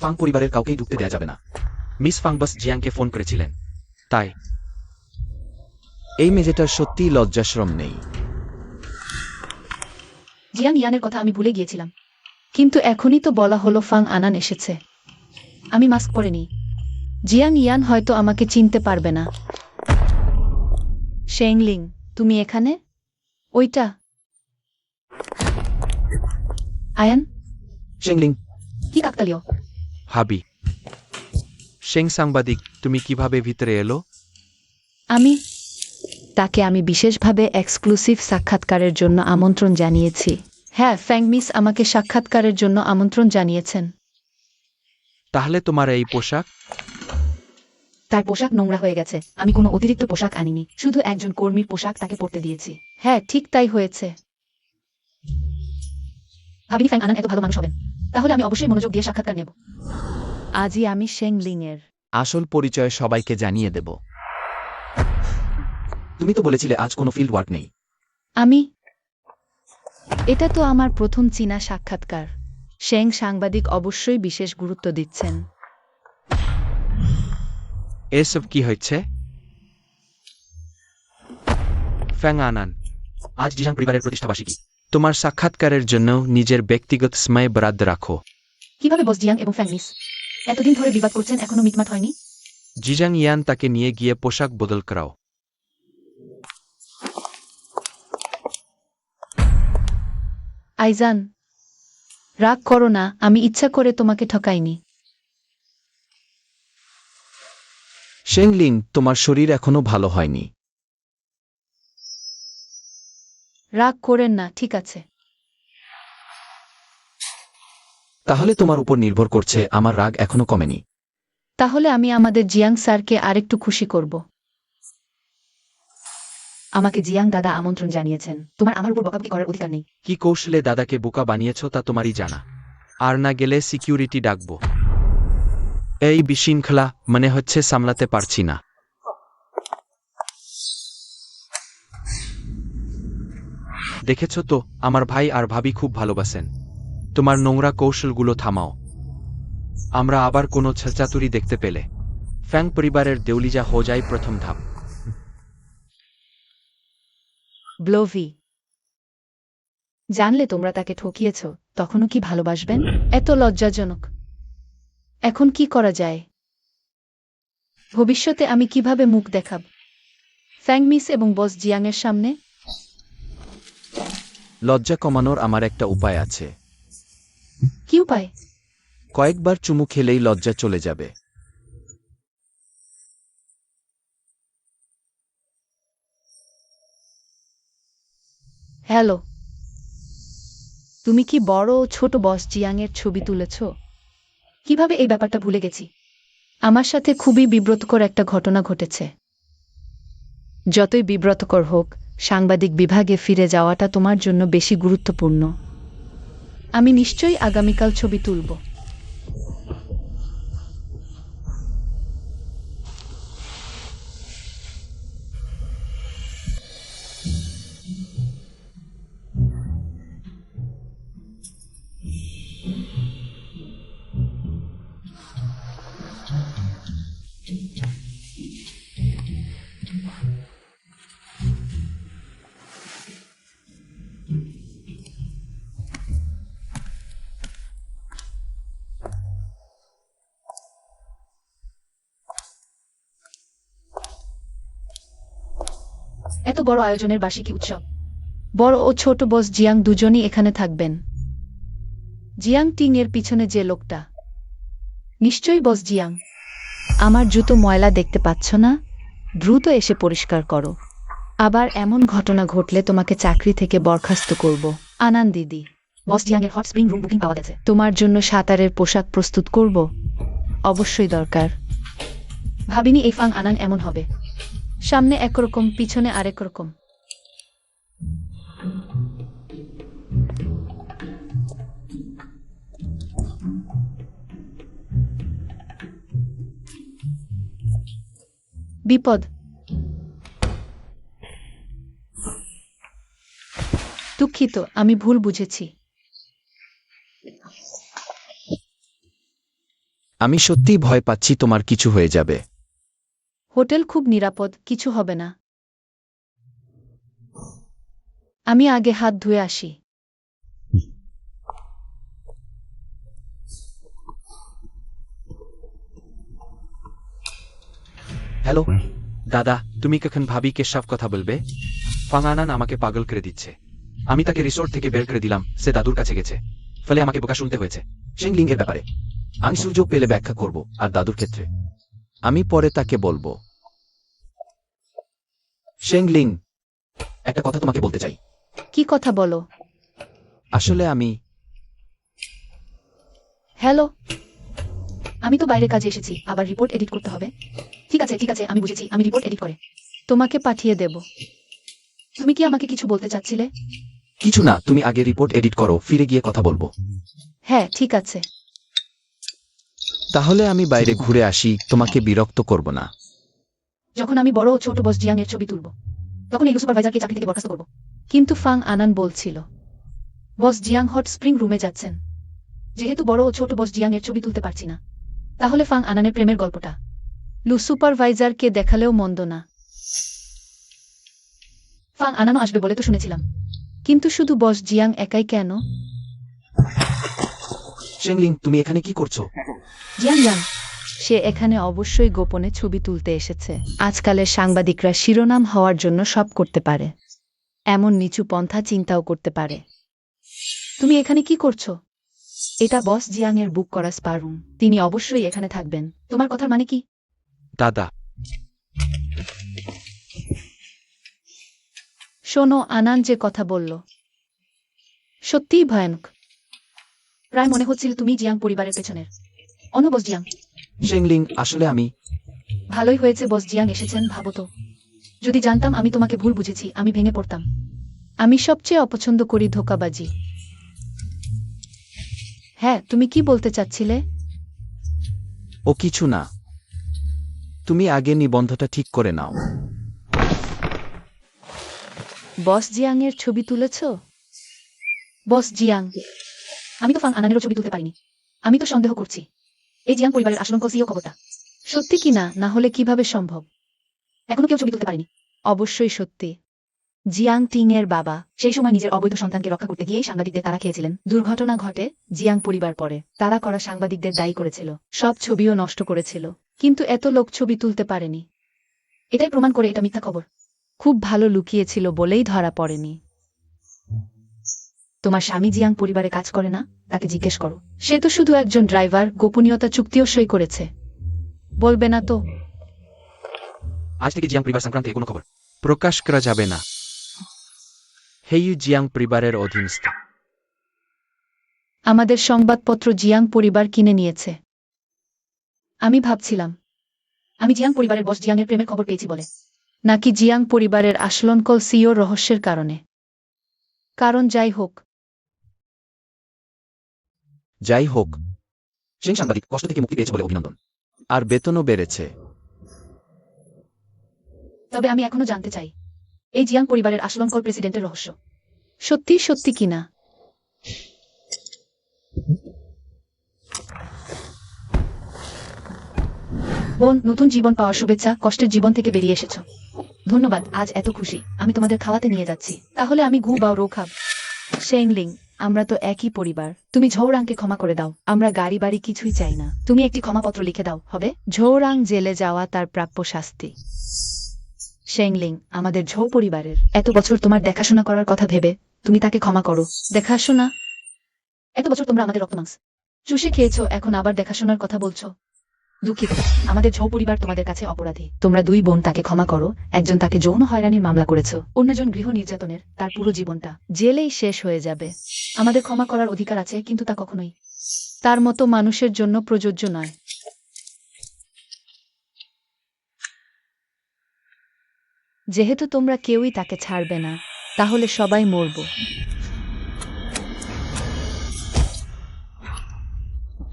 ফাং পরিবারের কাউকেই ঢুকতে দেয়া যাবে না। মিস ফাং বস জিয়াংকে ফোন করেছিলেন, তাই। এই মেয়েটার সত্যিই লজ্জাশ্রম নেই। জিয়াং ইয়ানের কথা আমি ভুলে গিয়েছিলাম, কিন্তু এখনই তো বলা হলো ফাং আনান এসেছে। আমি মাস্ক পরেনি। জিয়াং ইয়ান হয়তো আমাকে চিনতে পারবে না। শেংলিং, তুমি এখানে? ওইটা আয়ান? শেংলিং, কি কাকতালীয়! হাবি শেং সাংবাদিক, তুমি কিভাবে ভিতরে এলো? তাকে আমি বিশেষভাবে এক্সক্লুসিভ সাক্ষাৎকারের জন্য আমন্ত্রণ জানিয়েছি। হ্যাঁ, ফ্যাং মিস আমাকে সাক্ষাৎকারের জন্য আমন্ত্রণ জানিয়েছেন। তাহলে তোমার এই পোশাক? তার পোশাক নোংরা হয়ে গেছে। আমি কোনো অতিরিক্ত পোশাক আনিনি, শুধু একজন কর্মীর পোশাক তাকে পরতে দিয়েছি। হ্যাঁ, ঠিক তাই হয়েছে। ভাবিনি ফ্যাং আনান এত ভালো মানুষ হবেন। তাহলে আমি অবশ্যই মনোযোগ দিয়ে সাক্ষাৎকার নেব। আজই আমি শেংলিং এর আসল পরিচয় সবাইকে জানিয়ে দেব। তুমি তো বলেছিলে আজ কোনো ফিল্ড ওয়ার্ক নেই। এটা তো আমার প্রথম চীনা সাক্ষাৎকার। শেং সাংবাদিক অবশ্যই বিশেষ গুরুত্ব দিচ্ছেন। এসব কি হচ্ছে? ফ্যাং আনান, আজ জিয়াং পরিবারের প্রতিষ্ঠাবার্ষিকী। তোমার সাক্ষাৎকারের জন্য নিজের ব্যক্তিগত সময় বরাদ্দ রাখো। কিভাবে বস জিয়াং এবং ফ্যাং মিস এতদিন ধরে বিবাদ করছেন, এখনো মিটমাট হয়নি? জিজাং ইয়ান তাকে নিয়ে গিয়ে পোশাক বদল করাও। আইজান, রাগ করো না, আমি ইচ্ছা করে তোমাকে ঠকাইনি। শেংলিং, তোমার শরীর এখনো ভালো হয়নি। রাগ করেন না, ঠিক আছে। তাহলে তোমার উপর নির্ভর করছে, আমার রাগ এখনো কমেনি। তাহলে আমি আমাদের জিয়াং স্যারকে আরেকটু খুশি করব। আমাকে জিয়াং দাদা আমন্ত্রণ জানিয়েছেন। তোমার আমার উপর বকাবকি করার অধিকার নেই। কি কৌশলে দাদাকে বোকা বানিয়েছ তা তোমারই জানা। আর না গেলে সিকিউরিটি ডাকবো। এই বিশৃঙ্খলা মনে হচ্ছে সামলাতে পারছি না। দেখেছ তো, আমার ভাই আর ভাবি খুব ভালোবাসেন। তোমার নোংরা কৌশলগুলো থামাও। আমরা আবার কোনো ছাচাতুরি দেখতে পেলে ফ্যাং পরিবারের দেউলিজা হো যায় প্রথম ধাপ। ব্লোভি, জানলে তোমরা তাকে ঠকিয়েছ, তখনও কি ভালোবাসবেন? এত লজ্জাজনক। এখন কি করা যায়? ভবিষ্যতে আমি কিভাবে মুখ দেখাব ফ্যাং মিস এবং বস জিয়াংয়ের সামনে? লজ্জা কমানোর আমার একটা উপায় আছে। কি উপায়? কয়েকবার চুমু খেলেই লজ্জা চলে যাবে। হ্যালো, তুমি কি বড় ও ছোট বস জিয়াংয়ের ছবি তুলেছ? কিভাবে এই ব্যাপারটা ভুলে গেছি। আমার সাথে খুবই বিব্রতকর একটা ঘটনা ঘটেছে। যতই বিব্রতকর হোক, সাংবাদিক বিভাগে ফিরে যাওয়াটা তোমার জন্য বেশি গুরুত্বপূর্ণ। আমি নিশ্চয়ই আগামীকাল ছবি তুলব। এত বড় আয়োজনের বার্ষিকী উৎসব। বড় ও ছোট বস জিয়াং দুজনই এখানে থাকবেন। জিয়াং টিং এর পিছনে যে লোকটা, নিশ্চয়ই বস জিয়াং। আমার জুতো ময়লা দেখতে পাচ্ছ না? দ্রুত এসে পরিষ্কার করো। আবার এমন ঘটনা ঘটলে তোমাকে চাকরি থেকে বরখাস্ত করব। আনান দিদি, বস জিয়াং এর হট স্প্রিং রুম বুকিং পাওয়া গেছে। তোমার জন্য সাঁতারের পোশাক প্রস্তুত করব। অবশ্যই দরকার। ভাবিনি এই ফাং আনান এমন হবে। সামনে একরকম, পিছনে আরেক রকম। বিপদ। দুঃখিত, আমি ভুল বুঝেছি। আমি সত্যিই ভয় পাচ্ছি তোমার কিছু হয়ে যাবে। হোটেল খুব নিরাপদ, কিছু হবে না। আমি আগে হাত ধুয়ে আসি। হ্যালো দাদা, তুমি কখন ভাবিকে সব কথা বলবে? ফাং আনান আমাকে পাগল করে দিচ্ছে। আমি তাকে রিসোর্ট থেকে বের করে দিলাম, সে দাদুর কাছে গেছে, ফলে আমাকে বোকা শুনতে হয়েছে। শেংলিং এর ব্যাপারে আমি সুযোগ পেলে ব্যাখ্যা করব, আর দাদুর ক্ষেত্রে আমি পরে তাকে বলবো। শেংলিং, একটা কথা তোমাকে বলতে চাই। কি কথা বলো? আসলে আমি হ্যালো, আমি তো বাইরে কাজে এসেছি, আবার রিপোর্ট এডিট করতে হবে। ঠিক আছে ঠিক আছে, আমি বুঝেছি, আমি রিপোর্ট এডিট করে তোমাকে পাঠিয়ে দেব। তুমি কি আমাকে কিছু বলতে চাচ্ছিলে? কিছু না, তুমি আগে রিপোর্ট এডিট করো, ফিরে গিয়ে কথা বলবো। হ্যাঁ ঠিক আছে। তাহলে আমি বাইরে ঘুরে আসি, তোমাকে বিরক্ত করব না। যখন আমি বড় ও ছোট বস জিয়াং এর ছবি তুলব, তখন এই সুপারভাইজারকে চাকরি থেকে বরখাস্ত করব। কিন্তু ফাং আনান বলছিল বস জিয়াং হট স্প্রিং রুমে যাচ্ছেন। যেহেতু বড় ও ছোট বস জিয়াং এর ছবি তুলতে পারছি না, তাহলে ফাং আনানের প্রেমের গল্পটা লু সুপারভাইজারকে দেখালেও মন্দ না। ফাং আনানও আসবে বলে তো শুনেছিলাম, কিন্তু শুধু বস জিয়াং একাই কেন? শেংলিং, তুমি এখানে কি করছো? জিয়াং ইয়াং, সে এখানে অবশ্যই গোপনে ছবি তুলতে এসেছে। আজকালের সাংবাদিকরা শিরোনাম হওয়ার জন্য সব করতে পারে, এমন নিচু পন্থা চিন্তাও করতে পারে। তুমি এখানে কি করছো? এটা বস জিয়াং এর বুক করা স্পা রুম, তিনি অবশ্যই এখানে থাকবেন। তোমার কথার মানে কি? দাদা, শোনো, আনান যে কথা বলল সত্যিই ভয়ানক। প্রায় মনে হচ্ছিল তুমি জিয়াং পরিবারের পেছনের অন্য বস জিয়াং। শেংলিং, আসলে আমি ভালোই হয়েছে বস জিয়াং এসেছেন। ভাবো তো, যদি জানতাম আমি তোমাকে ভুল বুঝেছি, আমি ভেঙে পড়তাম। আমি সবচেয়ে অপছন্দ করি ধোঁকাবাজি। হ্যাঁ, তুমি কি বলতে চাচ্ছিলে? ও কিছু না, তুমি আগে নিবন্ধটা ঠিক করে নাও। বস জিয়াং এর ছবি তুলেছ? বস জিয়াং? আমি তো ফাং আনানেরও ছবি তুলতে পারিনি। আমি তো সন্দেহ করছি এই জিয়াং পরিবারের আসল সিও খবরটা সত্যি কি না, না হলে কিভাবে সম্ভব? এখনো কেউ ছবি তুলতে পারেনি। অবশ্যই সত্যি। জিয়াং টিং এর বাবা সেই সময় নিজের অবৈধ সন্তানকে রক্ষা করতে গিয়েই সাংবাদিকদের তারা খেয়েছিলেন। দুর্ঘটনা ঘটে জিয়াং পরিবার পরে তারা করা সাংবাদিকদের দায়ী করেছিল, সব ছবিও নষ্ট করেছিল, কিন্তু এত লোক ছবি তুলতে পারেনি। এটাই প্রমাণ করে এটা মিথ্যা খবর। খুব ভালো লুকিয়েছিল বলেই ধরা পড়েনি। তোমার স্বামী জিয়াং পরিবারে কাজ করে না? তাকে জিজ্ঞেস করো। সে তো শুধু একজন ড্রাইভার, গোপনীয়তা চুক্তিও সই করেছে। বলবে না তো? আজ থেকে জিয়াং পরিবার সংক্রান্ত কোনো খবর প্রকাশ করা যাবে না। হেইউ জিয়াং পরিবারের অধীনস্থ। আমাদের সংবাদপত্র জিয়াং পরিবার কিনে নিয়েছে। আমি ভাবছিলাম আমি জিয়াং পরিবারের বস জিয়াং এর প্রেমের খবর পেয়েছি বলে, নাকি জিয়াং পরিবারের আসলনকল সিও রহস্যের কারণে। কারণ যাই হোক, শেং সাংবাদিক কষ্ট থেকে মুক্তি পেয়েছে বলে অভিনন্দন। আর বেতনও বেড়েছে। তবে আমি এখনো জানতে চাই এই জিয়াং পরিবারের আসলনকল প্রেসিডেন্টের রহস্য সত্যি সত্যি কিনা। বোন, নতুন জীবন পাওয়ার শুভেচ্ছা। কষ্টের জীবন থেকে বেরিয়ে এসেছো, ধন্যবাদ। আজ এত খুশি, আমি তোমাদের খাওয়াতে নিয়ে যাচ্ছি। তাহলে আমি গু বা রো খাব। শেংলিং, আমরা তো একই পরিবার। তুমি ঝৌরাংকে ক্ষমা করে দাও, আমরা গাড়ি বাড়ি কিছুই চাই না। তুমি একটি ক্ষমাপত্র লিখে দাও, হবে? ঝৌরাং জেলে যাওয়া তার প্রাপ্য শাস্তি। শেংলিং আমাদের ঝৌ পরিবারের এত বছর তোমার দেখাশোনা করার কথা ভেবে তুমি তাকে ক্ষমা করো। দেখাশোনা? এত বছর তোমরা আমাদের রক্তমাংস চুষে খেয়েছো, এখন আবার দেখাশোনার কথা বলছো? দুঃখিত, আমাদের ঝৌ পরিবার তোমাদের কাছে অপরাধী। তোমরা দুই বোন তাকে ক্ষমা করো। একজন তাকে যৌন হয়রানির মামলা করেছো, অন্যজন গৃহ নির্যাতনের। তার পুরো জীবনটা জেলেই শেষ হয়ে যাবে। আমাদের ক্ষমা করার অধিকার আছে, কিন্তু তা কখনোই তার মতো মানুষের জন্য প্রযোজ্য নয়। যেহেতু তোমরা কেউই তাকে ছাড়বে না, তাহলে সবাই মরব।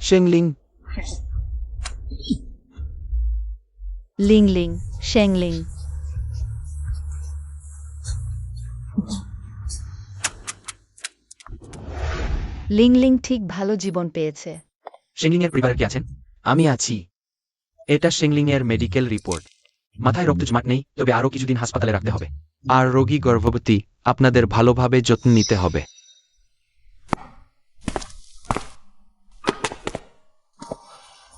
শেংলিং, লিং লিং, শেংলিং। লিং লিং ঠিক ভালো জীবন পেয়েছে। শেংলিং এর পরিবারে কি আছেন? আমি আছি। এটা শেংলিং এর মেডিকেল রিপোর্ট। মাথায় রক্ত জমাট নেই, তবে আরো কিছুদিন হাসপাতালে রাখতে হবে। আর রোগী গর্ভবতী, আপনাদের ভালোভাবে যত্ন নিতে হবে।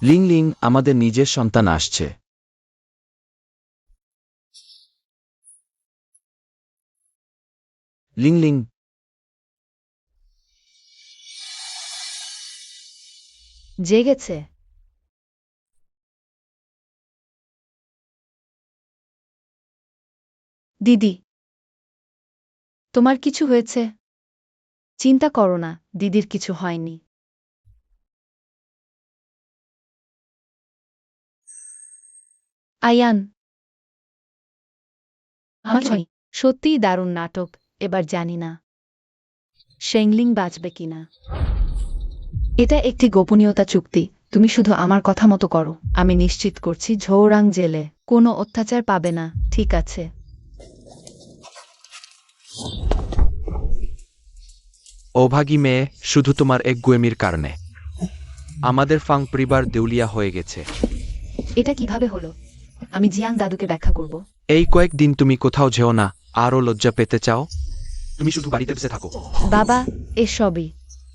লিং লিং, আমাদের নিজের সন্তান আসছে। লিং লিং, জেগেছে। দিদি, তোমার কিছু হয়েছে? চিন্তা করো না, দিদির কিছু হয়নি। আয়ান, আমার কিছু হয়নি। সত্যিই দারুণ নাটক। এবার জানি না শেংলিং বাঁচবে কিনা। এটা একটি গোপনীয়তা চুক্তি। তুমি শুধু আমার কথা মতো করো। আমি নিশ্চিত করছি ঝৌরাং জেলে কোনো অত্যাচার পাবে না, ঠিক আছে? অভাগী মেয়ে, শুধু তোমার একগুয়েমির কারণে আমাদের ফাং পরিবার দেউলিয়া হয়ে গেছে। এটা কিভাবে হলো? আমি জিয়াং দাদুকে ব্যাখ্যা করব। এই কয়েকদিন তুমি কোথাও যেও না। আরও লজ্জা পেতে চাও? তুমি শুধু বাড়িতে বসে থাকো। বাবা, এসবই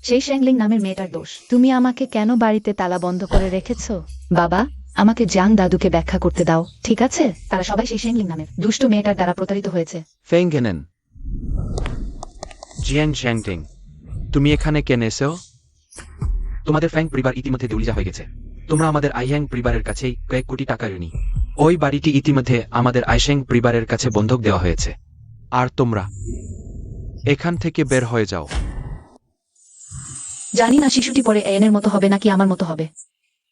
সেই শেংলিং নামের মেয়েটার দোষ। তুমি আমাকে কেন বাড়িতে তালা বন্ধ করে রেখেছ? বাবা, আমাকে জিয়াং দাদুকে ব্যাখ্যা করতে দাও, ঠিক আছে? তারা সবাই সেই শেংলিং নামের দুষ্ট মেয়েটার দ্বারা প্রতারিত হয়েছে। ফেং ঘেনেন। জিয়াং ঝ্যাংটিং, তুমি এখানে কেন এসো? তোমাদের ফ্যাং পরিবার ইতিমধ্যে দেউলিয়া হয়ে গেছে। তোমরা আমাদের আইহ্যাং পরিবারের কাছেই কয়েক কোটি টাকা ঋণী। ওই বাড়িটি ইতিমধ্যে আমাদের আইশেং পরিবারের কাছে বন্ধক দেওয়া হয়েছে। আর তোমরা এখান থেকে বের হয়ে যাও। জানি না শিশুটি পরে আয়ানের মতো হবে নাকি আমার মতো হবে।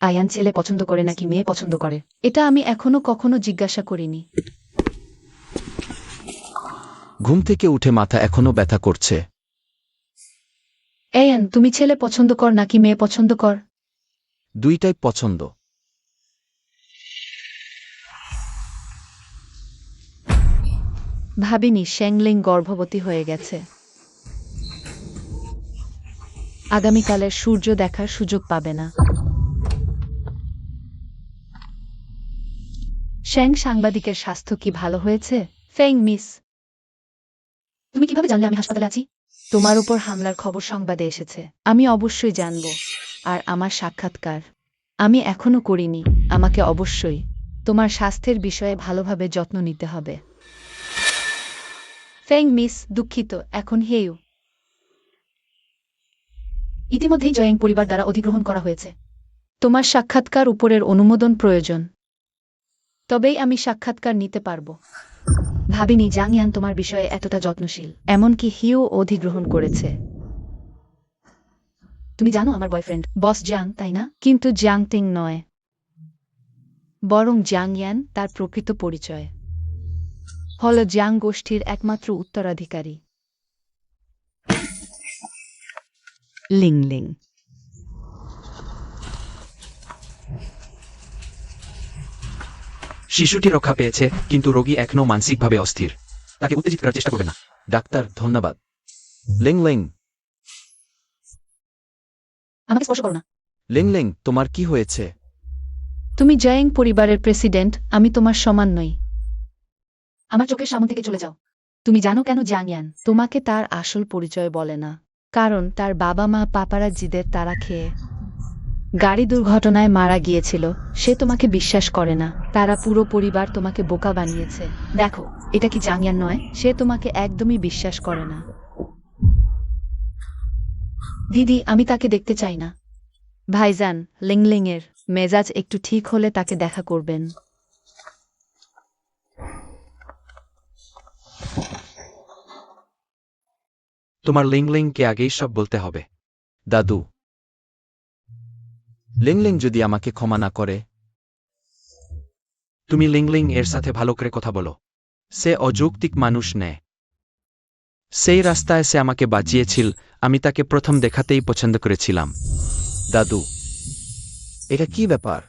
আয়ান ছেলে পছন্দ করে নাকি মেয়ে পছন্দ করে, এটা আমি এখনো কখনো জিজ্ঞাসা করিনি। ঘুম থেকে উঠে মাথা এখনো ব্যথা করছে। আয়ান, তুমি ছেলে পছন্দ কর নাকি মেয়ে পছন্দ কর? দুইটাই পছন্দ। ভাবিনি শেংলিং গর্ভবতী হয়ে গেছে। আগামীকালের সূর্য দেখার সুযোগ পাবে না। শ্যাং সাংবাদিকের স্বাস্থ্য কি ভালো হয়েছে? ফেং মিস, তুমি কিভাবে জানলে আমি হাসপাতালে আছি? তোমার উপর হামলার খবর সংবাদে এসেছে। আমি অবশ্যই জানব। আর আমার সাক্ষাৎকার আমি এখনো করিনি। আমাকে অবশ্যই তোমার স্বাস্থ্যের বিষয়ে ভালোভাবে যত্ন নিতে হবে। ফেং মিস, দুঃখিত, এখন হেউ ইতিমধ্যেই জয়েং পরিবার দ্বারা অধিগ্রহণ করা হয়েছে। তোমার সাক্ষাৎকার উপরের অনুমোদন প্রয়োজন, তবেই আমি সাক্ষাৎকার নিতে পারব। ভাবিনি জাং ইয়ান তোমার বিষয়ে এতটা যত্নশীল। এমনকি হিউ অধিগ্রহণ করেছে। তুমি জানো আমার বয়ফ্রেন্ড বস জাং, তাই না? কিন্তু জাং টিং নয়, বরং জাং ইয়ান তার প্রকৃত পরিচয় হল জাং গোষ্ঠীর একমাত্র উত্তরাধিকারী। লিং লিং, শিশুটি রক্ষা পেয়েছে, কিন্তু রোগী এখনও মানসিকভাবে অস্থির। তাকে উত্তেজিত করার চেষ্টা করবে না। ডাক্তার, ধন্যবাদ। লিং লিং, আমাকে স্পর্শ করো না। লিং লিং, তোমার কি হয়েছে? তুমি জয়েং পরিবারের প্রেসিডেন্ট, আমি তোমার সমান নই। আমার চোখের সামনে থেকে চলে যাও। তুমি জানো কেন জাং ইয়ান তোমাকে তার আসল পরিচয় বলে না? কারণ তার বাবা মা পাপারাজ্জিদের তাড়া খেয়ে গাড়ি দুর্ঘটনায় মারা গিয়েছিল। সে তোমাকে বিশ্বাস করে না। তারা পুরো পরিবার তোমাকে বোকা বানিয়েছে। দেখো, এটা কি জাঙ্গিয়ান নয়? সে তোমাকে একদমই বিশ্বাস করে না। দিদি, আমি তাকে দেখতে চাই না। ভাইজান, লিংলিংয়ের মেজাজ একটু ঠিক হলে তাকে দেখা করবেন। তোমার লিংলিংকে আগেই সব বলতে হবে। দাদু, লিংলিং যদি আমাকে ক্ষমা না করে? তুমি লিংলিং এর সাথে ভালো করে কথা বলো। সে অযৌক্তিক মানুষ নেয়। সেই রাস্তায় সে আমাকে বাঁচিয়েছিল। আমি তাকে প্রথম দেখাতেই পছন্দ করেছিলাম। দাদু, এটা কি ব্যাপার?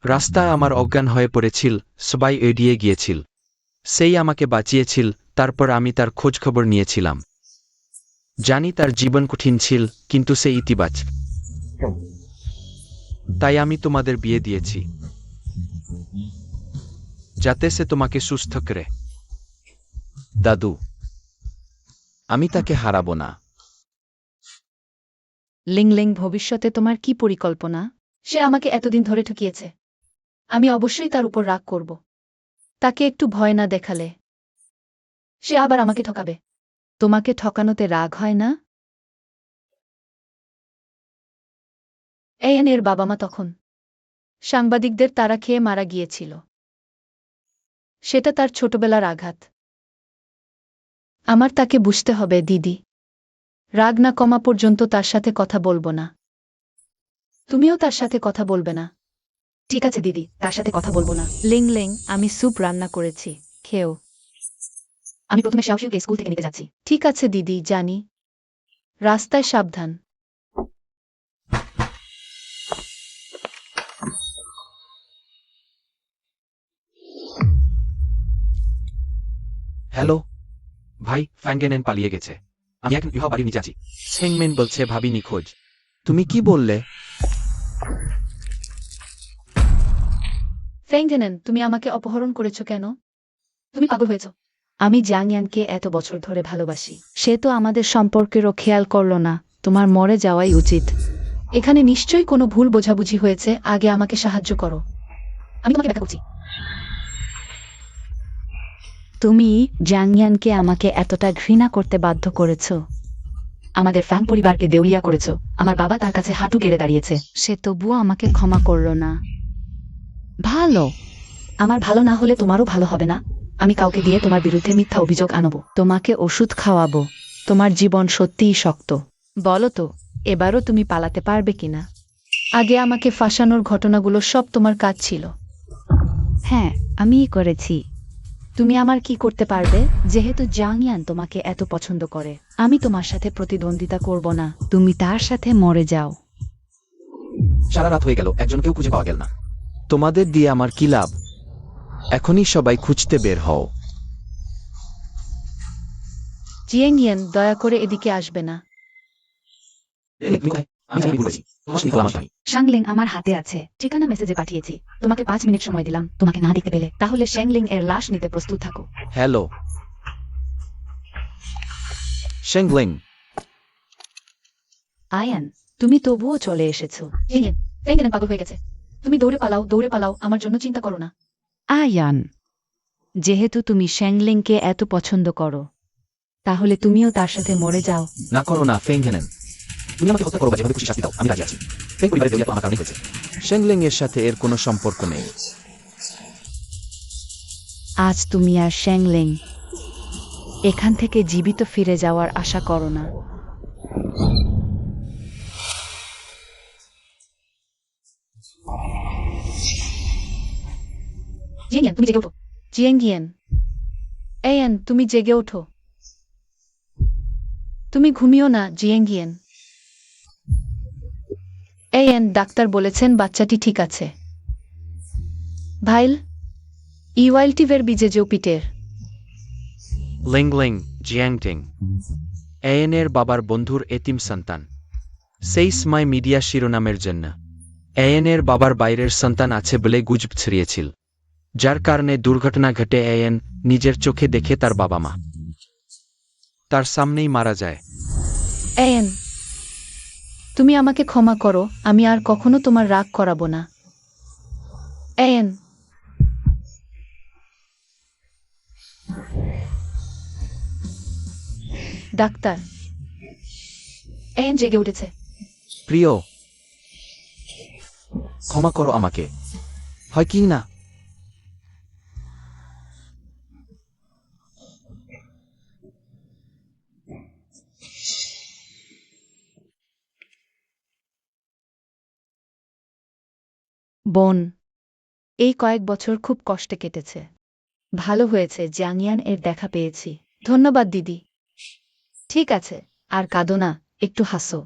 রাস্তায় আমার অজ্ঞান হয়ে পড়েছিল, সবাই এড়িয়ে গিয়েছিল। সেই আমাকে বাঁচিয়েছিল, তারপর আমি তার খোঁজ খবর নিয়েছিলাম। জানি তার জীবন কঠিন ছিল, কিন্তু সে ইতিবাচক। তাই আমি তোমাদের বিয়ে দিয়েছি, যাতে সে তোমাকে সুস্থ করে। দাদু, আমি তাকে হারাবো না। লিংলিং, ভবিষ্যতে তোমার কি পরিকল্পনা? সে আমাকে এতদিন ধরে ঠকিয়েছে। আমি অবশ্যই তার উপর রাগ করব। তাকে একটু ভয় না দেখালে সে আবার আমাকে ঠকাবে। তোমাকে ঠকানোতে রাগ হয় না? এর বাবা মা তখন সাংবাদিকদের তাড়া খেয়ে মারা গিয়েছিল। সেটা তার ছোটবেলার আঘাত। আমার তাকে বুঝতে হবে দিদি। রাগ না কমা পর্যন্ত তার সাথে কথা বলবো না। তুমিও তার সাথে কথা বলবে না। ঠিক আছে দিদি, তার সাথে কথা বলবো না। লিংলিং, আমি স্যুপ রান্না করেছি, খেও। আমি প্রথমে শাওশিউকে স্কুল থেকে নিতে যাচ্ছি। ঠিক আছে দিদি, জানি। রাস্তায় সাবধান। হ্যালো ভাই, ফ্যাঙ্গেনেন পালিয়ে গেছে। আমি এখন ইহা বাড়ির নিচে আছি। সেংমেন বলছে ভাবি নিখোঁজ। তুমি কি বললে? ফেংজেনেন, তুমি আমাকে অপহরণ করেছো কেন? তুমি পাগল হয়েছ? আমি জাংয়ানকে এত বছর ধরে ভালোবাসি। সে তো আমাদের সম্পর্কেরও খেয়াল করল না। তোমার মরে যাওয়াই উচিত। এখানে নিশ্চয়ই কোনো ভুল বোঝাবুঝি হয়েছে। আগে আমাকে সাহায্য করো। আমি তোমাকে ব্যাখ্যা করছি। তুমি জাংয়ানকে আমাকে এতটা ঘৃণা করতে বাধ্য করেছো। আমাদের ফ্যাং পরিবারকে দেউলিয়া করেছো। আমার বাবা তার কাছে হাঁটু গেড়ে দাঁড়িয়েছে। সে তবুও আমাকে ক্ষমা করল না। ভালো। আমার ভালো না হলে তোমারও ভালো হবে না। আমি কাউকে দিয়ে তোমার বিরুদ্ধে মিথ্যা অভিযোগ আনবো। তোমাকে ওষুধ খাওয়াবো। তোমার জীবন সত্যিই শক্ত। বলো তো, এবারও তুমি পালাতে পারবে কিনা? আগে আমাকে ফাঁসানোর ঘটনাগুলো সব তোমার কাজ ছিল। হ্যাঁ, আমিই করেছি। তুমি আমার কি করতে পারবে? যেহেতু জাংয়ান তোমাকে এত পছন্দ করে, আমি তোমার সাথে প্রতিদ্বন্দ্বিতা করব না। তুমি তার সাথে মরে যাও। সারা রাত হয়ে গেল, একজনকেও খুঁজে পাওয়া গেল না। তোমাদের দিয়ে আমার কি লাভ? এখনই সবাই খুঁজতে বের হও। জিয়েংয়েন, দয়া করে এদিকে আসবে না। শাংলিং আমার হাতে আছে। ঠিকানা মেসেজে পাঠিয়েছি। তোমাকে 5 মিনিট সময় দিলাম। তোমাকে না দেখতে পেলে তাহলে শ্যাংলিং এর লাশ নিতে প্রস্তুত থাকো। হ্যালো শেংলিং, আয়ান, তুমি তবুও চলে এসেছো। জিয়েংয়েন পাগল হয়ে গেছে। তুমি দৌড়ে পালাও, দৌড়ে পালাও। আমার জন্য চিন্তা করো না। আয়ান, যেহেতু তুমি শ্যাংলিংকে এত পছন্দ করো, তাহলে তুমিও তার সাথে মরে যাও। না করো না ফেংঘেনেন। তুমি আমাকে হত্যা করো বা যেভাবে খুশি শাস্তি দাও, আমি রাজি আছি। ফেং পরিবারের দেউলিয়া তো আমার কারণেই হয়েছে। শেংলিং এর সাথে এর কোনো সম্পর্ক নেই। আজ তুমি আর শ্যাংলিং এখান থেকে জীবিত ফিরে যাওয়ার আশা করো না। জিয়েংয়েন, তুমি জেগে ওঠো। জিয়েংয়েন, এয়ান, তুমি জেগে ওঠো। তুমি ঘুমিও না জিয়েংয়েন। এয়ান, ডাক্তার বলেছেন বাচ্চাটি ঠিক আছে। ভাইল, ইওয়াইলটিভের বীজে জোপিটের। লিংলিং, জিয়াংটিং, এএনের বাবার বন্ধুর এতিম সন্তান। সেই সময় মিডিয়া শিরোনামের জন্য এএনের বাবার বাইরের সন্তান আছে বলে গুজব ছড়িয়েছিল, যার কারণে দুর্ঘটনা ঘটে। এএন নিজের চোখে দেখে তার বাবা মা তার সামনেই মারা যায়। এয়ান, তুমি আমাকে ক্ষমা করো, আমি আর কখনো তোমার রাগ করাবো না। N doctor. এন জেগে উঠেছে। প্রিয়, ক্ষমা করো আমাকে, হয় কি না? বোন, এই কয়েক বছর খুব কষ্টে কেটেছে। ভালো হয়েছে জাংয়ান এর দেখা পেয়েছি। ধন্যবাদ দিদি। ঠিক আছে, আর কাঁদো না, একটু হাসো।